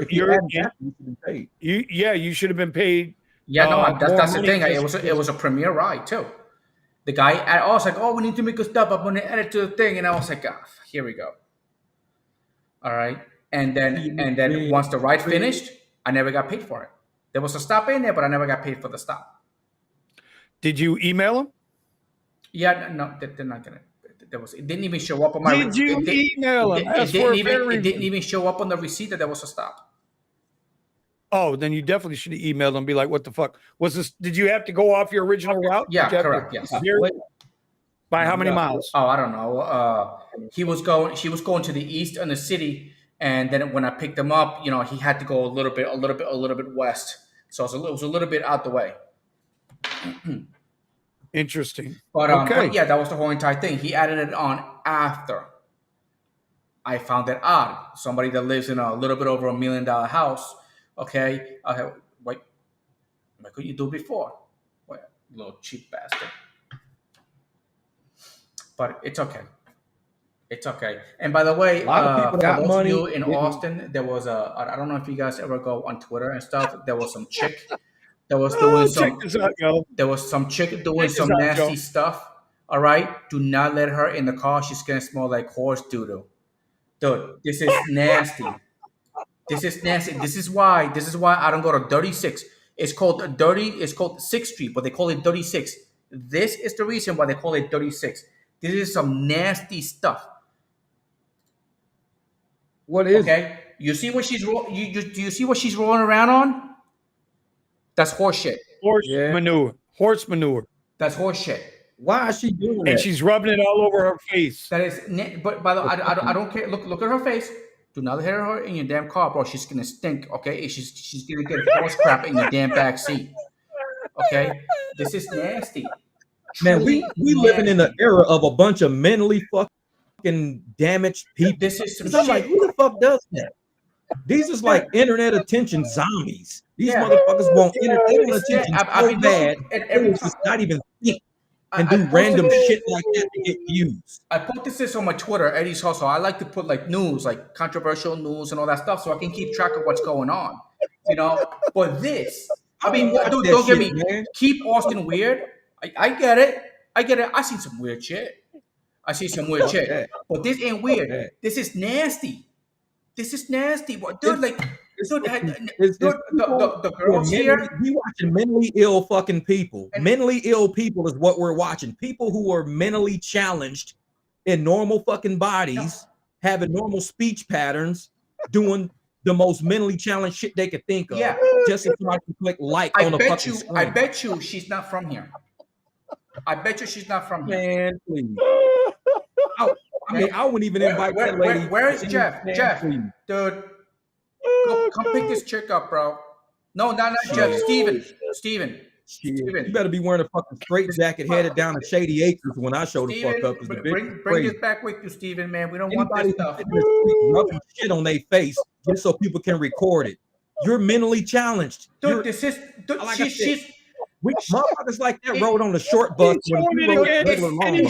should have been paid. Yeah, no, that's the thing. It was a Premier ride too. The guy, I was like, we need to make a stop. I'm gonna add it to the thing, and I was like, here we go. All right, and then once the ride finished, I never got paid for it. There was a stop in there, but I never got paid for the stop. Did you email him? Yeah, no, they're not gonna. It didn't even show up on my. Did you email him? It didn't even show up on the receipt that there was a stop. Oh, then you definitely should have emailed him and be like, what the fuck? Was this? Did you have to go off your original route? Yeah, correct. Yes. By how many miles? Oh, I don't know. She was going to the east in the city, And then when I picked him up, you know, he had to go a little bit west. So it was a little bit out the way. Interesting. But okay. but yeah, that was the whole entire thing. He added it on after. I found it odd. Somebody that lives in a little bit over $1 million house. Okay. Wait. What could you do before? Wait, little cheap bastard. But it's okay. It's okay. And by the way, A lot of people got for those money. of you in Austin, there was I don't know if you guys ever go on Twitter and stuff. There was some chick that was doing some. There was some chick doing some nasty stuff. All right, do not let her in the car. She's gonna smell like horse doodle. Dude, this is nasty. This is nasty. This is why I don't go to 36. It's called 6th Street, but they call it 36. This is the reason why they call it 36. This is some nasty stuff. What is okay? You see what she's do you see what she's rolling around on? That's horse shit. Horse manure. Horse manure. That's horse shit. Why is she doing that? And she's rubbing it all over her face. That is, but by the way, I don't care. Look at her face. Do not let her in your damn car, bro. She's gonna stink. Okay, she's gonna get horse crap in your damn back seat. Okay, this is nasty. Man, we living in an era of a bunch of mentally fucking damaged people. This is some I'm shit. like, who the fuck does that? These is like internet attention zombies. These motherfuckers want internet attention so bad, it was just not even think and do random shit like that to get views. I posted this on my Twitter, Eddie's Hustle. I like to put like news, like controversial news and all that stuff, so I can keep track of what's going on. You know, but this, I mean, dude, don't get me. Man. Keep Austin weird. I get it. I seen some weird shit. I see some weird shit. But this ain't weird. This is nasty. This is nasty. Dude, like, the girls here. We watching mentally ill fucking people. Mentally ill people is what we're watching. People who are mentally challenged in normal fucking bodies, having normal speech patterns, doing the most mentally challenged shit they could think of. Yeah. Just so somebody can click like on a fucking screen. I bet you she's not from here. I bet you she's not from here. Man, please. I mean, I wouldn't even invite that lady. Where is Jeff? Jeff, dude, come pick this chick up, bro. No, not Jeff. Steven. You better be wearing a fucking straight jacket headed down to Shady Acres when I show the fuck up. Bring this back with you, Steven, man. We don't want this stuff. Rubbing shit on their face just so people can record it. You're mentally challenged. Dude, she's motherfuckers like that rode on the short bus. It's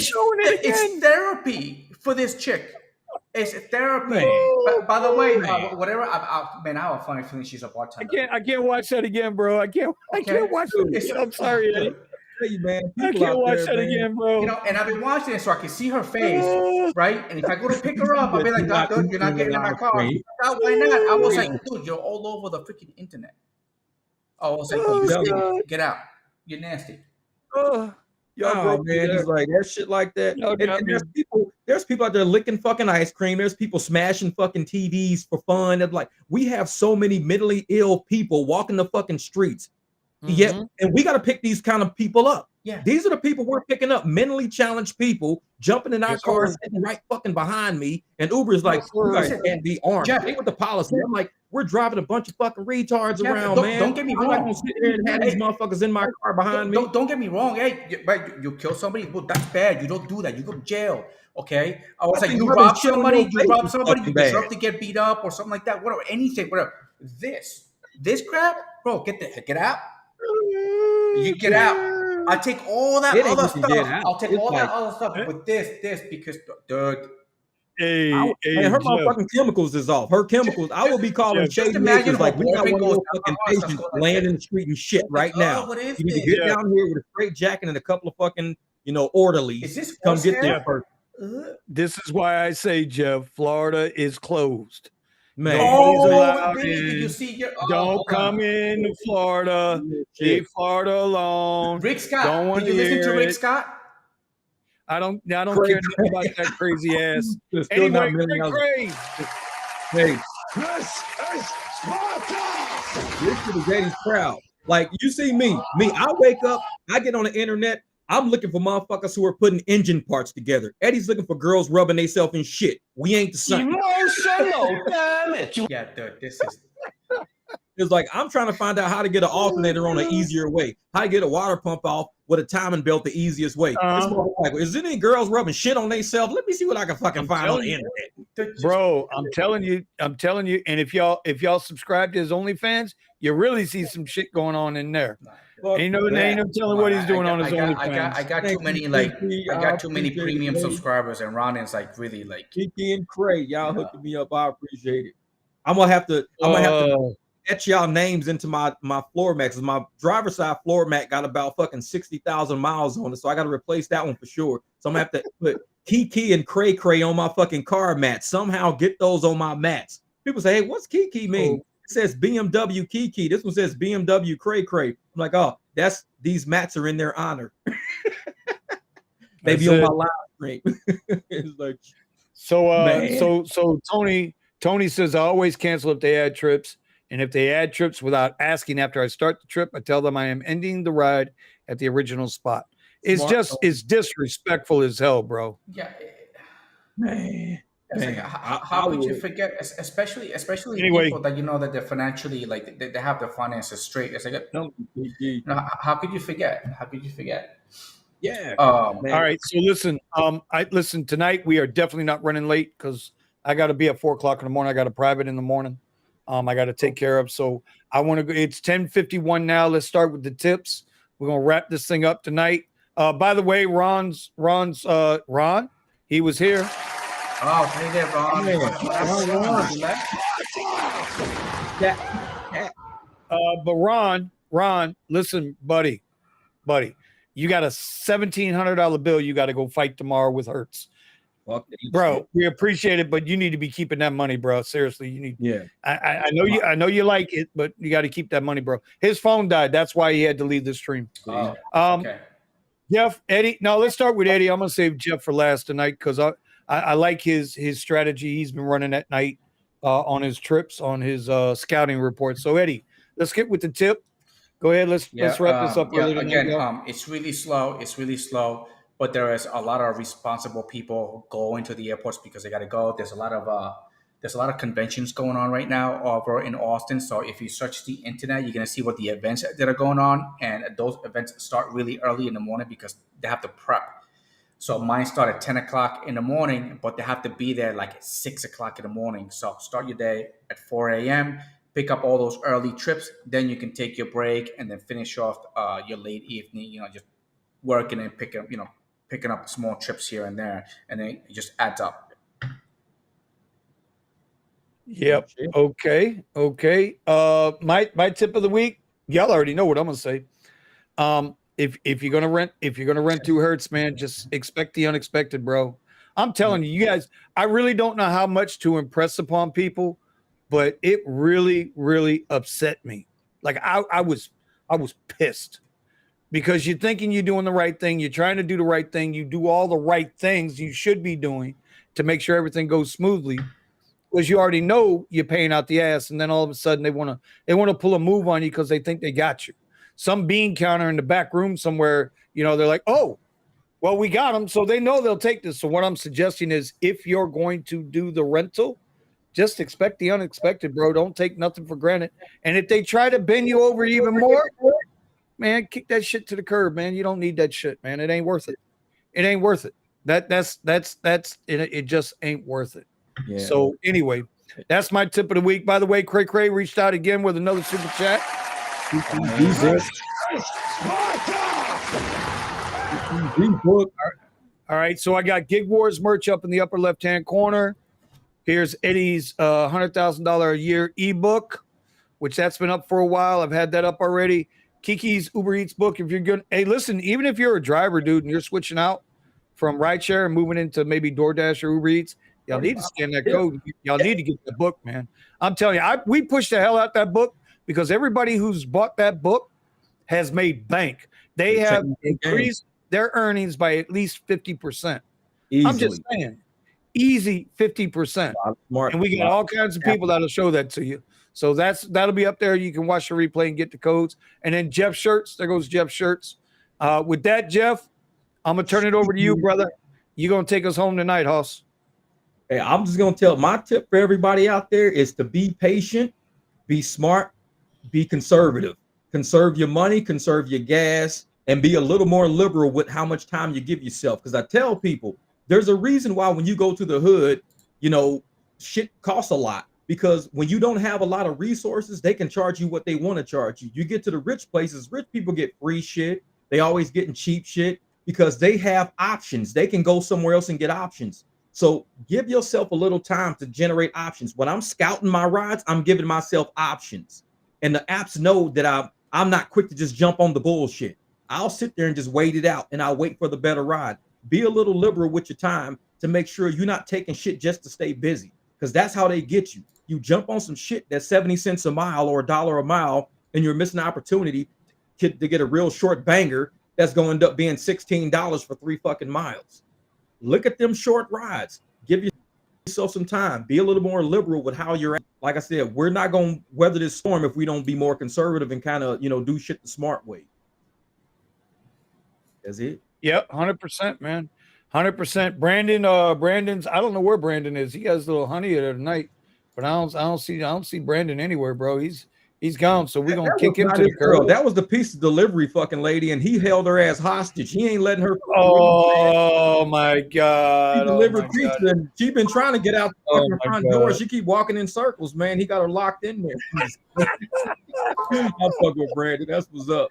therapy for this chick. It's therapy. By the way, whatever. I have a funny feeling she's a bartender. I can't watch that again, bro. I can't watch it again. I'm sorry, Eddie. Hey, man, I can't watch that again, bro. You know, and I've been watching it so I can see her face, right? And if I go to pick her up, I'll be like, dude, you're not getting in my car. Why not? I was like, dude, you're all over the freaking internet. I was like, get out. You're nasty. Man, he's like that shit like that. And there's people out there licking fucking ice cream. There's people smashing fucking TVs for fun. And like, we have so many mentally ill people walking the fucking streets. Yeah, and we got to pick these kind of people up. Yeah, these are the people we're picking up. Mentally challenged people jumping in our cars, sitting right fucking behind me. And Uber's like, you guys can't be armed. Stay with the policy. I'm like, we're driving a bunch of fucking retards around, man. Don't get me wrong. I'm not gonna sit there and have these motherfuckers in my car behind me. Don't get me wrong. Hey, you kill somebody. Well, that's bad. You don't do that. You go to jail. Okay. I was like, you rob somebody. You deserve to get beat up or something like that. Whatever. Anything. Whatever. This crap, bro. Get out. You get out. I take all that other stuff. I'll take all that other stuff with this because dude. Hey, her motherfucking chemicals is off. Her chemicals. I will be calling Shady Acres like we got one of those fucking patients laying in the street and shit right now. You need to get down here with a straight jacket and a couple of fucking, orderlies. Come get this person. This is why I say, Jeff, Florida is closed. Man, don't come into Florida. Leave Florida alone. Rick Scott. Did you listen to Rick Scott? I don't care nothing about that crazy ass. Anyway, Craig. Hey, this is Eddie's crowd. Like, you see me. I wake up, I get on the internet, I'm looking for motherfuckers who are putting engine parts together. Eddie's looking for girls rubbing themselves in shit. We ain't the same. Emotional damage. Yeah, dude, this is. It's like I'm trying to find out how to get an alternator on an easier way, how to get a water pump off with a timing belt the easiest way. It's more like, is there any girls rubbing shit on themselves? Let me see what I can fucking find on the internet. Bro, I'm telling you. And if y'all subscribe to his OnlyFans, you really see some shit going on in there. Ain't no telling what he's doing on his OnlyFans. I got too many premium subscribers, and Ron is like really like Kiki and Cray, y'all hooking me up. I appreciate it. I'm gonna have to etch y'all names into my floor mat, because my driver's side floor mat got about fucking 60,000 miles on it, so I got to replace that one for sure. So I'm gonna have to put Kiki and Cray Cray on my fucking car mat. Somehow get those on my mats. People say, "Hey, what's Kiki mean?" It says BMW Kiki. This one says BMW Cray Cray. I'm like, oh, these mats are in their honor. They be on my live stream. It's like, so Tony says I always cancel if they add trips. And if they add trips without asking after I start the trip, I tell them I am ending the ride at the original spot. It's disrespectful as hell, bro. Yeah, man. Like, how could you forget, especially anyway, people that you know that they're financially like they have their finances straight. It's like, how could you forget? How could you forget? Yeah. All right. So listen. Tonight we are definitely not running late because I got to be at 4:00 in the morning. I got a private in the morning. I got to take care of. So I want to go. It's 10:51 now. Let's start with the tips. We're going to wrap this thing up tonight. By the way, Ron, he was here. Oh, hey there, Ron. But Ron, listen, buddy, you got a $1,700 bill. You got to go fight tomorrow with Hertz. Bro, we appreciate it, but you need to be keeping that money, bro. Seriously, you need. Yeah, I know you like it, but you got to keep that money, bro. His phone died. That's why he had to leave the stream. Oh, okay. Jeff, Eddie. No, let's start with Eddie. I'm gonna save Jeff for last tonight because I like his strategy. He's been running at night on his trips, on his scouting reports. So Eddie, let's get with the tip. Go ahead. Let's wrap this up. It's really slow. But there is a lot of responsible people going to the airports because they got to go. There's a lot of conventions going on right now over in Austin. So if you search the internet, you're gonna see what the events that are going on, and those events start really early in the morning because they have to prep. So mine start at 10 o'clock in the morning, but they have to be there like at 6 o'clock in the morning. So start your day at 4 a.m. Pick up all those early trips, then you can take your break and then finish off your late evening. Just working and picking up small trips here and there, and then it just adds up. Yep. Okay. My tip of the week, y'all already know what I'm gonna say. If you're gonna rent through Hertz, man, just expect the unexpected, bro. I'm telling you guys, I really don't know how much to impress upon people, but it really, really upset me. Like I was pissed. Because you're thinking you're doing the right thing. You're trying to do the right thing. You do all the right things you should be doing to make sure everything goes smoothly. Because you already know you're paying out the ass. And then all of a sudden they want to pull a move on you because they think they got you. Some bean counter in the back room somewhere, they're like, oh, well, we got them. So they know they'll take this. So what I'm suggesting is if you're going to do the rental, just expect the unexpected, bro. Don't take nothing for granted. And if they try to bend you over even more, man, kick that shit to the curb, man. You don't need that shit, man. It ain't worth it. It ain't worth it. That's it just ain't worth it. Yeah. So anyway, that's my tip of the week. By the way, Cray reached out again with another super chat. All right, so I got Gig Wars merch up in the upper left-hand corner. Here's Eddie's $100,000 a year ebook, which that's been up for a while. I've had that up already. Kiki's Uber Eats book. If you're good, hey, listen, even if you're a driver, dude, and you're switching out from Rideshare and moving into maybe DoorDash or Uber Eats, y'all need to scan that code. Y'all need to get the book, man. I'm telling you, we pushed the hell out that book because everybody who's bought that book has made bank. They have increased their earnings by at least 50%. Easily. I'm just saying, easy 50%. And we got all kinds of people that'll show that to you. So that'll be up there. You can watch the replay and get the codes. And then Jeff Shirts. There goes Jeff Shirts. With that, Jeff, I'm gonna turn it over to you, brother. You gonna take us home tonight, Hoss? Hey, I'm just gonna tell my tip for everybody out there is to be patient, be smart, be conservative. Conserve your money, conserve your gas, and be a little more liberal with how much time you give yourself. Because I tell people there's a reason why when you go to the hood, you know, shit costs a lot. Because when you don't have a lot of resources, they can charge you what they want to charge you. You get to the rich places, rich people get free shit. They always getting cheap shit because they have options. They can go somewhere else and get options. So give yourself a little time to generate options. When I'm scouting my rides, I'm giving myself options. And the apps know that I'm not quick to just jump on the bullshit. I'll sit there and just wait it out, and I'll wait for the better ride. Be a little liberal with your time to make sure you're not taking shit just to stay busy, because that's how they get you. You jump on some shit that's 70 cents a mile or $1 a mile, and you're missing an opportunity to get a real short banger that's going to end up being $16 for 3 fucking miles. Look at them short rides. Give yourself some time. Be a little more liberal with how you're at. Like I said, we're not going to weather this storm if we don't be more conservative and kind of, do shit the smart way. That's it. Yep, 100%, man. 100%. Brandon's, I don't know where Brandon is. He has a little honey there tonight, but I don't see Brandon anywhere, bro. He's gone, so we're gonna kick him to the curb. That was the pizza delivery fucking lady, and he held her ass hostage. He ain't letting her. Oh my god! She delivered pizza, and she been trying to get out the front door. She keep walking in circles, man. He got her locked in there. I'm fucking with Brandon. That's what's up.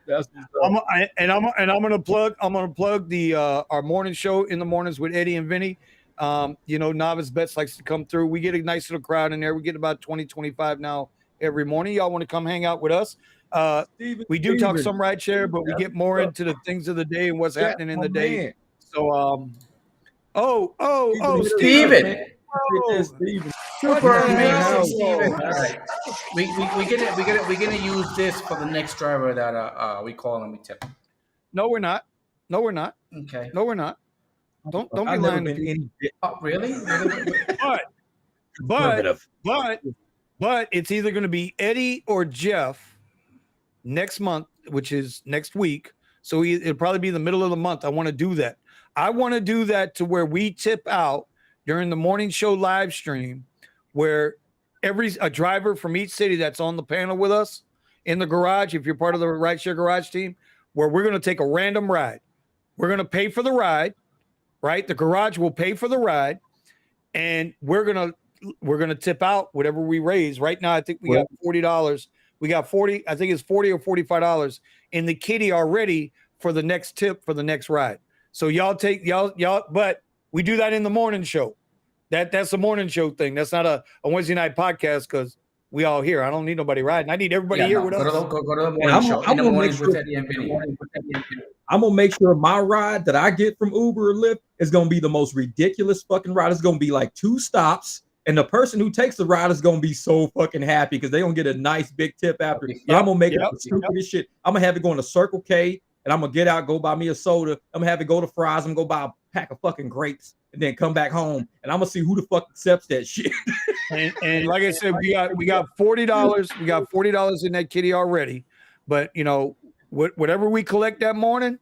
I'm gonna plug the our morning show in the mornings with Eddie and Vinny. Novice Bets likes to come through. We get a nice little crowd in there. We get about 20-25 now every morning. Y'all want to come hang out with us? We do talk some rideshare, but we get more into the things of the day and what's happening in the day. So, Steven. Steven. Super amazing, Steven. All right. We're gonna use this for the next driver that we call and we tip. No, we're not. Okay. No, we're not. Don't be lying to me. Oh, really? But it's either going to be Eddie or Jeff next month, which is next week. So it'll probably be the middle of the month. I want to do that. I want to do that to where we tip out during the morning show live stream, where a driver from each city that's on the panel with us in the garage, if you're part of the Rideshare Garage team, where we're going to take a random ride. We're going to pay for the ride, right? The garage will pay for the ride, and we're going to tip out whatever we raise. Right now, I think we got $40. We got 40. I think it's $40 or $45 in the kitty already for the next tip for the next ride. So y'all, but we do that in the morning show. That's a morning show thing. That's not a Wednesday night podcast because we all here. I don't need nobody riding. I need everybody here with us. Go to the morning show. In the mornings with Eddie and Vinny. I'm gonna make sure my ride that I get from Uber or Lyft is gonna be the most ridiculous fucking ride. It's gonna be like 2 stops. And the person who takes the ride is gonna be so fucking happy because they're gonna get a nice big tip after. I'm gonna make it the stupidest shit. I'm gonna have it going to Circle K, and I'm gonna get out, go buy me a soda. I'm gonna have it go to Fry's. I'm gonna go buy a pack of fucking grapes, and then come back home, and I'm gonna see who the fuck accepts that shit. and like I said, we got $40. We got $40 in that kitty already. But whatever we collect that morning,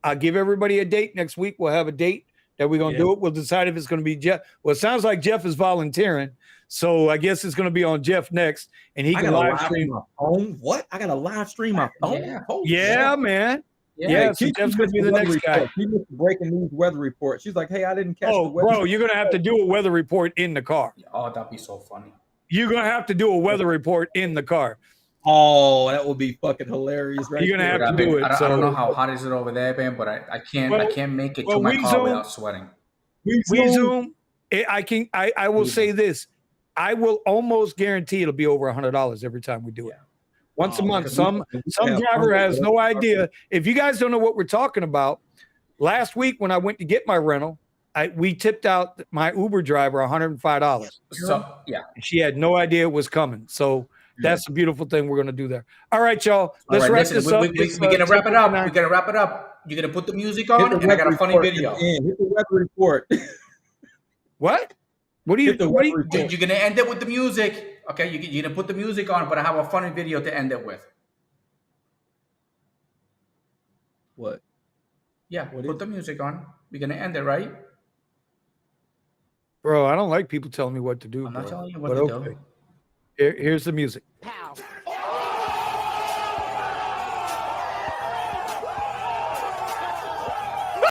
I'll give everybody a date next week. We'll have a date that we're gonna do it. We'll decide if it's gonna be Jeff. Well, it sounds like Jeff is volunteering, so I guess it's gonna be on Jeff next, and he can live stream my phone. What? I gotta live stream my phone. Man. Yeah, so Jeff's gonna be the next guy. He missed the breaking news weather report. She's like, "Hey, I didn't catch the weather." Bro, you're gonna have to do a weather report in the car. Oh, that'd be so funny. You're gonna have to do a weather report in the car. Oh, that would be fucking hilarious, right? You're gonna have to do it. I don't know how hot is it over there, man, but I can't make it to my car without sweating. We Zoom. I will say this. I will almost guarantee it'll be over $100 every time we do it. Once a month. Some driver has no idea. If you guys don't know what we're talking about, last week when I went to get my rental, we tipped out my Uber driver $105. So she had no idea it was coming. So that's a beautiful thing we're gonna do there. All right, y'all. Let's wrap this up. We're gonna wrap it up. We're gonna wrap it up. You're gonna put the music on, and I got a funny video. Hit the weather report. What? What are you? You're gonna end it with the music. Okay, you're gonna put the music on, but I have a funny video to end it with. What? Yeah, put the music on. We're gonna end it, right? Bro, I don't like people telling me what to do, I'm bro. not telling you what But to okay. do. Here's the music.